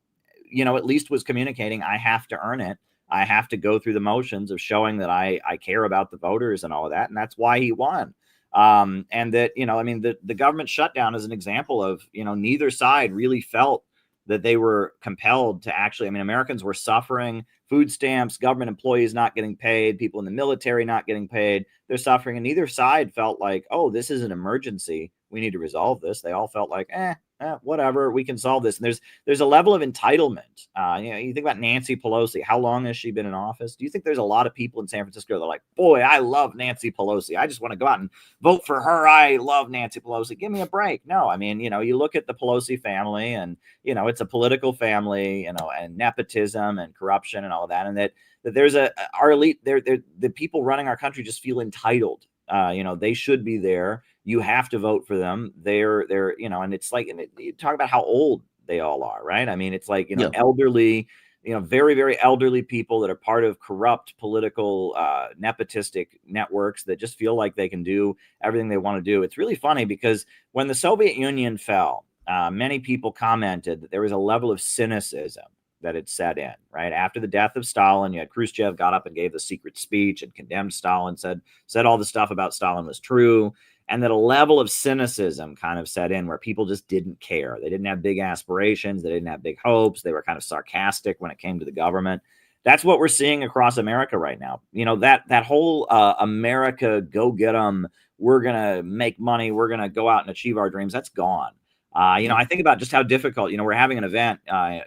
at least was communicating, I have to earn it. I have to go through the motions of showing that I care about the voters and all of that. And that's why he won. And that, the government shutdown is an example of, neither side really felt that they were compelled to actually, Americans were suffering, food stamps, government employees not getting paid, people in the military not getting paid. They're suffering, and neither side felt like, oh, this is an emergency, we need to resolve this. They all felt like, whatever, we can solve this. And there's a level of entitlement. You think about Nancy Pelosi. How long has she been in office? Do you think there's a lot of people in San Francisco that are like, boy, I love Nancy Pelosi, I just want to go out and vote for her, I love Nancy Pelosi, give me a break? No, you look at the Pelosi family, and it's a political family, and nepotism and corruption and all of that, and that there's our elite, the people running our country just feel entitled. They should be there. You have to vote for them. They're and it's like, and you talk about how old they all are, right? It's like, Yeah. elderly, very, very elderly people that are part of corrupt political nepotistic networks that just feel like they can do everything they want to do. It's really funny because when the Soviet Union fell, many people commented that there was a level of cynicism that had set in, right? After the death of Stalin, you had Khrushchev got up and gave the secret speech and condemned Stalin, said all the stuff about Stalin was true. And that a level of cynicism kind of set in where people just didn't care. They didn't have big aspirations. They didn't have big hopes. They were kind of sarcastic when it came to the government. That's what we're seeing across America right now. That whole America, go get them. We're going to make money. We're going to go out and achieve our dreams. That's gone. I think about just how difficult, we're having an event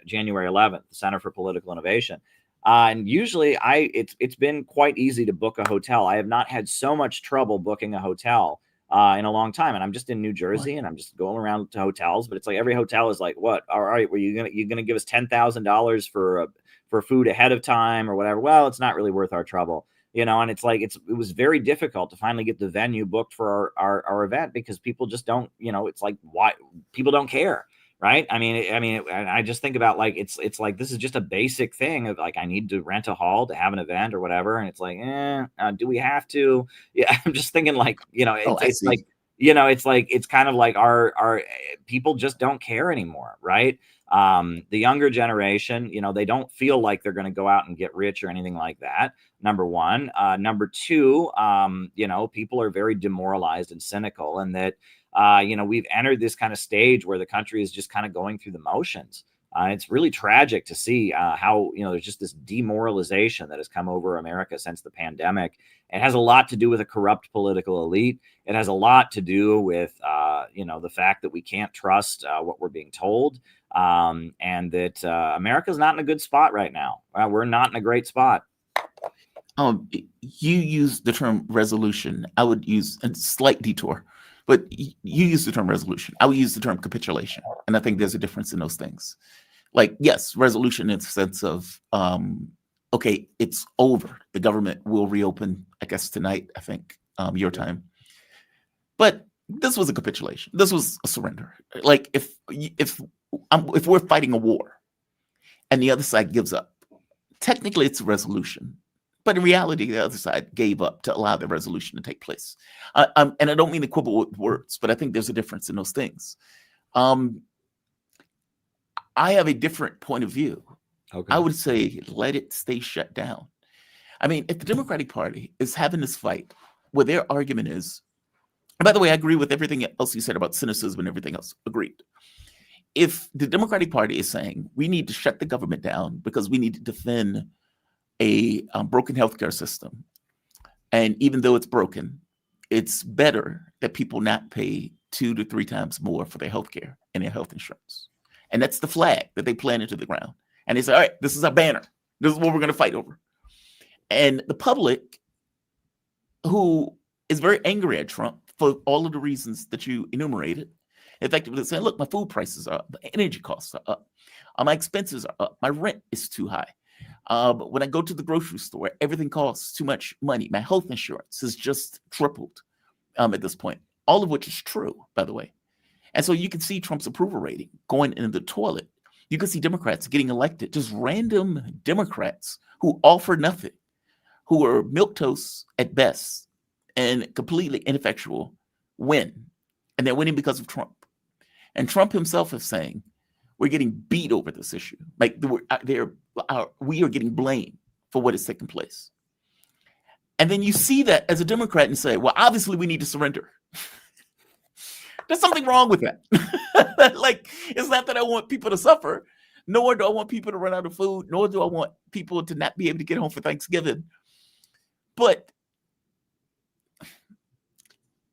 January 11th, the Center for Political Innovation. And usually it's been quite easy to book a hotel. I have not had so much trouble booking a hotel in a long time. And I'm just in New Jersey, and I'm just going around to hotels, but it's like every hotel is like, what? All right, well, you're gonna give us $10,000 for food ahead of time or whatever. Well, it's not really worth our trouble, and it's like, it was very difficult to finally get the venue booked for our event because people just don't, it's like, why people don't care. Right. I just think about like, it's like, this is just a basic thing of like, I need to rent a hall to have an event or whatever. And it's like, do we have to? Yeah. I'm just thinking like, it's like, it's kind of like our people just don't care anymore. Right. The younger generation, they don't feel like they're going to go out and get rich or anything like that. Number one. Number two, people are very demoralized and cynical, and that, we've entered this kind of stage where the country is just kind of going through the motions. It's really tragic to see how, there's just this demoralization that has come over America since the pandemic. It has a lot to do with a corrupt political elite. It has a lot to do with, the fact that we can't trust what we're being told, and that America's not in a good spot right now. We're not in a great spot. You use the term resolution. I would use a slight detour. But you use the term resolution. I would use the term capitulation. And I think there's a difference in those things. Like, yes, resolution in the sense of, okay, it's over. The government will reopen, I guess, tonight, I think, your time. But this was a capitulation. This was a surrender. Like, if we're fighting a war and the other side gives up, technically it's a resolution. But in reality, the other side gave up to allow the resolution to take place. And I don't mean to quibble with words, but I think there's a difference in those things. I have a different point of view. Okay. I would say let it stay shut down. If the Democratic Party is having this fight where their argument is, and by the way, I agree with everything else you said about cynicism and everything else. Agreed. If the Democratic Party is saying we need to shut the government down because we need to defend a broken healthcare system, and even though it's broken, it's better that people not pay 2 to 3 times more for their healthcare and their health insurance. And that's the flag that they plant into the ground. And they say, all right, this is our banner. This is what we're going to fight over. And the public, who is very angry at Trump for all of the reasons that you enumerated, effectively saying, look, my food prices are up, the energy costs are up, my expenses are up, my rent is too high. When I go to the grocery store, everything costs too much money. My health insurance has just tripled at this point, all of which is true, by the way. And so you can see Trump's approval rating going into the toilet. You can see Democrats getting elected, just random Democrats who offer nothing, who are milquetoast at best and completely ineffectual, win. And they're winning because of Trump. And Trump himself is saying, we're getting beat over this issue. Like we are getting blamed for what is taking place. And then you see that as a Democrat and say, well, obviously we need to surrender. There's something wrong with that. Like, it's not that I want people to suffer, nor do I want people to run out of food, nor do I want people to not be able to get home for Thanksgiving. But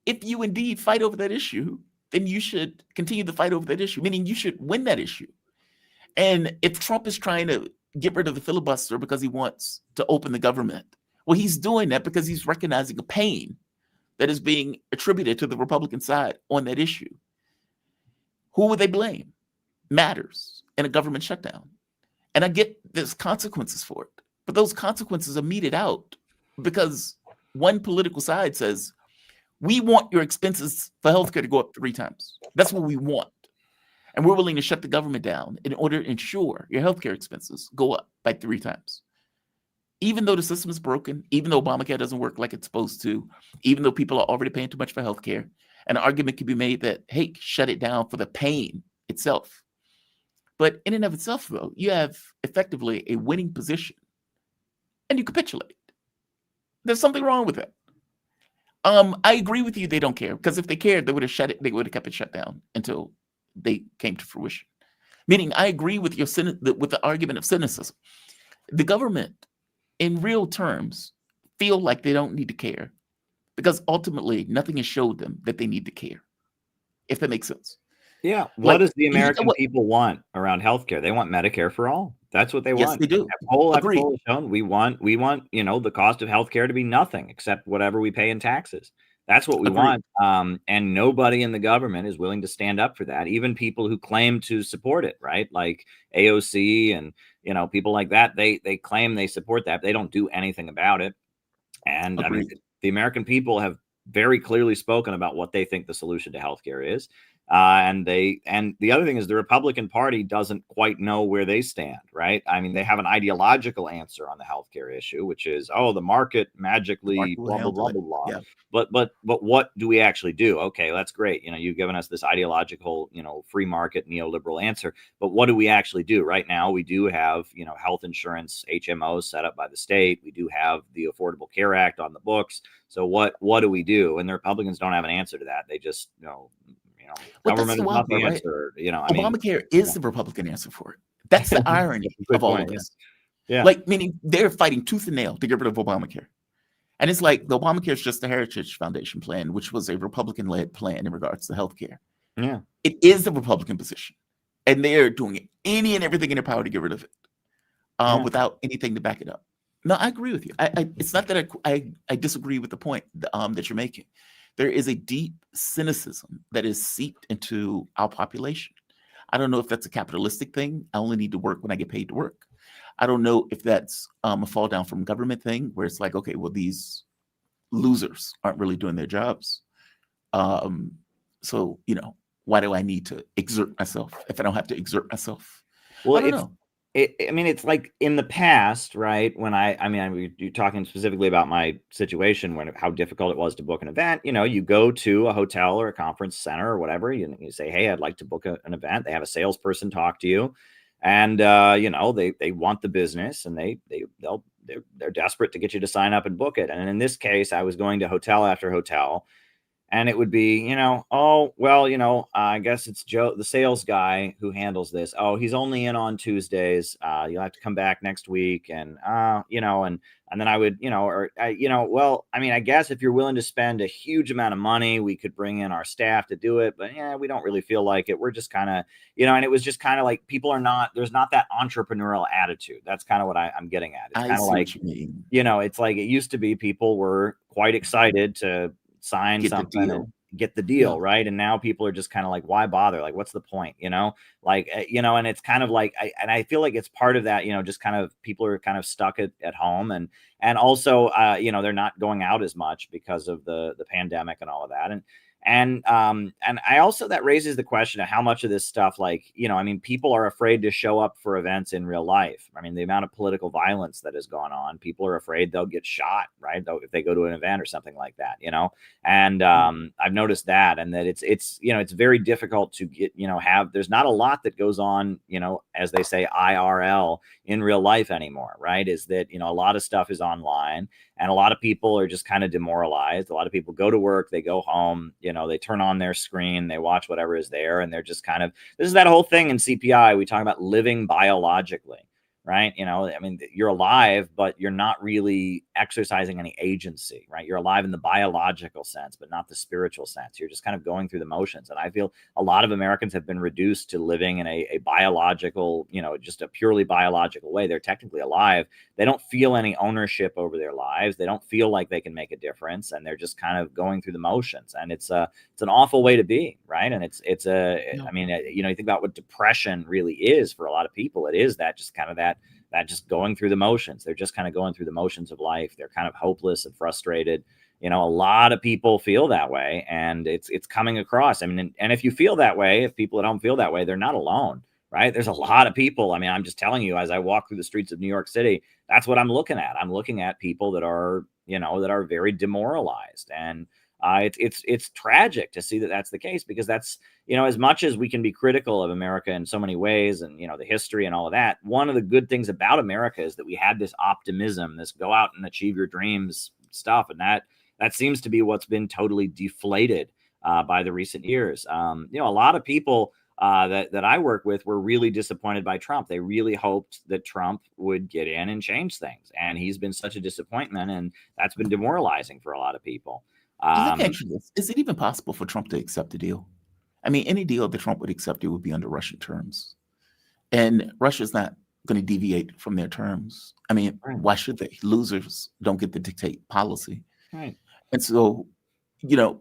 if you indeed fight over that issue, then you should continue to fight over that issue, meaning you should win that issue. And if Trump is trying to get rid of the filibuster because he wants to open the government, well, he's doing that because he's recognizing a pain that is being attributed to the Republican side on that issue. Who would they blame? Matters in a government shutdown. And I get there's consequences for it, but those consequences are meted out because one political side says, we want your expenses for healthcare to go up 3 times. That's what we want. And we're willing to shut the government down in order to ensure your healthcare expenses go up by 3 times. Even though the system is broken, even though Obamacare doesn't work like it's supposed to, even though people are already paying too much for healthcare, an argument can be made that, hey, shut it down for the pain itself. But in and of itself, though, you have effectively a winning position and you capitulate. There's something wrong with it. I agree with you. They don't care, because if they cared, they would have shut it. They would have kept it shut down until they came to fruition. Meaning, I agree with your with the argument of cynicism. The government, in real terms, feel like they don't need to care because ultimately nothing has showed them that they need to care. If that makes sense. Yeah. What does the American people want around healthcare? They want Medicare for all. That's what they want. Yes, they do. Poll after poll has shown we want, the cost of healthcare to be nothing except whatever we pay in taxes. That's what we want. And nobody in the government is willing to stand up for that. Even people who claim to support it, right? Like AOC and, people like that, they claim they support that, but they don't do anything about it. And I mean, the American people have very clearly spoken about what they think the solution to healthcare is. And the other thing is the Republican Party doesn't quite know where they stand, right? I mean, they have an ideological answer on the healthcare issue, which is, the market magically blah, blah, blah, blah, blah. Yeah. But what do we actually do? Okay, that's great. You've given us this ideological, free market neoliberal answer, but what do we actually do? Right now, we do have, health insurance HMOs set up by the state. We do have the Affordable Care Act on the books. So what do we do? And the Republicans don't have an answer to that. They just, government is not the answer. Obamacare is the Republican answer for it. That's the irony of all of this. Yeah. Like, meaning they're fighting tooth and nail to get rid of Obamacare. And it's like the Obamacare is just the Heritage Foundation plan, which was a Republican-led plan in regards to healthcare. Yeah. It is the Republican position. And they're doing any and everything in their power to get rid of it without anything to back it up. No, I agree with you. It's not that I disagree with the point that you're making. There is a deep cynicism that is seeped into our population. I don't know if that's a capitalistic thing. I only need to work when I get paid to work. I don't know if that's a fall down from government thing where it's like, okay, well, these losers aren't really doing their jobs. So, why do I need to exert myself if I don't have to exert myself? Well, I don't know. It's like in the past, right? When you're talking specifically about my situation, how difficult it was to book an event. You go to a hotel or a conference center or whatever. You say, hey, I'd like to book an event. They have a salesperson talk to you, and they want the business, and they're desperate to get you to sign up and book it. And in this case, I was going to hotel after hotel, And it would be, oh, well, I guess it's Joe, the sales guy who handles this. Oh, he's only in on Tuesdays. You'll have to come back next week. And, and then I would, well, I mean, I guess if you're willing to spend a huge amount of money, we could bring in our staff to do it. But yeah, we don't really feel like it. We're just kind of, and it was just kind of like there's not that entrepreneurial attitude. That's kind of what I'm getting at. It's kind of like, what you mean. It's like it used to be people were quite excited to sign Get the something deal. and get the deal, Yeah. right? And now people are just kind of like, why bother? Like, what's the point? Like, and it's kind of like, I feel like it's part of that, just kind of people are kind of stuck at home, and also, they're not going out as much because of the pandemic and all of that. And I also, that raises the question of how much of this stuff, like, I mean, people are afraid to show up for events in real life. I mean, the amount of political violence that has gone on, people are afraid they'll get shot, right? If they go to an event or something like that, and I've noticed that, and that it's very difficult to get, there's not a lot that goes on, as they say, IRL in real life anymore, right? Is that, a lot of stuff is online, and a lot of people are just kind of demoralized. A lot of people go to work, they go home, they turn on their screen, they watch whatever is there, and they're just kind of, this is that whole thing in CPI. We talk about living biologically, right? I mean, you're alive, but you're not really exercising any agency, right? You're alive in the biological sense, but not the spiritual sense. You're just kind of going through the motions. And I feel a lot of Americans have been reduced to living in a biological, just a purely biological way. They're technically alive. They don't feel any ownership over their lives. They don't feel like they can make a difference, and they're just kind of going through the motions. And it's an awful way to be, right? And I mean, you think about what depression really is for a lot of people. It is that just kind of that just going through the motions. They're just kind of going through the motions of life. They're kind of hopeless and frustrated. A lot of people feel that way, and it's coming across. I mean, and if you feel that way, if people at home feel that way, they're not alone, right? There's a lot of people. I mean, I'm just telling you, as I walk through the streets of New York City, that's what I'm looking at. I'm looking at people that are, that are very demoralized, and it's tragic to see that that's the case, because that's, as much as we can be critical of America in so many ways, and, the history and all of that, one of the good things about America is that we had this optimism, this go out and achieve your dreams stuff. And that seems to be what's been totally deflated by the recent years. A lot of people that I work with were really disappointed by Trump. They really hoped that Trump would get in and change things. And he's been such a disappointment, and that's been demoralizing for a lot of people. Let me ask you this. Is it even possible for Trump to accept a deal? I mean, any deal that Trump would accept, it would be under Russian terms. And Russia's not going to deviate from their terms. I mean, Right. Why should they? Losers don't get to dictate policy. Right. And so, the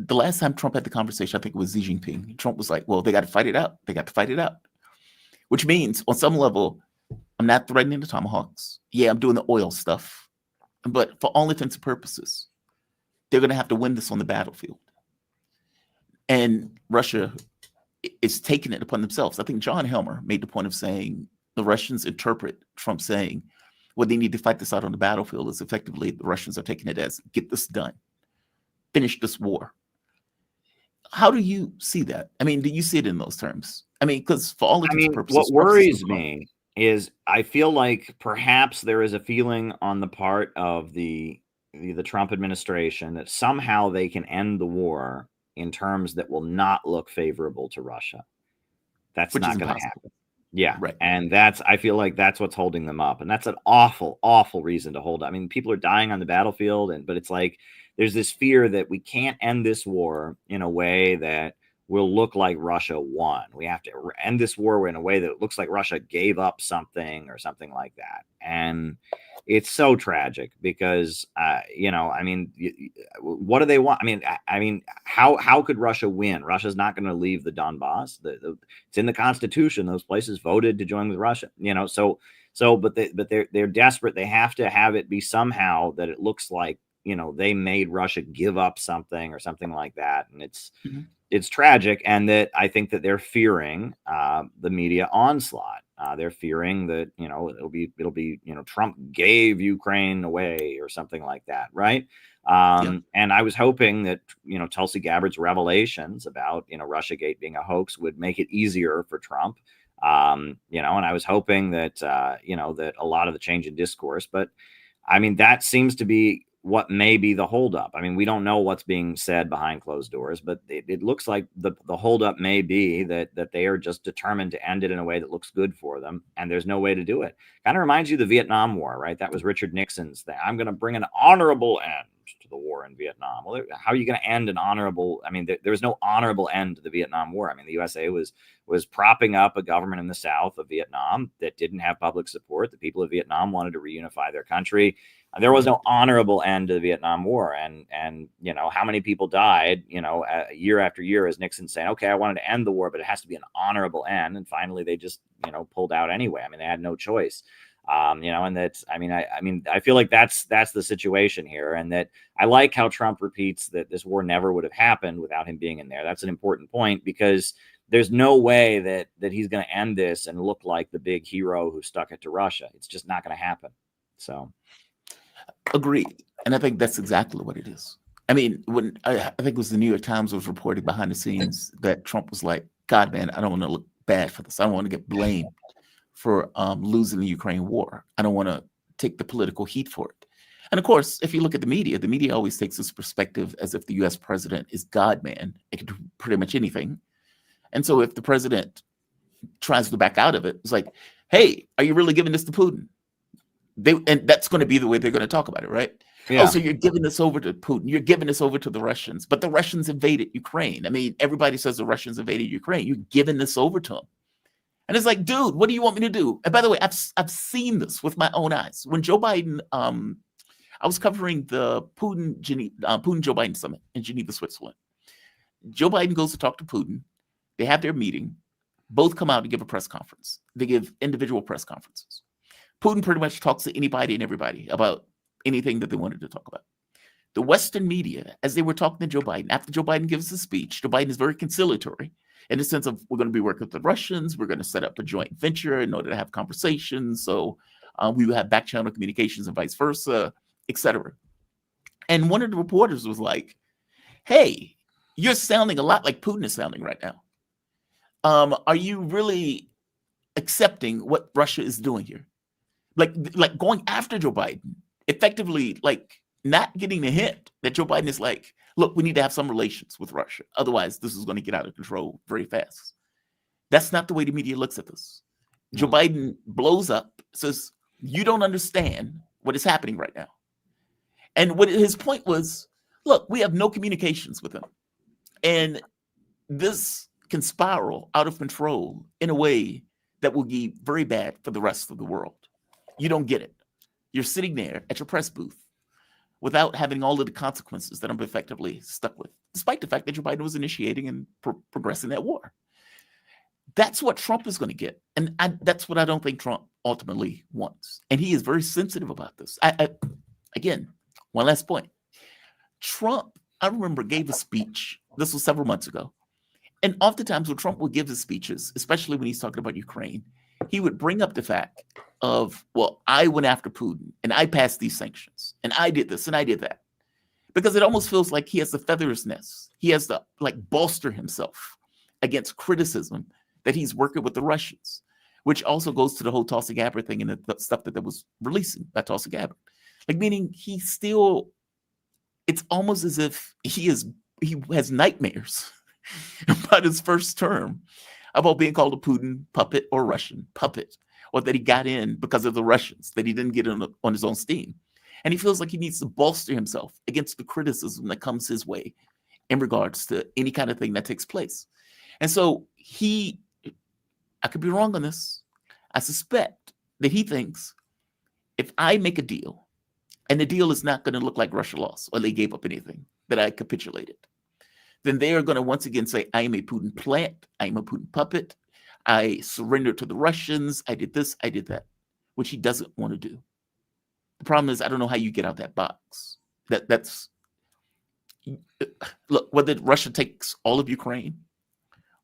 last time Trump had the conversation, I think it was Xi Jinping. Trump was like, well, they got to fight it out. They got to fight it out. Which means, on some level, I'm not threatening the tomahawks. Yeah, I'm doing the oil stuff. But for all intents and purposes, they're going to have to win this on the battlefield. And Russia is taking it upon themselves. I think John Helmer made the point of saying the Russians interpret Trump saying, well, they need to fight this out on the battlefield, as effectively the Russians are taking it as, get this done, finish this war. How do you see that? I mean, do you see it in those terms? I mean, because for all intents and purposes, what worries me is I feel like perhaps there is a feeling on the part of the Trump administration that somehow they can end the war in terms that will not look favorable to Russia. That's not going to happen. Yeah. Right. And I feel like that's what's holding them up. And that's an awful, awful reason to hold up. I mean, people are dying on the battlefield, but it's like, there's this fear that we can't end this war in a way that will look like Russia won. We have to end this war in a way that looks like Russia gave up something or something like that. And it's so tragic because, I mean, what do they want? I mean, how could Russia win? Russia's not going to leave the Donbass. It's in the Constitution. Those places voted to join with Russia, but they're desperate. They have to have it be somehow that it looks like, they made Russia give up something or something like that. And it's tragic. And that I think that they're fearing the media onslaught. They're fearing that, it'll be, Trump gave Ukraine away or something like that. Right. And I was hoping that, Tulsi Gabbard's revelations about, Russiagate being a hoax would make it easier for Trump. And I was hoping that, that a lot of the change in discourse, but I mean, that seems to be what may be the holdup. I mean, we don't know what's being said behind closed doors, but it looks like the holdup may be that they are just determined to end it in a way that looks good for them, and there's no way to do it. Kind of reminds you of the Vietnam War, right? That was Richard Nixon's thing. I'm going to bring an honorable end to the war in Vietnam. Well, how are you going to end an honorable? I mean, there was no honorable end to the Vietnam War. I mean, the USA was propping up a government in the south of Vietnam that didn't have public support. The people of Vietnam wanted to reunify their country. There was no honorable end to the Vietnam War. And you know, how many people died, you know, year after year as Nixon saying, okay, I wanted to end the war, but it has to be an honorable end. And finally, they just, you know, pulled out anyway. I mean, they had no choice. You know, and that's, I mean, I feel like that's the situation here. And that I like how Trump repeats that this war never would have happened without him being in there. That's an important point, because there's no way that he's going to end this and look like the big hero who stuck it to Russia. It's just not going to happen. So. Agreed. And I think that's exactly what it is. I mean, when I think it was the New York Times was reporting behind the scenes that Trump was like, God, man, I don't want to look bad for this. I don't want to get blamed for losing the Ukraine war. I don't want to take the political heat for it. And of course, if you look at the media always takes this perspective as if the US president is God, man. It can do pretty much anything. And so if the president tries to back out of it, it's like, hey, are you really giving this to Putin? And that's going to be the way they're going to talk about it, right? Yeah. Oh, so you're giving this over to Putin. You're giving this over to the Russians. But the Russians invaded Ukraine. I mean, everybody says the Russians invaded Ukraine. You're giving this over to them. And it's like, dude, what do you want me to do? And by the way, I've seen this with my own eyes. When Joe Biden, I was covering the Putin-Joe Biden summit in Geneva, Switzerland. Joe Biden goes to talk to Putin. They have their meeting. Both come out and give a press conference. They give individual press conferences. Putin pretty much talks to anybody and everybody about anything that they wanted to talk about. The Western media, as they were talking to Joe Biden, after Joe Biden gives his speech, Joe Biden is very conciliatory in the sense of, we're going to be working with the Russians. We're going to set up a joint venture in order to have conversations. So we will have back channel communications and vice versa, etc. And one of the reporters was like, hey, you're sounding a lot like Putin is sounding right now. Are you really accepting what Russia is doing here? Like going after Joe Biden, effectively, like not getting the hint that Joe Biden is like, look, we need to have some relations with Russia. Otherwise, this is going to get out of control very fast. That's not the way the media looks at this. No. Joe Biden blows up, says, you don't understand what is happening right now. And what his point was, look, we have no communications with him. And this can spiral out of control in a way that will be very bad for the rest of the world. You don't get it. You're sitting there at your press booth without having all of the consequences that I'm effectively stuck with, despite the fact that Joe Biden was initiating and progressing that war. That's what Trump is going to get. And that's what I don't think Trump ultimately wants. And he is very sensitive about this. Again, one last point. Trump, I remember, gave a speech. This was several months ago. And oftentimes when Trump would give his speeches, especially when he's talking about Ukraine, he would bring up the fact of, well, I went after Putin and I passed these sanctions and I did this and I did that. Because it almost feels like he has to feather his nest. He has to like bolster himself against criticism that he's working with the Russians, which also goes to the whole Tulsi Gabbard thing and the stuff that was releasing by Tulsi Gabbard. Like, meaning he still, it's almost as if he has nightmares about his first term, about being called a Putin puppet or Russian puppet, or that he got in because of the Russians, that he didn't get in on his own steam. And he feels like he needs to bolster himself against the criticism that comes his way in regards to any kind of thing that takes place. And so I could be wrong on this, I suspect that he thinks if I make a deal and the deal is not going to look like Russia lost or they gave up anything, that I capitulated, then they are going to once again say, I am a Putin plant, I am a Putin puppet, I surrendered to the Russians, I did this, I did that, which he doesn't want to do. The problem is, I don't know how you get out that box. Look, whether Russia takes all of Ukraine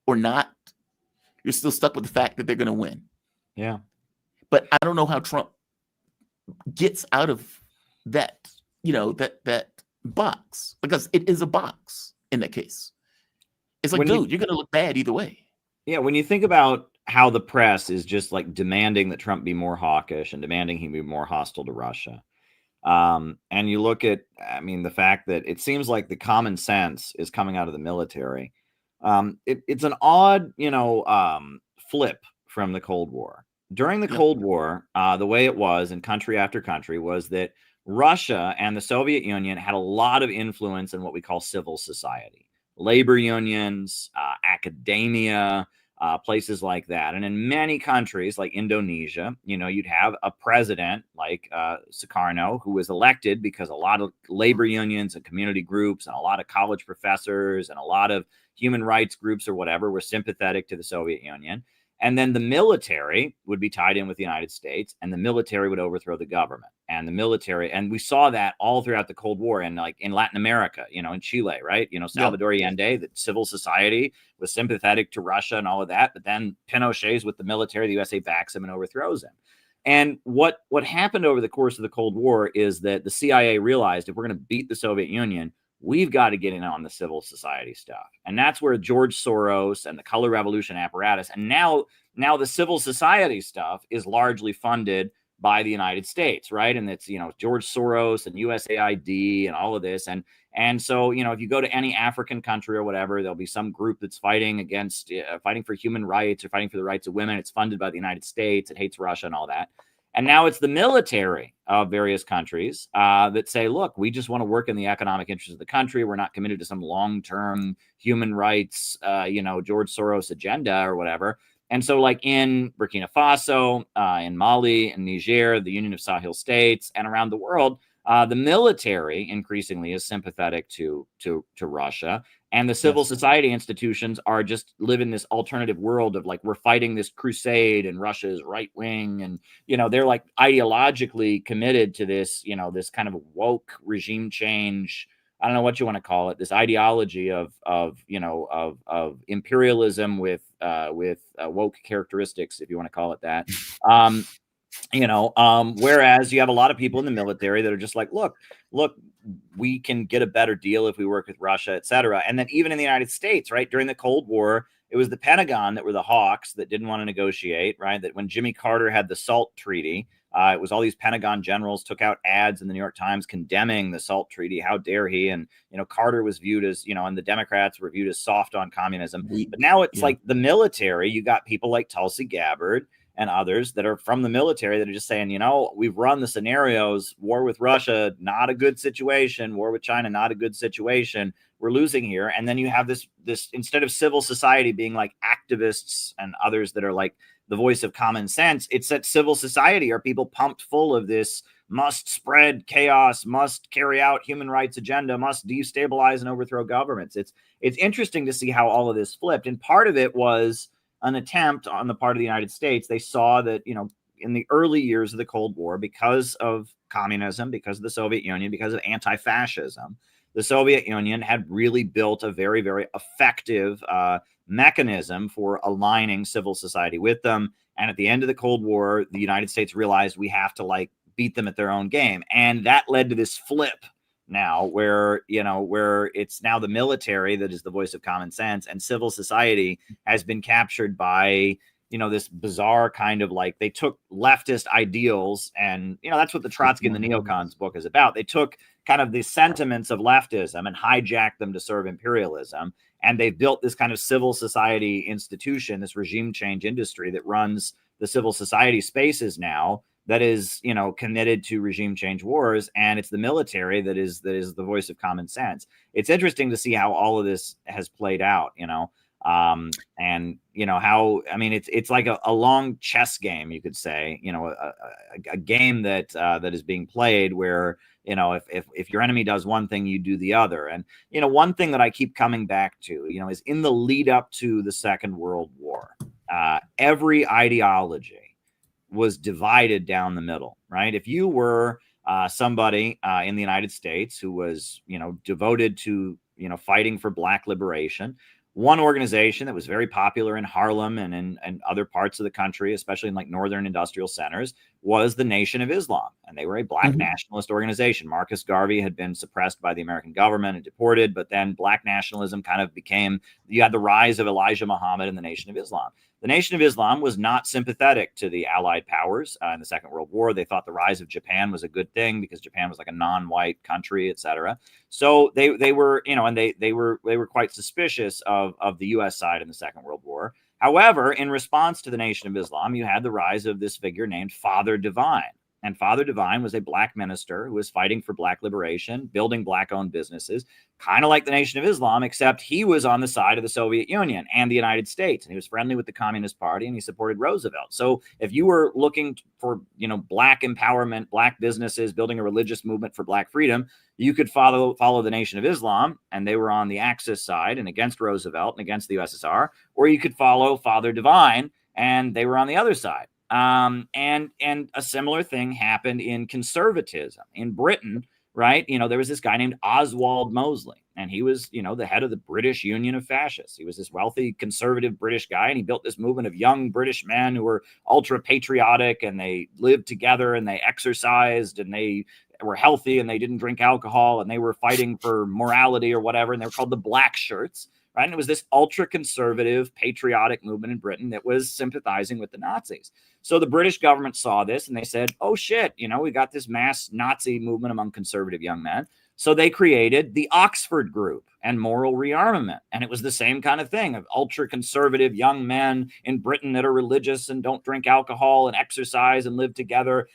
or not, you're still stuck with the fact that they're going to win. Yeah. But I don't know how Trump gets out of that, that box, because it is a box in that case. It's like, dude, you're going to look bad either way. Yeah. When you think about how the press is just like demanding that Trump be more hawkish and demanding he be more hostile to Russia, And you look at, I mean, the fact that it seems like the common sense is coming out of the military. It's an odd, flip from the Cold War. During the Yep. Cold War, the way it was in country after country was that Russia and the Soviet Union had a lot of influence in what we call civil society, labor unions, academia, places like that. And in many countries like Indonesia, you'd have a president like Sukarno, who was elected because a lot of labor unions and community groups and a lot of college professors and a lot of human rights groups or whatever were sympathetic to the Soviet Union. And then the military would be tied in with the United States, and the military would overthrow the government. And the military, and we saw that all throughout the Cold War, and like in Latin America, in Chile, right? Salvador Allende, the civil society was sympathetic to Russia and all of that, but then Pinochet's with the military, the USA backs him and overthrows him. And what happened over the course of the Cold War is that the CIA realized if we're going to beat the Soviet Union, we've got to get in on the civil society stuff. And that's where George Soros and the color revolution apparatus, and now the civil society stuff is largely funded by the United States, right? And it's, George Soros and USAID and all of this. And so, if you go to any African country or whatever, there'll be some group that's fighting for human rights or fighting for the rights of women. It's funded by the United States. It hates Russia and all that. And now it's the military of various countries that say, look, we just want to work in the economic interests of the country. We're not committed to some long-term human rights, George Soros agenda or whatever. And so like in Burkina Faso, in Mali, in Niger, the Union of Sahel States, and around the world, the military increasingly is sympathetic to Russia. And the civil society institutions are just live in this alternative world of like, we're fighting this crusade and Russia's right wing. And, they're like ideologically committed to this, this kind of woke regime change. I don't know what you want to call it. This ideology of imperialism with woke characteristics, if you want to call it that. Whereas you have a lot of people in the military that are just like, look, we can get a better deal if we work with Russia, et cetera. And then even in the United States, right, during the Cold War, it was the Pentagon that were the hawks that didn't want to negotiate, right? That when Jimmy Carter had the SALT Treaty, it was all these Pentagon generals took out ads in the New York Times condemning the SALT Treaty. How dare he? And, Carter was viewed as, and the Democrats were viewed as soft on communism. But now it's like the military, you got people like Tulsi Gabbard and others that are from the military that are just saying, we've run the scenarios, war with Russia, not a good situation. War with China, not a good situation. We're losing here. And then you have this instead of civil society being like activists and others that are like the voice of common sense, it's that civil society are people pumped full of this must spread chaos, must carry out human rights agenda, must destabilize and overthrow governments. It's interesting to see how all of this flipped. And part of it was an attempt on the part of the United States. They saw that, in the early years of the Cold War, because of communism, because of the Soviet Union, because of anti-fascism, the Soviet Union had really built a very, very effective mechanism for aligning civil society with them. And at the end of the Cold War, the United States realized we have to beat them at their own game. And that led to this flip now where it's now the military that is the voice of common sense, and civil society has been captured by, this bizarre kind of they took leftist ideals, and, that's what the Trotsky and the neocons book is about. They took kind of the sentiments of leftism and hijacked them to serve imperialism. And they've built this kind of civil society institution, this regime change industry that runs the civil society spaces now, that is, committed to regime change wars. And it's the military that is the voice of common sense. It's interesting to see how all of this has played out, and how, I mean, it's like a long chess game, you could say, a game that is being played where, if your enemy does one thing, you do the other. And, one thing that I keep coming back to, is in the lead up to the Second World War, every ideology was divided down the middle, right? If you were somebody in the United States who was, devoted to, fighting for Black liberation, one organization that was very popular in Harlem and in other parts of the country, especially in northern industrial centers, was the Nation of Islam, and they were a black Mhm. nationalist organization. Marcus Garvey had been suppressed by the American government and deported, but then black nationalism kind of became, you had the rise of Elijah Muhammad and the Nation of Islam. The Nation of Islam was not sympathetic to the Allied powers in the Second World War. They thought the rise of Japan was a good thing because Japan was like a non-white country, etc. So they were, you know, and they were quite suspicious of the U.S. side in the Second World War. However, in response to the Nation of Islam, you had the rise of this figure named Father Divine. And Father Divine was a black minister who was fighting for black liberation, building black-owned businesses, kind of like the Nation of Islam, except he was on the side of the Soviet Union and the United States. And he was friendly with the Communist Party, and he supported Roosevelt. So if you were looking for, you know, black empowerment, black businesses, building a religious movement for black freedom, you could follow the Nation of Islam, and they were on the Axis side and against Roosevelt and against the USSR, or you could follow Father Divine, and they were on the other side. And a similar thing happened in conservatism in Britain, right? You know, there was this guy named Oswald Mosley, and he was, you know, the head of the British Union of Fascists. He was this wealthy conservative British guy, and he built this movement of young British men who were ultra patriotic, and they lived together, and they exercised, and they were healthy, and they didn't drink alcohol, and they were fighting for morality or whatever, and they were called the Black Shirts. Right. And it was this ultra conservative, patriotic movement in Britain that was sympathizing with the Nazis. So the British government saw this and they said, oh, shit, you know, we got this mass Nazi movement among conservative young men. So they created the Oxford Group and Moral Rearmament. And it was the same kind of thing of ultra conservative young men in Britain that are religious and don't drink alcohol and exercise and live together.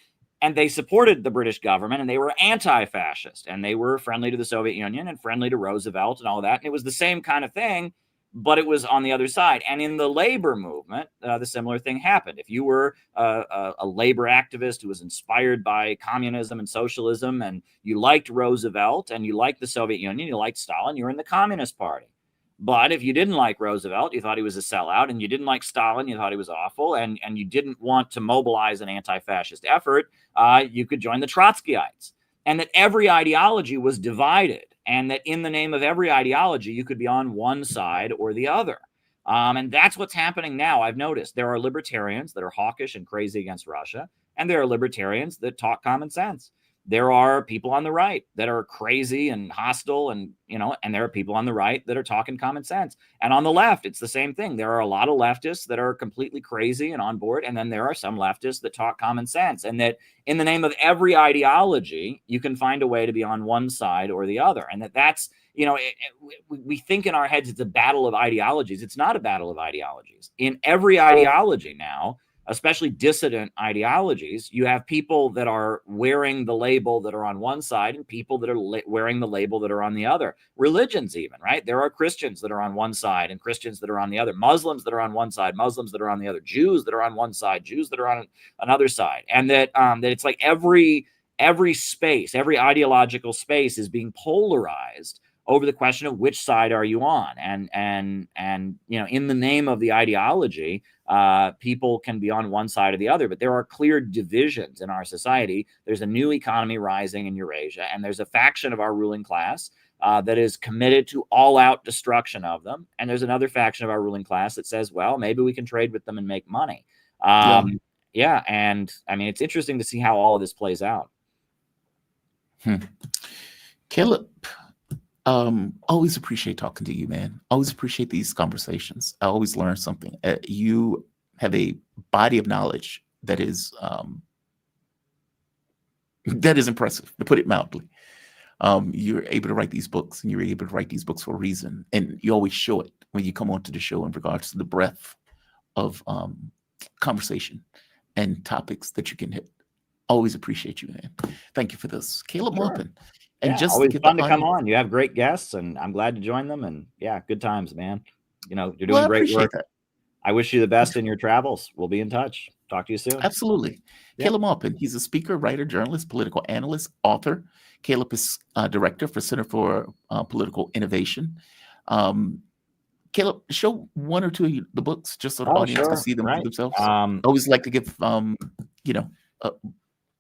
And they supported the British government, and they were anti-fascist, and they were friendly to the Soviet Union and friendly to Roosevelt and all that. And it was the same kind of thing, but it was on the other side. And in the labor movement, the similar thing happened. If you were a labor activist who was inspired by communism and socialism, and you liked Roosevelt and you liked the Soviet Union, you liked Stalin, you were in the Communist Party. But if you didn't like Roosevelt, you thought he was a sellout, and you didn't like Stalin, you thought he was awful, and you didn't want to mobilize an anti-fascist effort, you could join the Trotskyites. And that every ideology was divided, and that in the name of every ideology, you could be on one side or the other. And that's what's happening now. I've noticed there are libertarians that are hawkish and crazy against Russia, and there are libertarians that talk common sense. There are people on the right that are crazy and hostile, and, you know, and there are people on the right that are talking common sense. And on the left, it's the same thing. There are a lot of leftists that are completely crazy and on board. And then there are some leftists that talk common sense, and that in the name of every ideology, you can find a way to be on one side or the other. And that's, you know, we think in our heads it's a battle of ideologies. It's not a battle of ideologies. In every ideology now, especially dissident ideologies, you have people that are wearing the label that are on one side and people that are wearing the label that are on the other. Religions even, right? There are Christians that are on one side and Christians that are on the other. Muslims that are on one side, Muslims that are on the other. Jews that are on one side, Jews that are on another side. And that it's like every space, every ideological space is being polarized over the question of which side are you on. And you know, in the name of the ideology, people can be on one side or the other, but there are clear divisions in our society. There's a new economy rising in Eurasia, and there's a faction of our ruling class that is committed to all-out destruction of them. And there's another faction of our ruling class that says, well, maybe we can trade with them and make money. Yeah, and I mean, it's interesting to see how all of this plays out. Caleb, always appreciate talking to you, man. Always appreciate these conversations. I always learn something. You have a body of knowledge that is impressive, to put it mildly. You're able to write these books, and you're able to write these books for a reason. And you always show it when you come onto the show in regards to the breadth of conversation and topics that you can hit. Always appreciate you, man. Thank you for this. Caleb Maupin. And yeah, just always fun to come on. You have great guests, and I'm glad to join them. And yeah, good times, man. You know, you're doing great work. That. I wish you the best in your travels. We'll be in touch. Talk to you soon. Absolutely. Yeah. Caleb Maupin. He's a speaker, writer, journalist, political analyst, author. Caleb is director for Center for Political Innovation. Caleb, show one or two of the books just so the audience can see them for themselves. I always like to give, you know,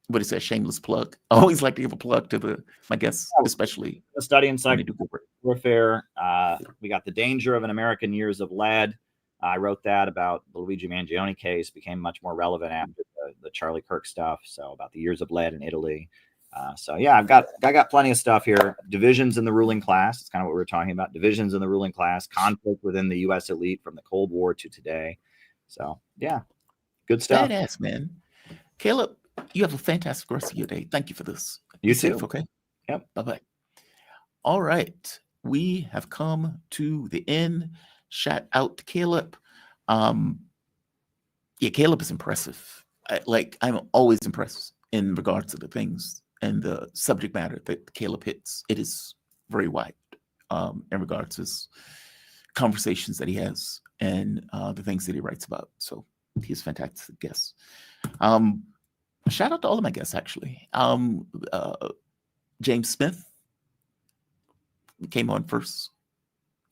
what is that? Shameless plug. I always like to give a plug to my guests, especially studying psychic warfare. We got The Danger of an American Years of Lead. I wrote that about the Luigi Mangione case, became much more relevant after the Charlie Kirk stuff. So about the years of lead in Italy. So yeah, I got plenty of stuff here. Divisions in the ruling class. It's kind of what we were talking about. Divisions in the ruling class, conflict within the U.S. elite from the Cold War to today. So yeah, good stuff. Badass, man. Caleb, you have a fantastic rest of your day. Thank you for this. You Be safe, too. okay? Yep. Bye-bye. All right. We have come to the end. Shout out to Caleb. Yeah, Caleb is impressive. I'm always impressed in regards to the things and the subject matter that Caleb hits. It is very wide in regards to his conversations that he has and the things that he writes about. So he's a fantastic guest. Shout out to all of my guests, actually. James Smith came on first.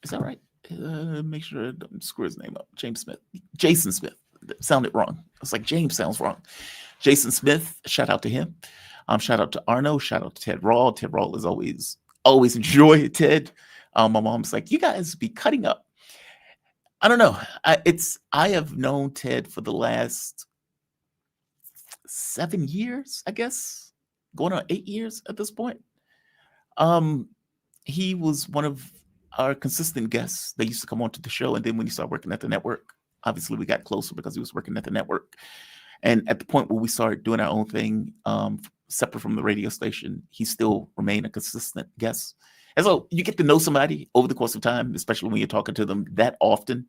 Is that right? Make sure I don't screw his name up. Jason Smith. That sounded wrong. It's like James sounds wrong. Jason Smith, shout out to him. Shout out to Arnaud. Shout out to Ted Rall. Ted Rall is always enjoy Ted. My mom's like, you guys be cutting up. I don't know. I have known Ted for the last 7 years, I guess, going on 8 years at this point. He was one of our consistent guests. They used to come onto the show, and then when he started working at the network, obviously we got closer because he was working at the network. And at the point where we started doing our own thing, separate from the radio station, he still remained a consistent guest. And so you get to know somebody over the course of time, especially when you're talking to them that often.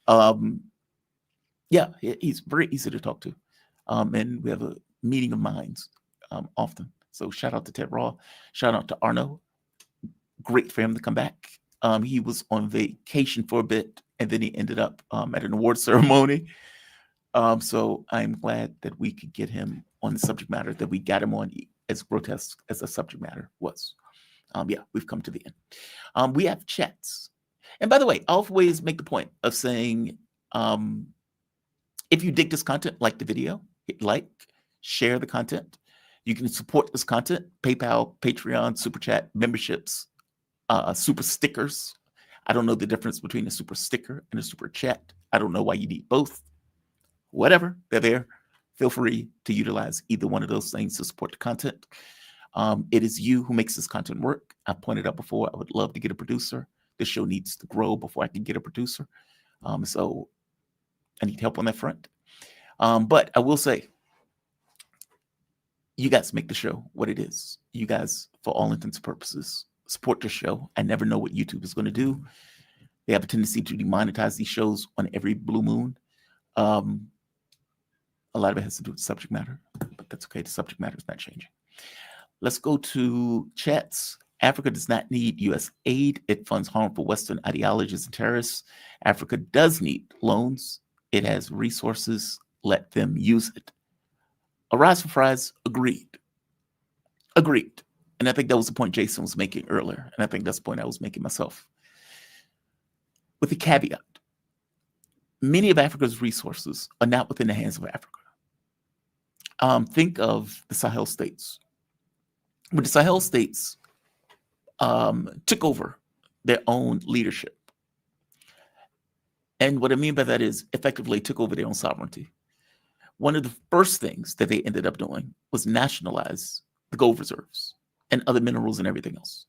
Yeah, he's very easy to talk to. And we have a meeting of minds often. So shout out to Ted Raw. Shout out to Arnaud. Great for him to come back. He was on vacation for a bit, and then he ended up at an award ceremony. So I'm glad that we could get him on the subject matter, that we got him on, as grotesque as the subject matter was. Yeah, we've come to the end. We have chats. And by the way, I always make the point of saying, if you dig this content, like the video, hit like, share the content. You can support this content, PayPal, Patreon, Super Chat, memberships, super stickers. I don't know the difference between a super sticker and a super chat. I don't know why you need both. Whatever, they're there. Feel free to utilize either one of those things to support the content. It is you who makes this content work. I pointed out before, I would love to get a producer. This show needs to grow before I can get a producer. So I need help on that front. But I will say, you guys make the show what it is. You guys, for all intents and purposes, support the show. I never know what YouTube is going to do. They have a tendency to demonetize these shows on every blue moon. A lot of it has to do with subject matter, but that's okay. The subject matter is not changing. Let's go to chats. Africa does not need U.S. aid. It funds harmful Western ideologies and terrorists. Africa does need loans. It has resources. Let them use it. Arise for Fries, agreed. Agreed. And I think that was the point Jason was making earlier. And I think that's the point I was making myself. With the caveat, many of Africa's resources are not within the hands of Africa. Think of the Sahel states. When the Sahel states took over their own leadership. And what I mean by that is effectively took over their own sovereignty. One of the first things that they ended up doing was nationalize the gold reserves and other minerals and everything else.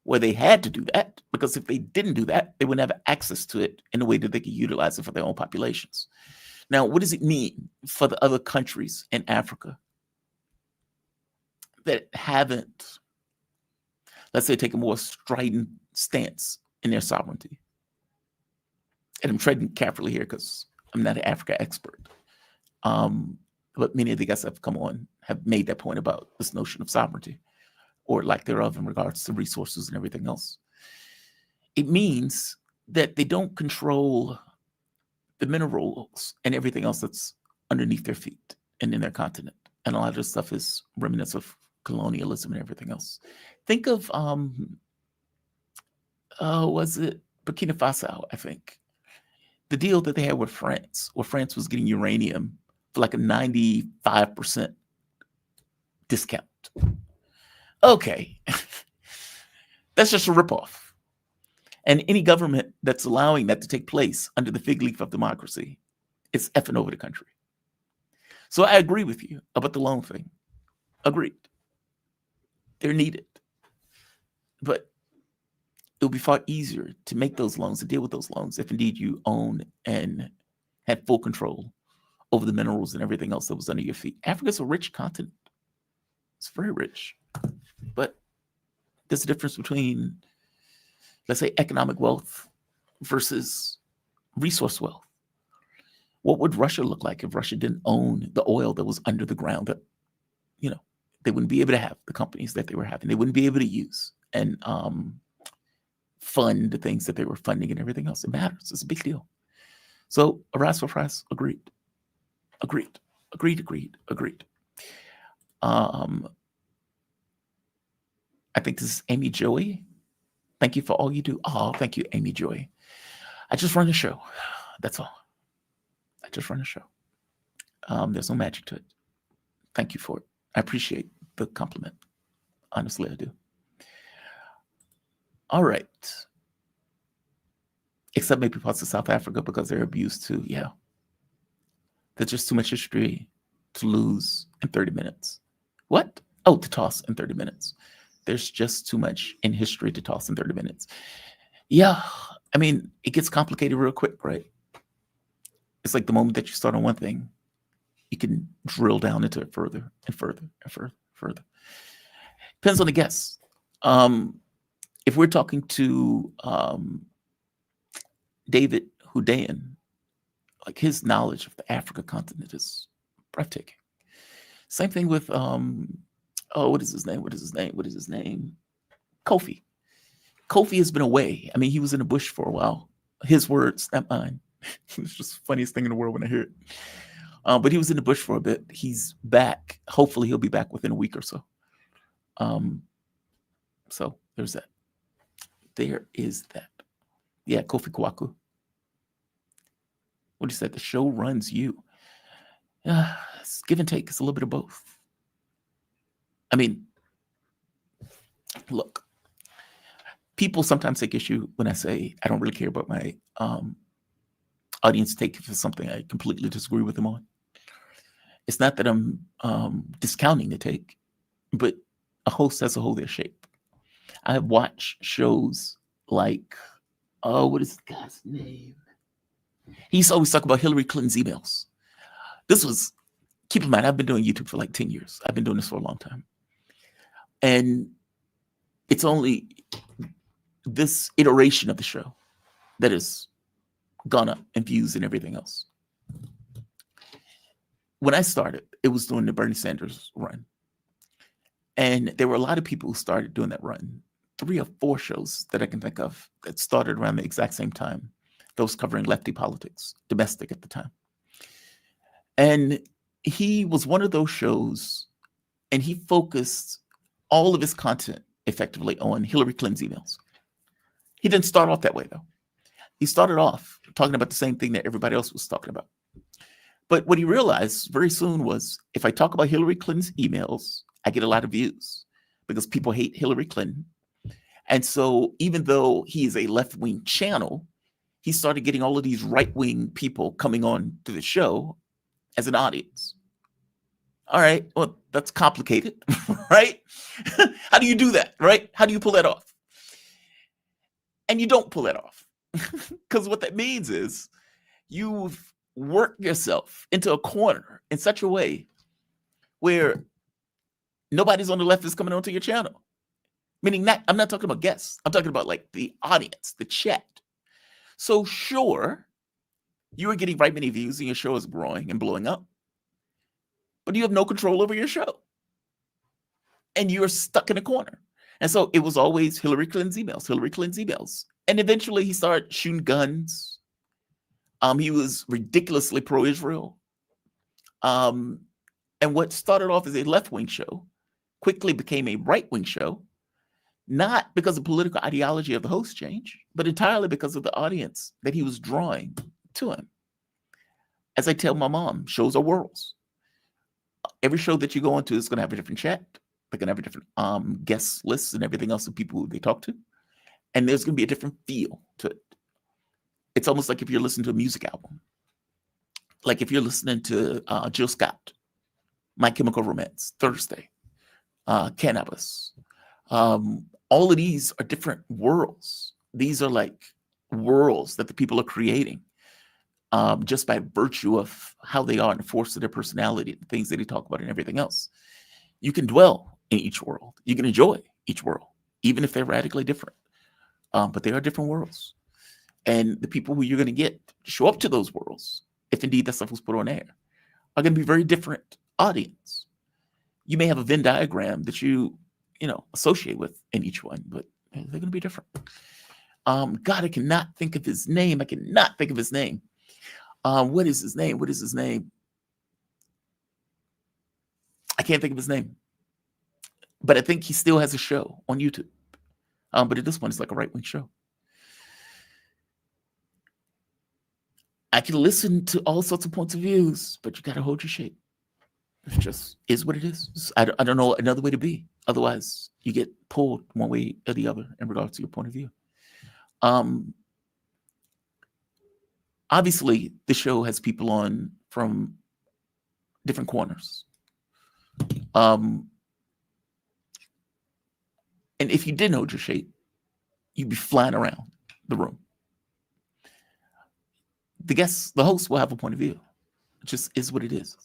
Well, they had to do that because if they didn't do that, they wouldn't have access to it in a way that they could utilize it for their own populations. Now, what does it mean for the other countries in Africa that haven't, let's say, take a more strident stance in their sovereignty? And I'm treading carefully here because I'm not an Africa expert. But many of the guests that have come on have made that point about this notion of sovereignty or lack thereof in regards to resources and everything else. It means that they don't control the minerals and everything else that's underneath their feet and in their continent. And a lot of this stuff is remnants of colonialism and everything else. Think of, was it Burkina Faso, I think. The deal that they had with France, where France was getting uranium for like a 95% discount. Okay. That's just a ripoff. And any government that's allowing that to take place under the fig leaf of democracy is effing over the country. So I agree with you about the loan thing. Agreed. They're needed. But it would be far easier to make those loans, to deal with those loans, if indeed you own and had full control over the minerals and everything else that was under your feet. Africa's a rich continent. It's very rich. But there's a difference between, let's say, economic wealth versus resource wealth. What would Russia look like if Russia didn't own the oil that was under the ground that, they wouldn't be able to have the companies that they were having. They wouldn't be able to use and fund the things that they were funding and everything else. It matters. It's a big deal. So, arise for price, agreed. I think this is Amy Joy. Thank you for all you do. Oh, thank you, Amy Joy. I just run a show. That's all. I just run a show. There's no magic to it. Thank you for it. I appreciate the compliment. Honestly, I do. All right. Except maybe parts of South Africa because they're abused too. Yeah. There's just too much history to lose in 30 minutes. What? Oh, to toss in 30 minutes. There's just too much in history to toss in 30 minutes. Yeah. I mean, it gets complicated real quick, right? It's like the moment that you start on one thing, you can drill down into it further and further and further. Depends on the guest. If we're talking to David Houdayan, like his knowledge of the Africa continent is breathtaking. Same thing with what is his name? Kofi. Kofi has been away. I mean, he was in the bush for a while. His words, not mine. It's just the funniest thing in the world when I hear it. But he was in the bush for a bit. He's back. Hopefully he'll be back within a week or so. So there's that. There is that. Yeah, Kofi Kwaku. What he said, the show runs you. It's give and take. It's a little bit of both. I mean, look, people sometimes take issue when I say I don't really care about my audience take for something I completely disagree with them on. It's not that I'm discounting the take, but a host has to hold their shape. I watch shows like, what is the guy's name? He used to always talk about Hillary Clinton's emails. Keep in mind, I've been doing YouTube for like 10 years. I've been doing this for a long time. And it's only this iteration of the show that has gone up in views and everything else. When I started, it was during the Bernie Sanders run. And there were a lot of people who started doing that run. 3 or 4 shows that I can think of that started around the exact same time. Those covering lefty politics, domestic at the time. And he was one of those shows, and he focused all of his content effectively on Hillary Clinton's emails. He didn't start off that way, though. He started off talking about the same thing that everybody else was talking about. But what he realized very soon was, if I talk about Hillary Clinton's emails, I get a lot of views because people hate Hillary Clinton. And so even though he is a left-wing channel, he started getting all of these right-wing people coming on to the show as an audience. All right, well, that's complicated, right? How do you do that, right? How do you pull that off? And you don't pull that off. Because what that means is you've worked yourself into a corner in such a way where nobody's on the left is coming onto your channel. Meaning I'm not talking about guests. I'm talking about like the audience, the chat. So sure, you are getting right many views and your show is growing and blowing up, but you have no control over your show. And you're stuck in a corner. And so it was always Hillary Clinton's emails. And eventually he started shooting guns. He was ridiculously pro-Israel. And what started off as a left-wing show quickly became a right-wing show, not because of political ideology of the host change, but entirely because of the audience that he was drawing to him. As I tell my mom, shows are worlds. Every show that you go into is going to have a different chat. They're going to have a different guest lists and everything else of people who they talk to. And there's going to be a different feel to it. It's almost like if you're listening to a music album. Like if you're listening to Jill Scott My Chemical Romance, Thursday, Cannabis. All of these are different worlds. These are like worlds that the people are creating just by virtue of how they are and the force of their personality, the things that they talk about and everything else. You can dwell in each world. You can enjoy each world, even if they're radically different. But they are different worlds. And the people who you're going to get to show up to those worlds, if indeed that stuff was put on air, are going to be very different audience. You may have a Venn diagram that you associate with in each one, but they're going to be different. God, I cannot think of his name. What is his name? I can't think of his name. But I think he still has a show on YouTube. But at this point, it's like a right-wing show. I can listen to all sorts of points of views, but you got to hold your shape. It just is what it is. I don't know another way to be. Otherwise, you get pulled one way or the other in regards to your point of view. Obviously, the show has people on from different corners. And if you didn't hold your shape, you'd be flying around the room. The host will have a point of view. It just is what it is.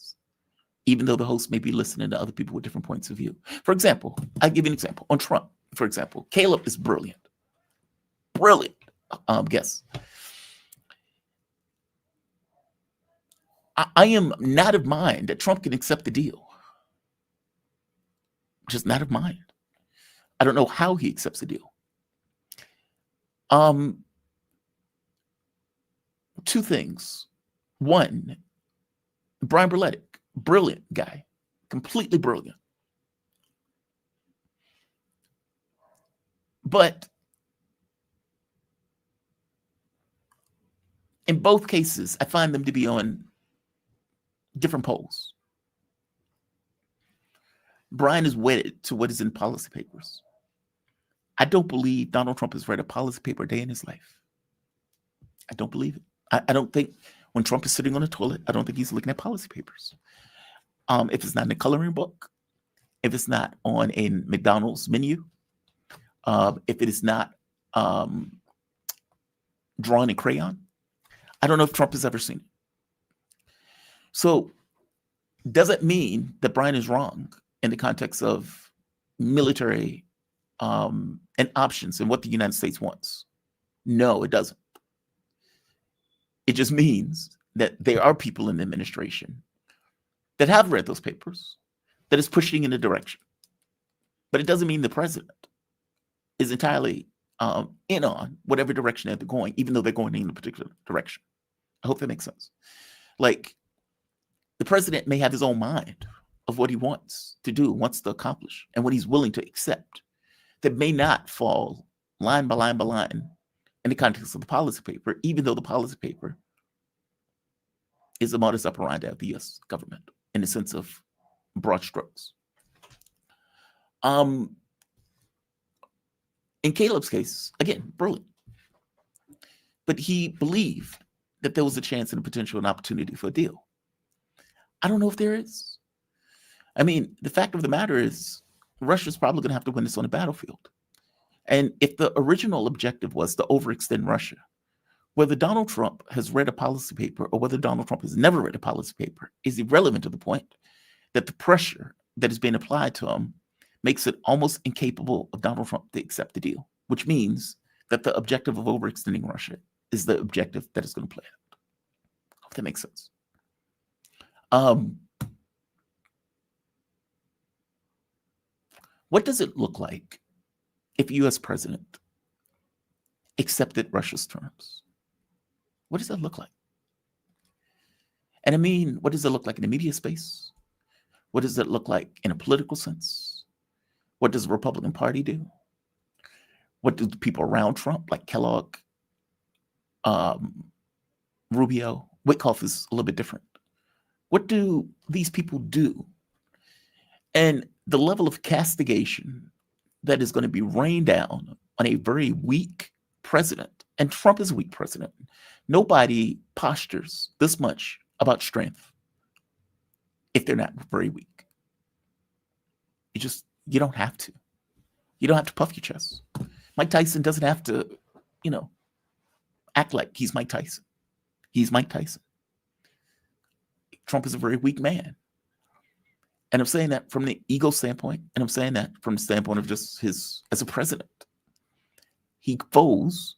Even though the host may be listening to other people with different points of view. For example, I'll give you an example. On Trump, for example, Caleb is brilliant. Brilliant guess. I am not of mind that Trump can accept the deal. Just not of mind. I don't know how he accepts the deal. Two things. One, Brian Berletic, brilliant guy, completely brilliant. But in both cases, I find them to be on different poles. Brian is wedded to what is in policy papers. I don't believe Donald Trump has read a policy paper a day in his life. I don't believe it. I don't think when Trump is sitting on the toilet, I don't think he's looking at policy papers. If it's not in a coloring book, if it's not on a McDonald's menu, if it is not drawn in crayon, I don't know if Trump has ever seen it. So does it mean that Brian is wrong in the context of military and options and what the United States wants? No, it doesn't. It just means that there are people in the administration that have read those papers, that is pushing in a direction. But it doesn't mean the president is entirely in on whatever direction they're going, even though they're going in a particular direction. I hope that makes sense. Like, the president may have his own mind of what he wants to do, wants to accomplish, and what he's willing to accept that may not fall line by line by line in the context of the policy paper, even though the policy paper is the modus operandi of the U.S. government in the sense of broad strokes. In Caleb's case, again, brilliant. But he believed that there was a chance and a potential and opportunity for a deal. I don't know if there is. I mean, the fact of the matter is Russia's probably going to have to win this on the battlefield. And if the original objective was to overextend Russia, whether Donald Trump has read a policy paper or whether Donald Trump has never read a policy paper is irrelevant to the point that the pressure that is being applied to him makes it almost incapable of Donald Trump to accept the deal, which means that the objective of overextending Russia is the objective that is going to play out. I hope that makes sense. What does it look like if a U.S. president accepted Russia's terms? What does that look like? And I mean, what does it look like in the media space? What does it look like in a political sense? What does the Republican Party do? What do the people around Trump, like Kellogg, Rubio, Witkoff is a little bit different. What do these people do? And the level of castigation that is going to be rained down on a very weak president, and Trump is a weak president. Nobody postures this much about strength if they're not very weak. You don't have to. You don't have to puff your chest. Mike Tyson doesn't have to, act like he's Mike Tyson. He's Mike Tyson. Trump is a very weak man. And I'm saying that from the ego standpoint, and I'm saying that from the standpoint of just his as a president. He goes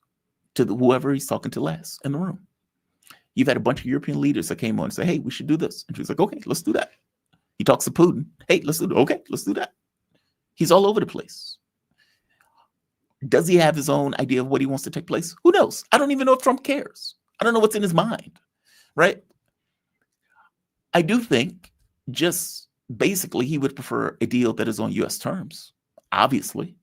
to whoever he's talking to last in the room. You've had a bunch of European leaders that came on and say, hey, we should do this. And she's like, okay, let's do that. He talks to Putin. Hey, let's do it. Okay, let's do that. He's all over the place. Does he have his own idea of what he wants to take place? Who knows? I don't even know if Trump cares. I don't know what's in his mind, right? I do think just basically he would prefer a deal that is on U.S. terms, obviously.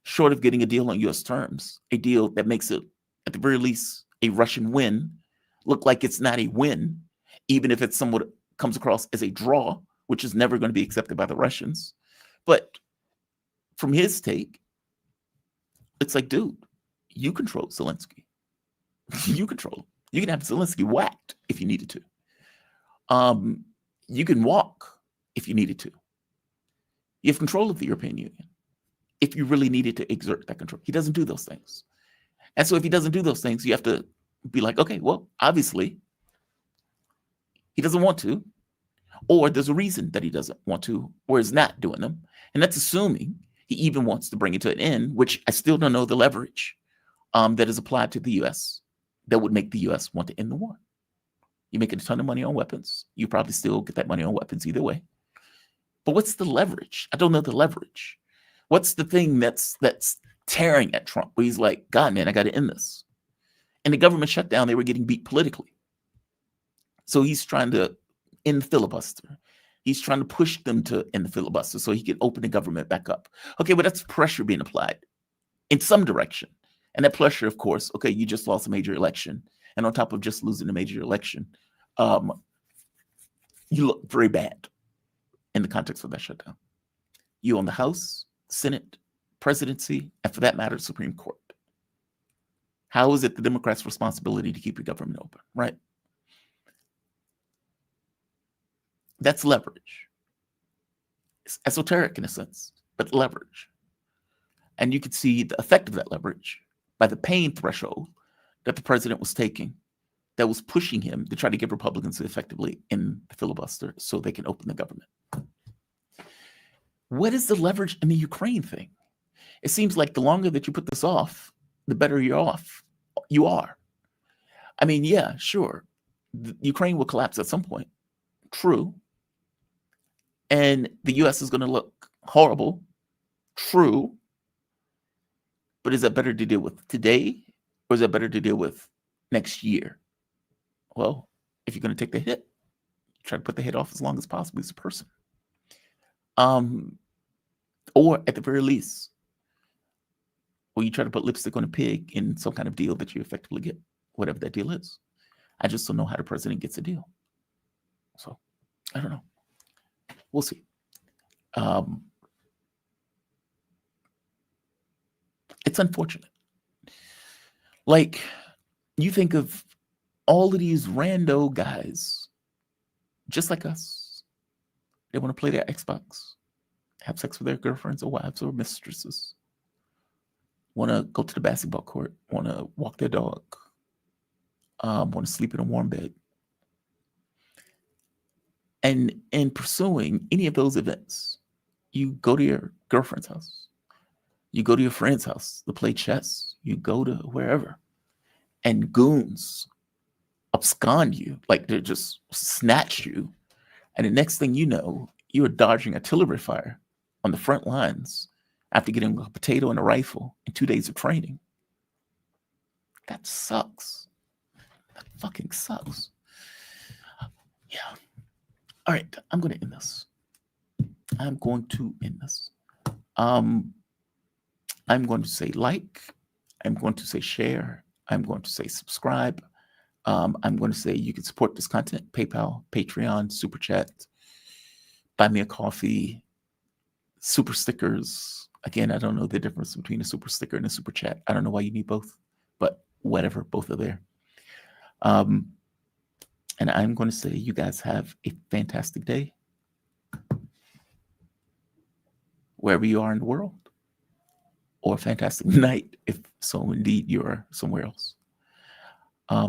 Short of getting a deal on U.S. terms, a deal that makes it, at the very least, a Russian win, look like it's not a win, even if it somewhat comes across as a draw, which is never going to be accepted by the Russians. But from his take, it's like, dude, you control Zelensky. You control him. You can have Zelensky whacked if you needed to. You can walk if you needed to. You have control of the European Union if you really needed to exert that control. He doesn't do those things. And so if he doesn't do those things, you have to be like, okay, well, obviously, he doesn't want to, or there's a reason that he doesn't want to, or is not doing them. And that's assuming he even wants to bring it to an end, which I still don't know the leverage that is applied to the U.S. that would make the U.S. want to end the war. You're making a ton of money on weapons. You probably still get that money on weapons either way. But what's the leverage? I don't know the leverage. What's the thing that's tearing at Trump where he's like, God, man, I got to end this. And the government shutdown, they were getting beat politically. So he's trying to end the filibuster. He's trying to push them to end the filibuster so he can open the government back up. Okay, but that's pressure being applied in some direction. And that pressure, of course, okay, you just lost a major election. And on top of just losing a major election, you look very bad in the context of that shutdown. You own the House, Senate, presidency, and for that matter, Supreme Court. How is it the Democrats' responsibility to keep your government open, right? That's leverage. It's esoteric in a sense, but leverage. And you could see the effect of that leverage by the pain threshold that the president was taking that was pushing him to try to get Republicans to effectively end the filibuster so they can open the government. What is the leverage in the Ukraine thing? It seems like the longer that you put this off, the better you are. I mean, yeah, sure. Ukraine will collapse at some point. True. And the U.S. is going to look horrible. True. But is that better to deal with today? Or is that better to deal with next year? Well, if you're going to take the hit, try to put the hit off as long as possible as a person. Or at the very least, or you try to put lipstick on a pig in some kind of deal that you effectively get, whatever that deal is. I just don't know how the president gets a deal. So, I don't know. We'll see. It's unfortunate. Like, you think of all of these rando guys, just like us. They want to play their Xbox, have sex with their girlfriends or wives or mistresses, want to go to the basketball court, want to walk their dog, want to sleep in a warm bed. And in pursuing any of those events, you go to your girlfriend's house, you go to your friend's house to play chess, you go to wherever, and goons abscond you, like they just snatch you. And the next thing you know, you are dodging artillery fire on the front lines after getting a potato and a rifle in 2 days of training. That sucks. That fucking sucks. Yeah. All right, I'm going to end this. I'm going to say like. I'm going to say share. I'm going to say subscribe. I'm going to say you can support this content. PayPal, Patreon, Super Chat, buy me a coffee, super stickers. Again, I don't know the difference between a super sticker and a super chat. I don't know why you need both, but whatever, both are there. And I'm going to say you guys have a fantastic day. wherever you are in the world, or a fantastic night if so indeed you're somewhere else.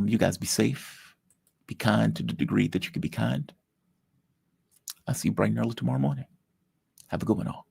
You guys be safe, be kind to the degree that you can be kind. I'll see you bright and early tomorrow morning. Have a good one all.